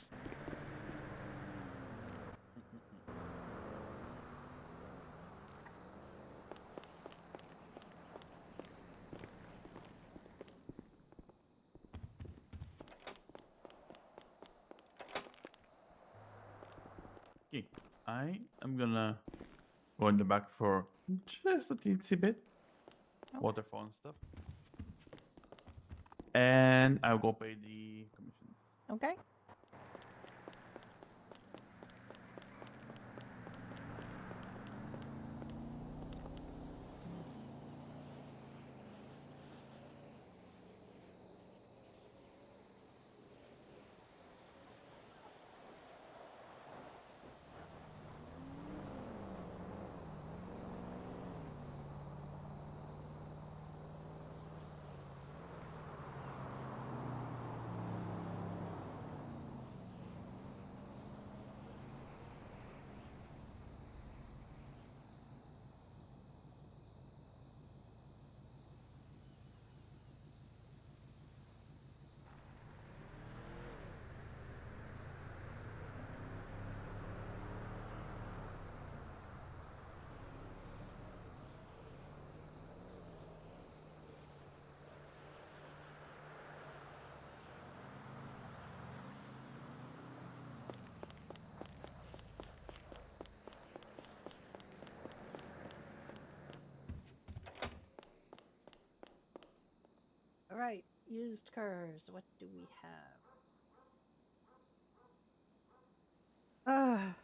Okay, I am gonna go in the back for just a teensy bit. waterfall and stuff. And I'll go pay the commissions. Okay. All right, used cars. What do we have? Ah,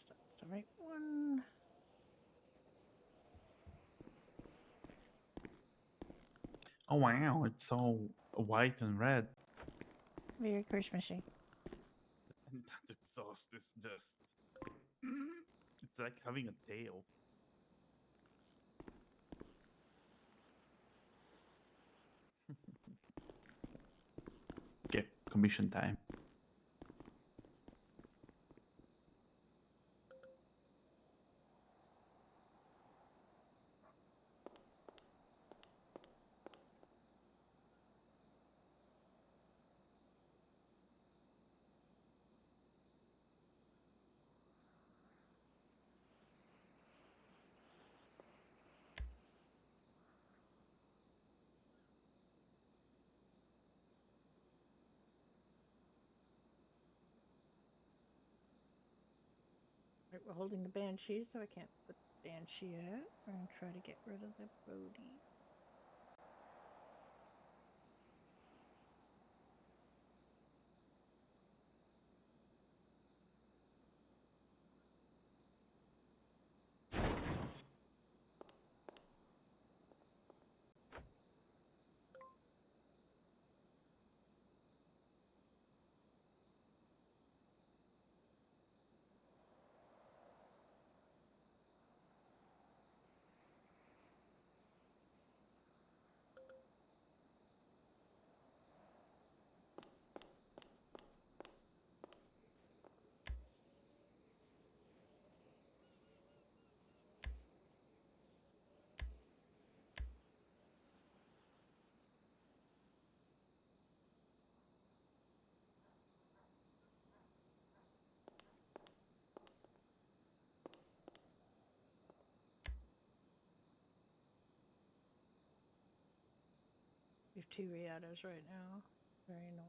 that's the right one. Oh wow, it's all white and red. Very Christmassy. And that exhaust is just. It's like having a tail. Okay, commission time. Right, we're holding the Banshee, so I can't put the Banshee out. We're gonna try to get rid of the Bodhi. 2 Riatas right now. Very annoying.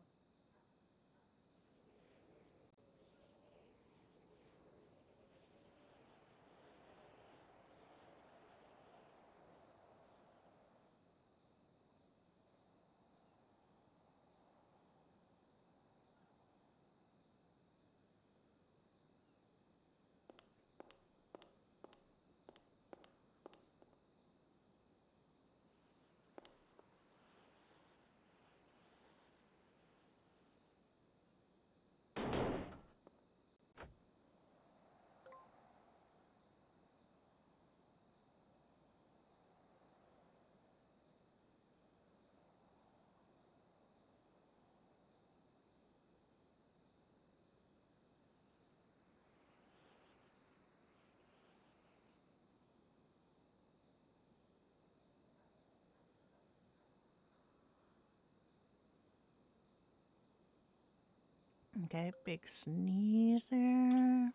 Okay, big sneeze there.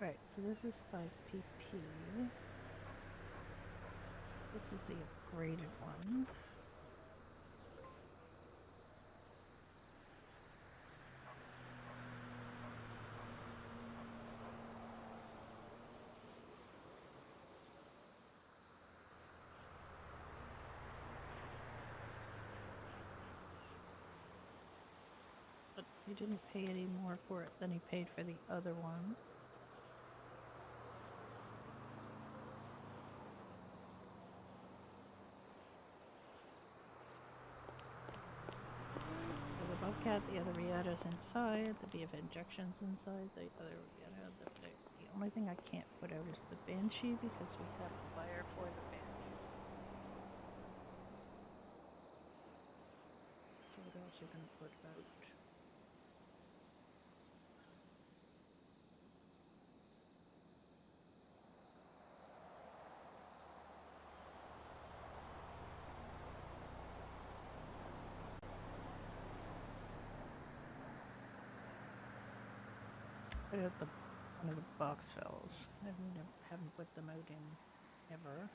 Right, so this is 5 pp. This is the upgraded one. But he didn't pay any more for it than he paid for the other one. So the Bobcat, the other Riata's inside, the BF injection's inside, the other Riata. The only thing I can't put out is the Banshee because we have a buyer for the Banshee. So what else are you going to put out? Put out the one of the box fells. I haven't put them out in ever.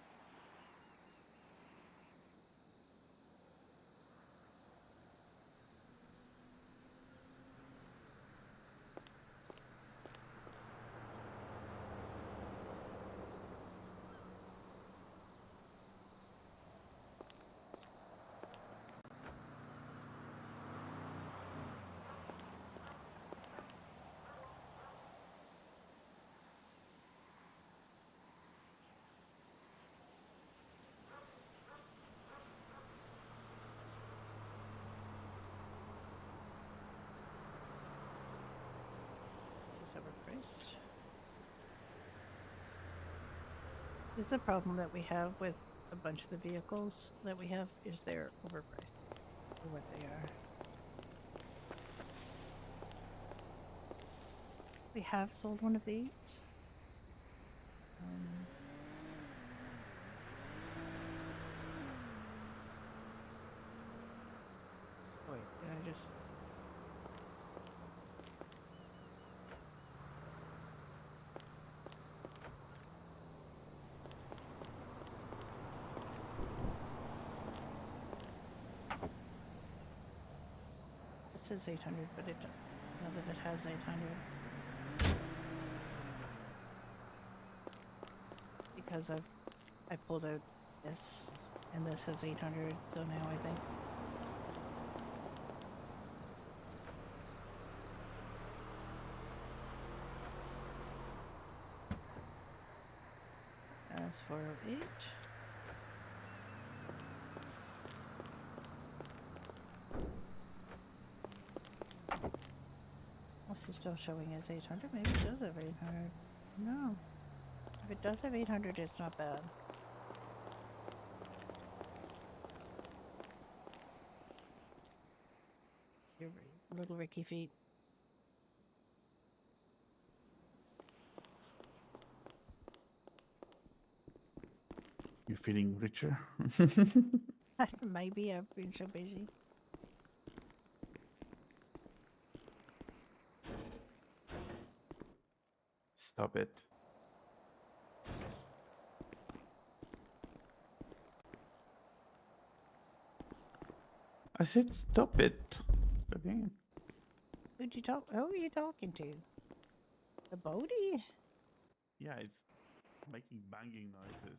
This is overpriced. This is a problem that we have with a bunch of the vehicles that we have is they're overpriced for what they are. We have sold one of these. Wait, did I just... It says 800, but it know that it has 800. Because I pulled out this, and this has 800, so now I think. That's 408. This is still showing as 800. Maybe it does have 800. No. If it does have 800, it's not bad. Your little Ricky feet. You feeling richer? Maybe I've been so busy. Stop it. I said stop it. Again. Who'd you talk? Who are you talking to? The boaty? Yeah, it's making banging noises.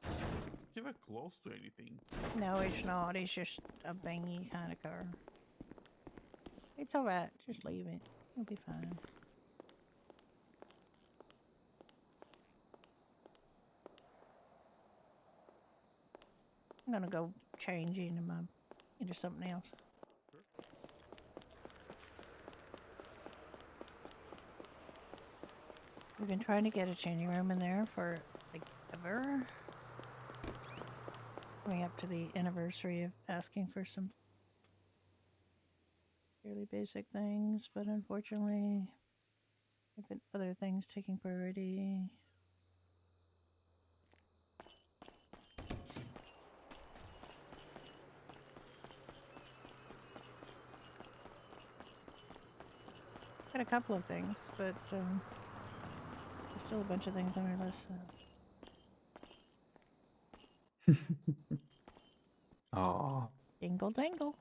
It's never close to anything. No, it's not. It's just a bangy kind of car. It's alright. Just leave it. It'll be fine. I'm gonna go change into something else. We've been trying to get a changing room in there for like ever. Coming up to the anniversary of asking for some fairly basic things, but unfortunately, there have been other things taking priority. Got a couple of things, but there's still a bunch of things on our list. Oh, Dingle dangle.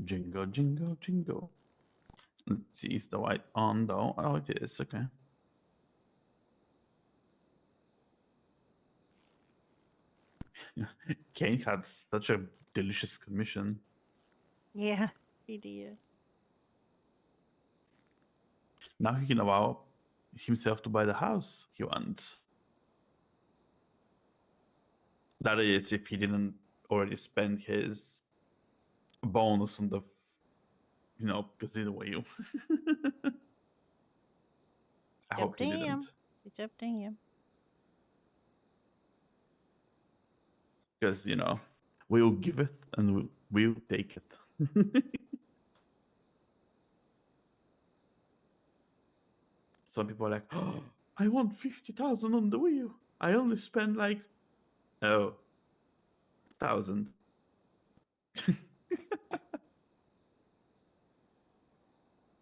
jingle, jingle, jingle. Let's see, is the light on though? Oh, it is. Okay. Kane had such a delicious commission. Yeah, he did. Now he can allow himself to buy the house he wants. That is, if he didn't already spend his bonus on the, casino wheel. I It's hope up to he him. didn't. It's up to him. Because, we'll give it and we'll take it. Some people are like, oh, I want 50,000 on the wheel. I only spent like, oh, 1,000.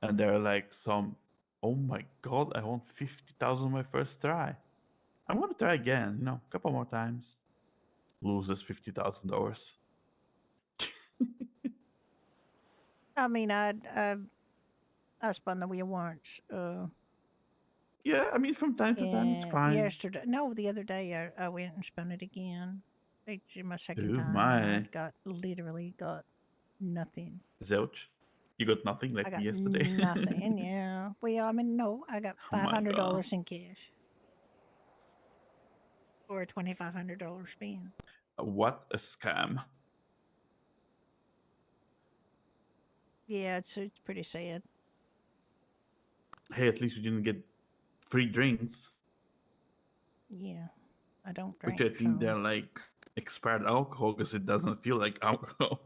And they're like oh my god, I want 50,000 my first try. I'm gonna try again, a couple more times. Loses $50,000. I mean, I spun the wheel once. Yeah, I mean, from time to time, it's And fine. yesterday, no, the other day, I went and spun it again. It's my second Oh time, and I my. literally got nothing. Zilch. You got nothing I like me got yesterday. nothing. Yeah. Well, I mean, no, I got Oh my god. $500 in cash for a $2,500 spin. What a scam. Yeah, it's pretty sad. Hey, at least you didn't get free drinks, Yeah, I don't which drink, I think so they're like expired alcohol because it doesn't feel like alcohol.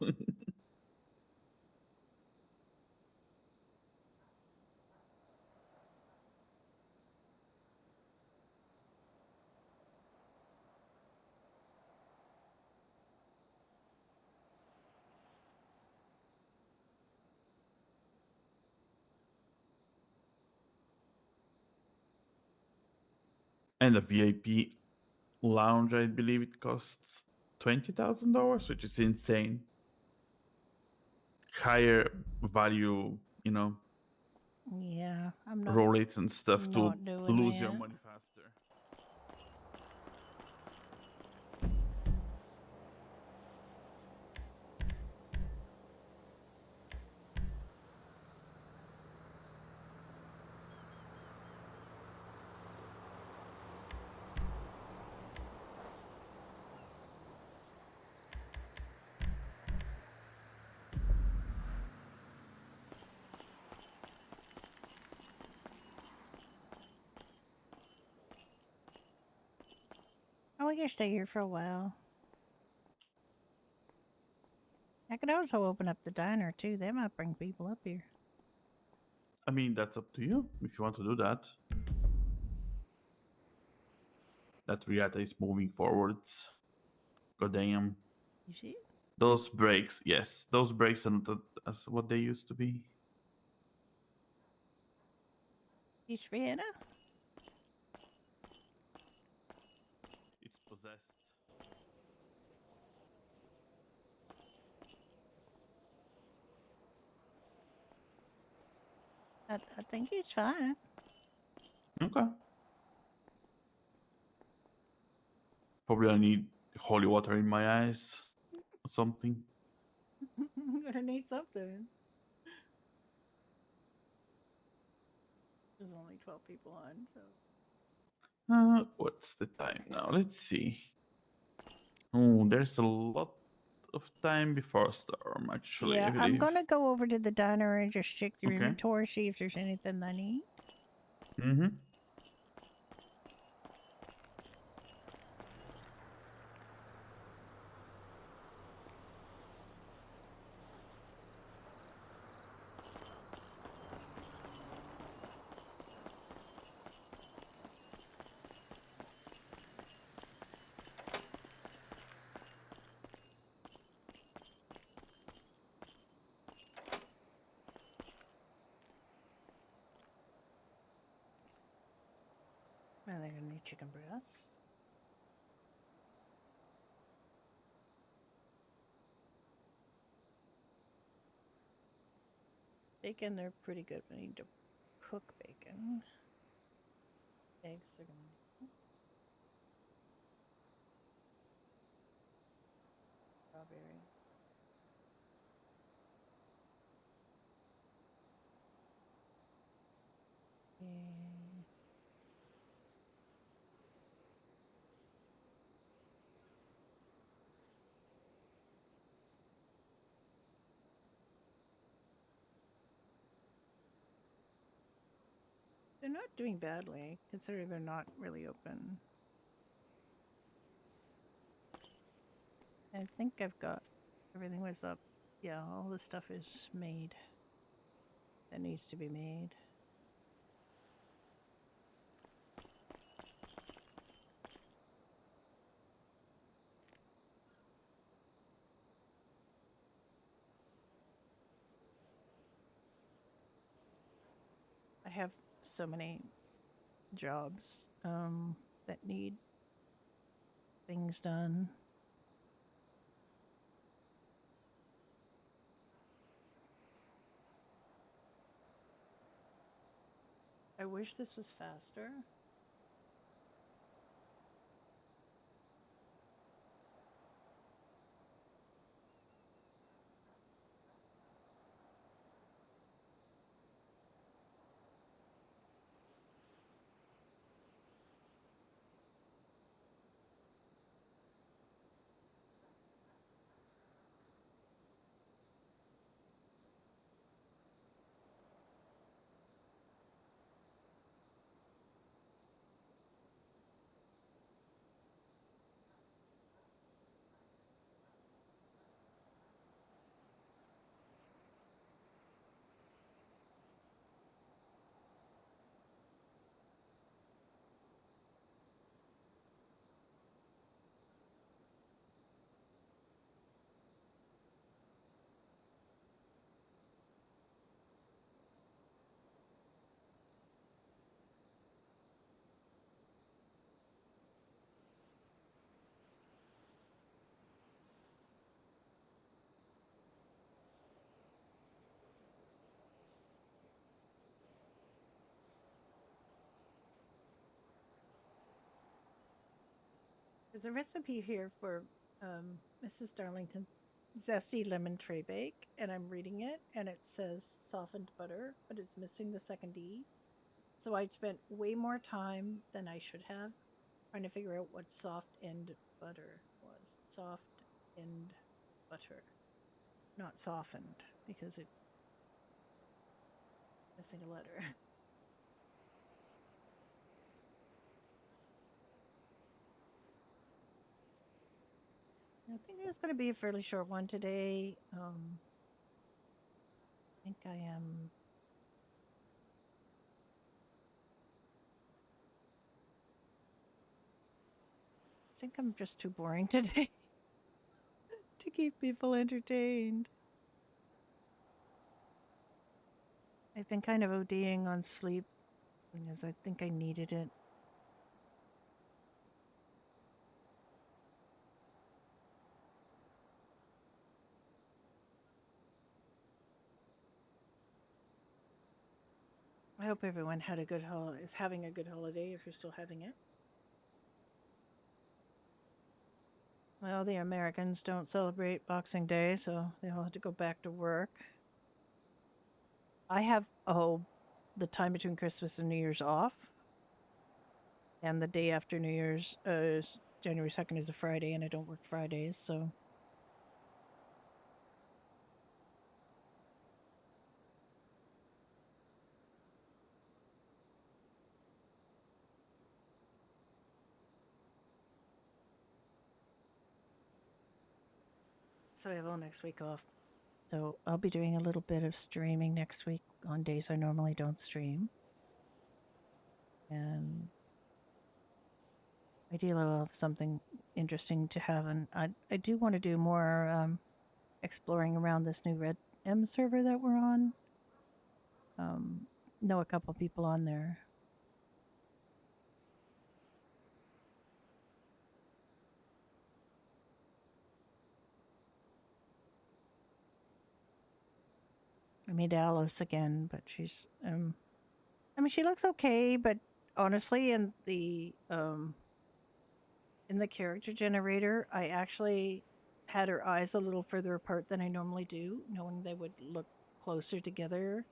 And a VIP lounge, I believe it costs $20,000, which is insane. Higher value, yeah, I'm rollets and stuff to not doing lose your that. money faster. Oh, I can stay here for a while. I could also open up the diner too. That might bring people up here. I mean, that's up to you if you want to do that. That Riata is moving forwards. God damn. You see? Those brakes, yes. Those brakes are not as what they used to be. It's Vienna. It's possessed. I think it's fine. Okay. Probably I need holy water in my eyes or something. I'm gonna need something. There's only 12 people on, so. What's the time now? Let's see. Oh, there's a lot of time before storm, actually, I Yeah, I'm believe. gonna go over to the diner and just check the Okay. inventory, see if there's anything I need. Mm-hmm. Well, they're gonna need chicken breast. Bacon, they're pretty good. I need to cook bacon. Eggs, they're gonna need strawberry. And they're not doing badly, considering they're not really open. I think I've got everything was up. Yeah, all this stuff is made. That needs to be made. I have so many jobs that need things done. I wish this was faster. There's a recipe here for Mrs. Darlington zesty lemon tray bake, and I'm reading it, and it says softened butter, but it's missing the second D. So I spent way more time than I should have trying to figure out what soft end butter was. Soft end butter, not softened, because it's missing a letter. I think it's going to be a fairly short one today. I think I am. I think I'm just too boring today to keep people entertained. I've been kind of ODing on sleep because I think I needed it. I hope everyone had a good is having a good holiday if you're still having it. Well, the Americans don't celebrate Boxing Day, so they'll have to go back to work. I have the time between Christmas and New Year's off, and the day after New Year's is January 2nd is a Friday, and I don't work Fridays, so. So I have all next week off. So I'll be doing a little bit of streaming next week on days I normally don't stream. And ideally I'll have something interesting to have. And I do want to do more exploring around this new Red M server that we're on. Know a couple people on there. I made Alice again, but she's I mean she looks okay, but honestly in the character generator, I actually had her eyes a little further apart than I normally do, knowing they would look closer together,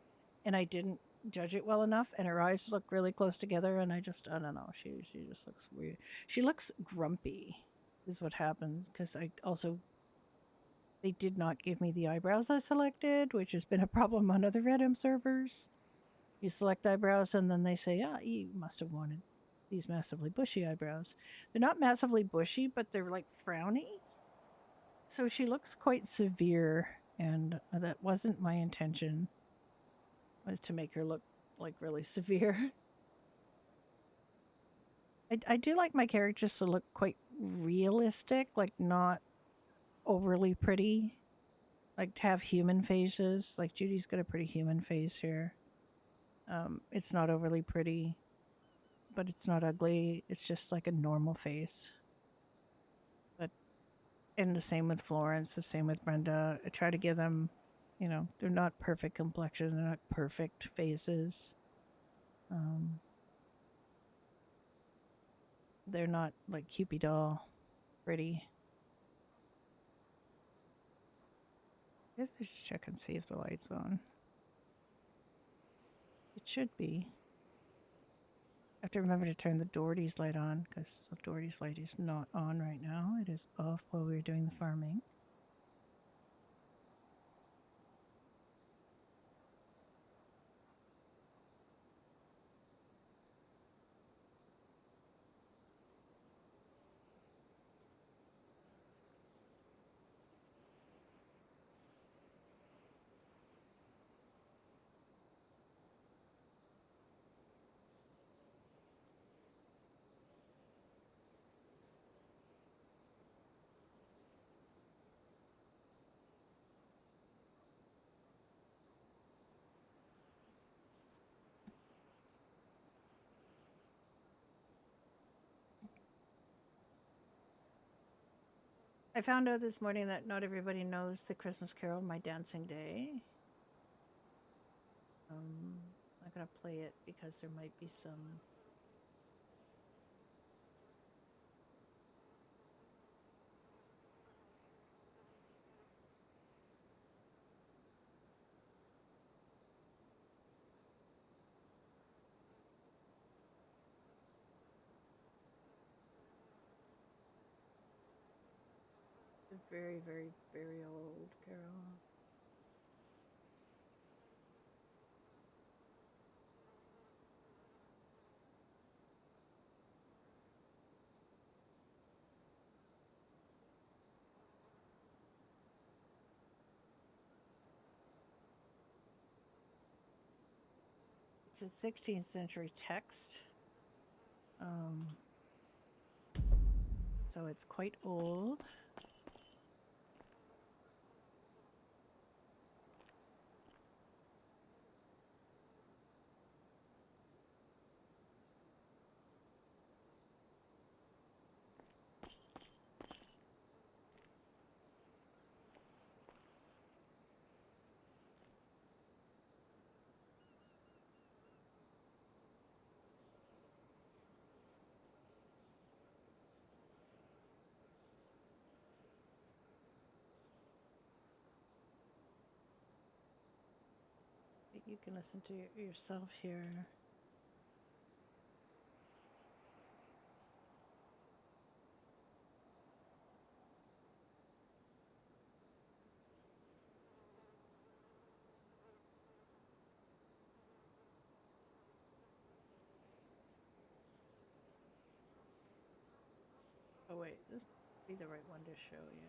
and I didn't judge it well enough, and her eyes look really close together, and I don't know, she just looks weird. She looks grumpy is what happened, because they did not give me the eyebrows I selected, which has been a problem on other Redem servers. You select eyebrows, and then they say, you must have wanted these massively bushy eyebrows. They're not massively bushy, but they're like frowny. So she looks quite severe, and that wasn't my intention, was to make her look like really severe. I do like my characters to look quite realistic, like not overly pretty. Like to have human faces. Like Judy's got a pretty human face here. It's not overly pretty, but it's not ugly. It's just like a normal face. But and the same with Florence, the same with Brenda. I try to give them, they're not perfect complexion, they're not perfect faces. They're not like Cupid doll pretty. I guess I should check and see if the light's on. It should be. I have to remember to turn the Doherty's light on because the Doherty's light is not on right now. It is off while we were doing the farming. I found out this morning that not everybody knows the Christmas Carol, My Dancing Day. I'm not going to play it because there might be some... It's very, very, very old carol. It's a 16th century text. So it's quite old. You can listen to yourself here. Oh wait, this would be the right one to show you.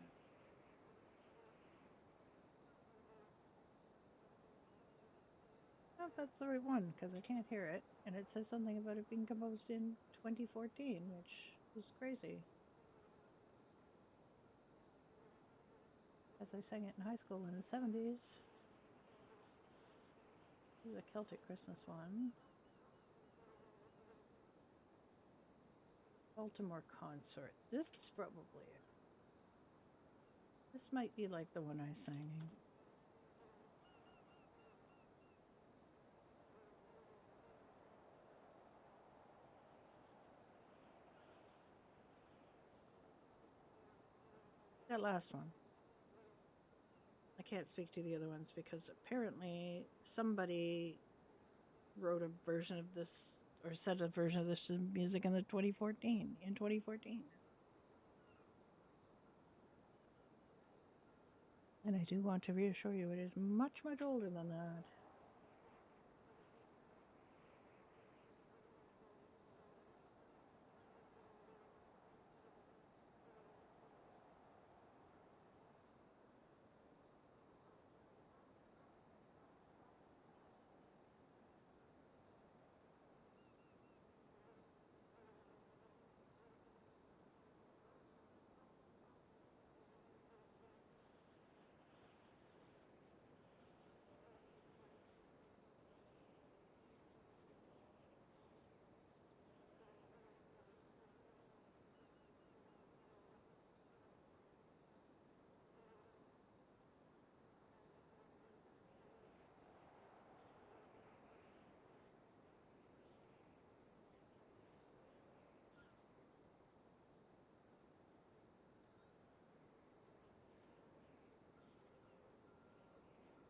Oh, that's the right one, because I can't hear it. And it says something about it being composed in 2014, which is crazy. As I sang it in high school in the 70s. This is a Celtic Christmas one. Baltimore Consort. This is probably it. This might be like the one I sang. That last one. I can't speak to the other ones because apparently somebody wrote a version of this or set a version of this music in 2014. And I do want to reassure you, it is much, much older than that.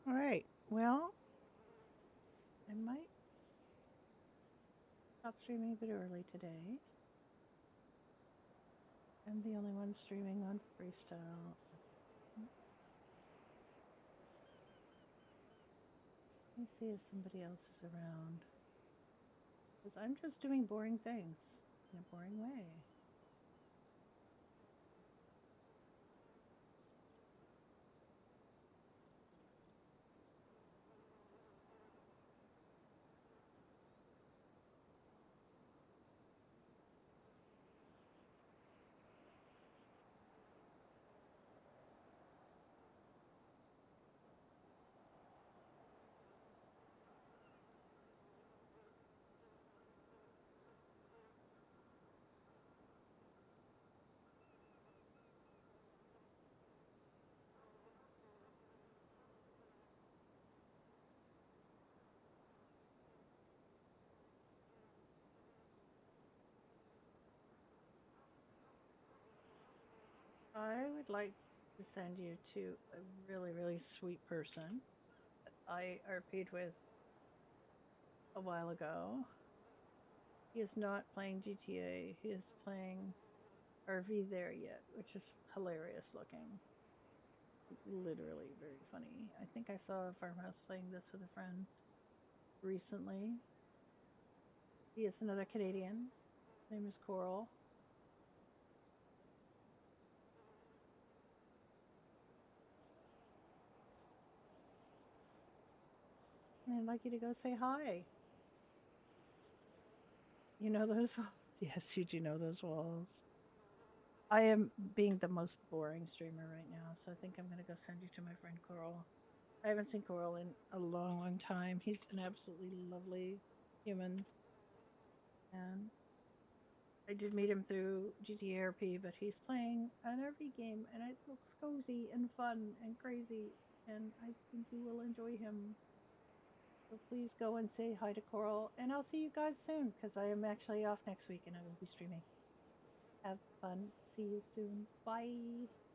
All right. Well, I might stop streaming a bit early today. I'm the only one streaming on Freestyle. Let me see if somebody else is around. Because I'm just doing boring things in a boring way. I would like to send you to a really, really sweet person that I RP'd with a while ago. He is not playing GTA. He is playing RV There Yet, which is hilarious looking. Literally very funny. I think I saw a Farmhouse playing this with a friend recently. He is another Canadian. His name is Coral. And I'd like you to go say hi. You know those walls? Yes, you do know those walls. I am being the most boring streamer right now, so I think I'm going to go send you to my friend Coral. I haven't seen Coral in a long, long time. He's an absolutely lovely human. And I did meet him through GTRP, but he's playing an RV game, and it looks cozy and fun and crazy, and I think you will enjoy him. So please go and say hi to Coral, and I'll see you guys soon, because I am actually off next week, and I will be streaming. Have fun. See you soon. Bye.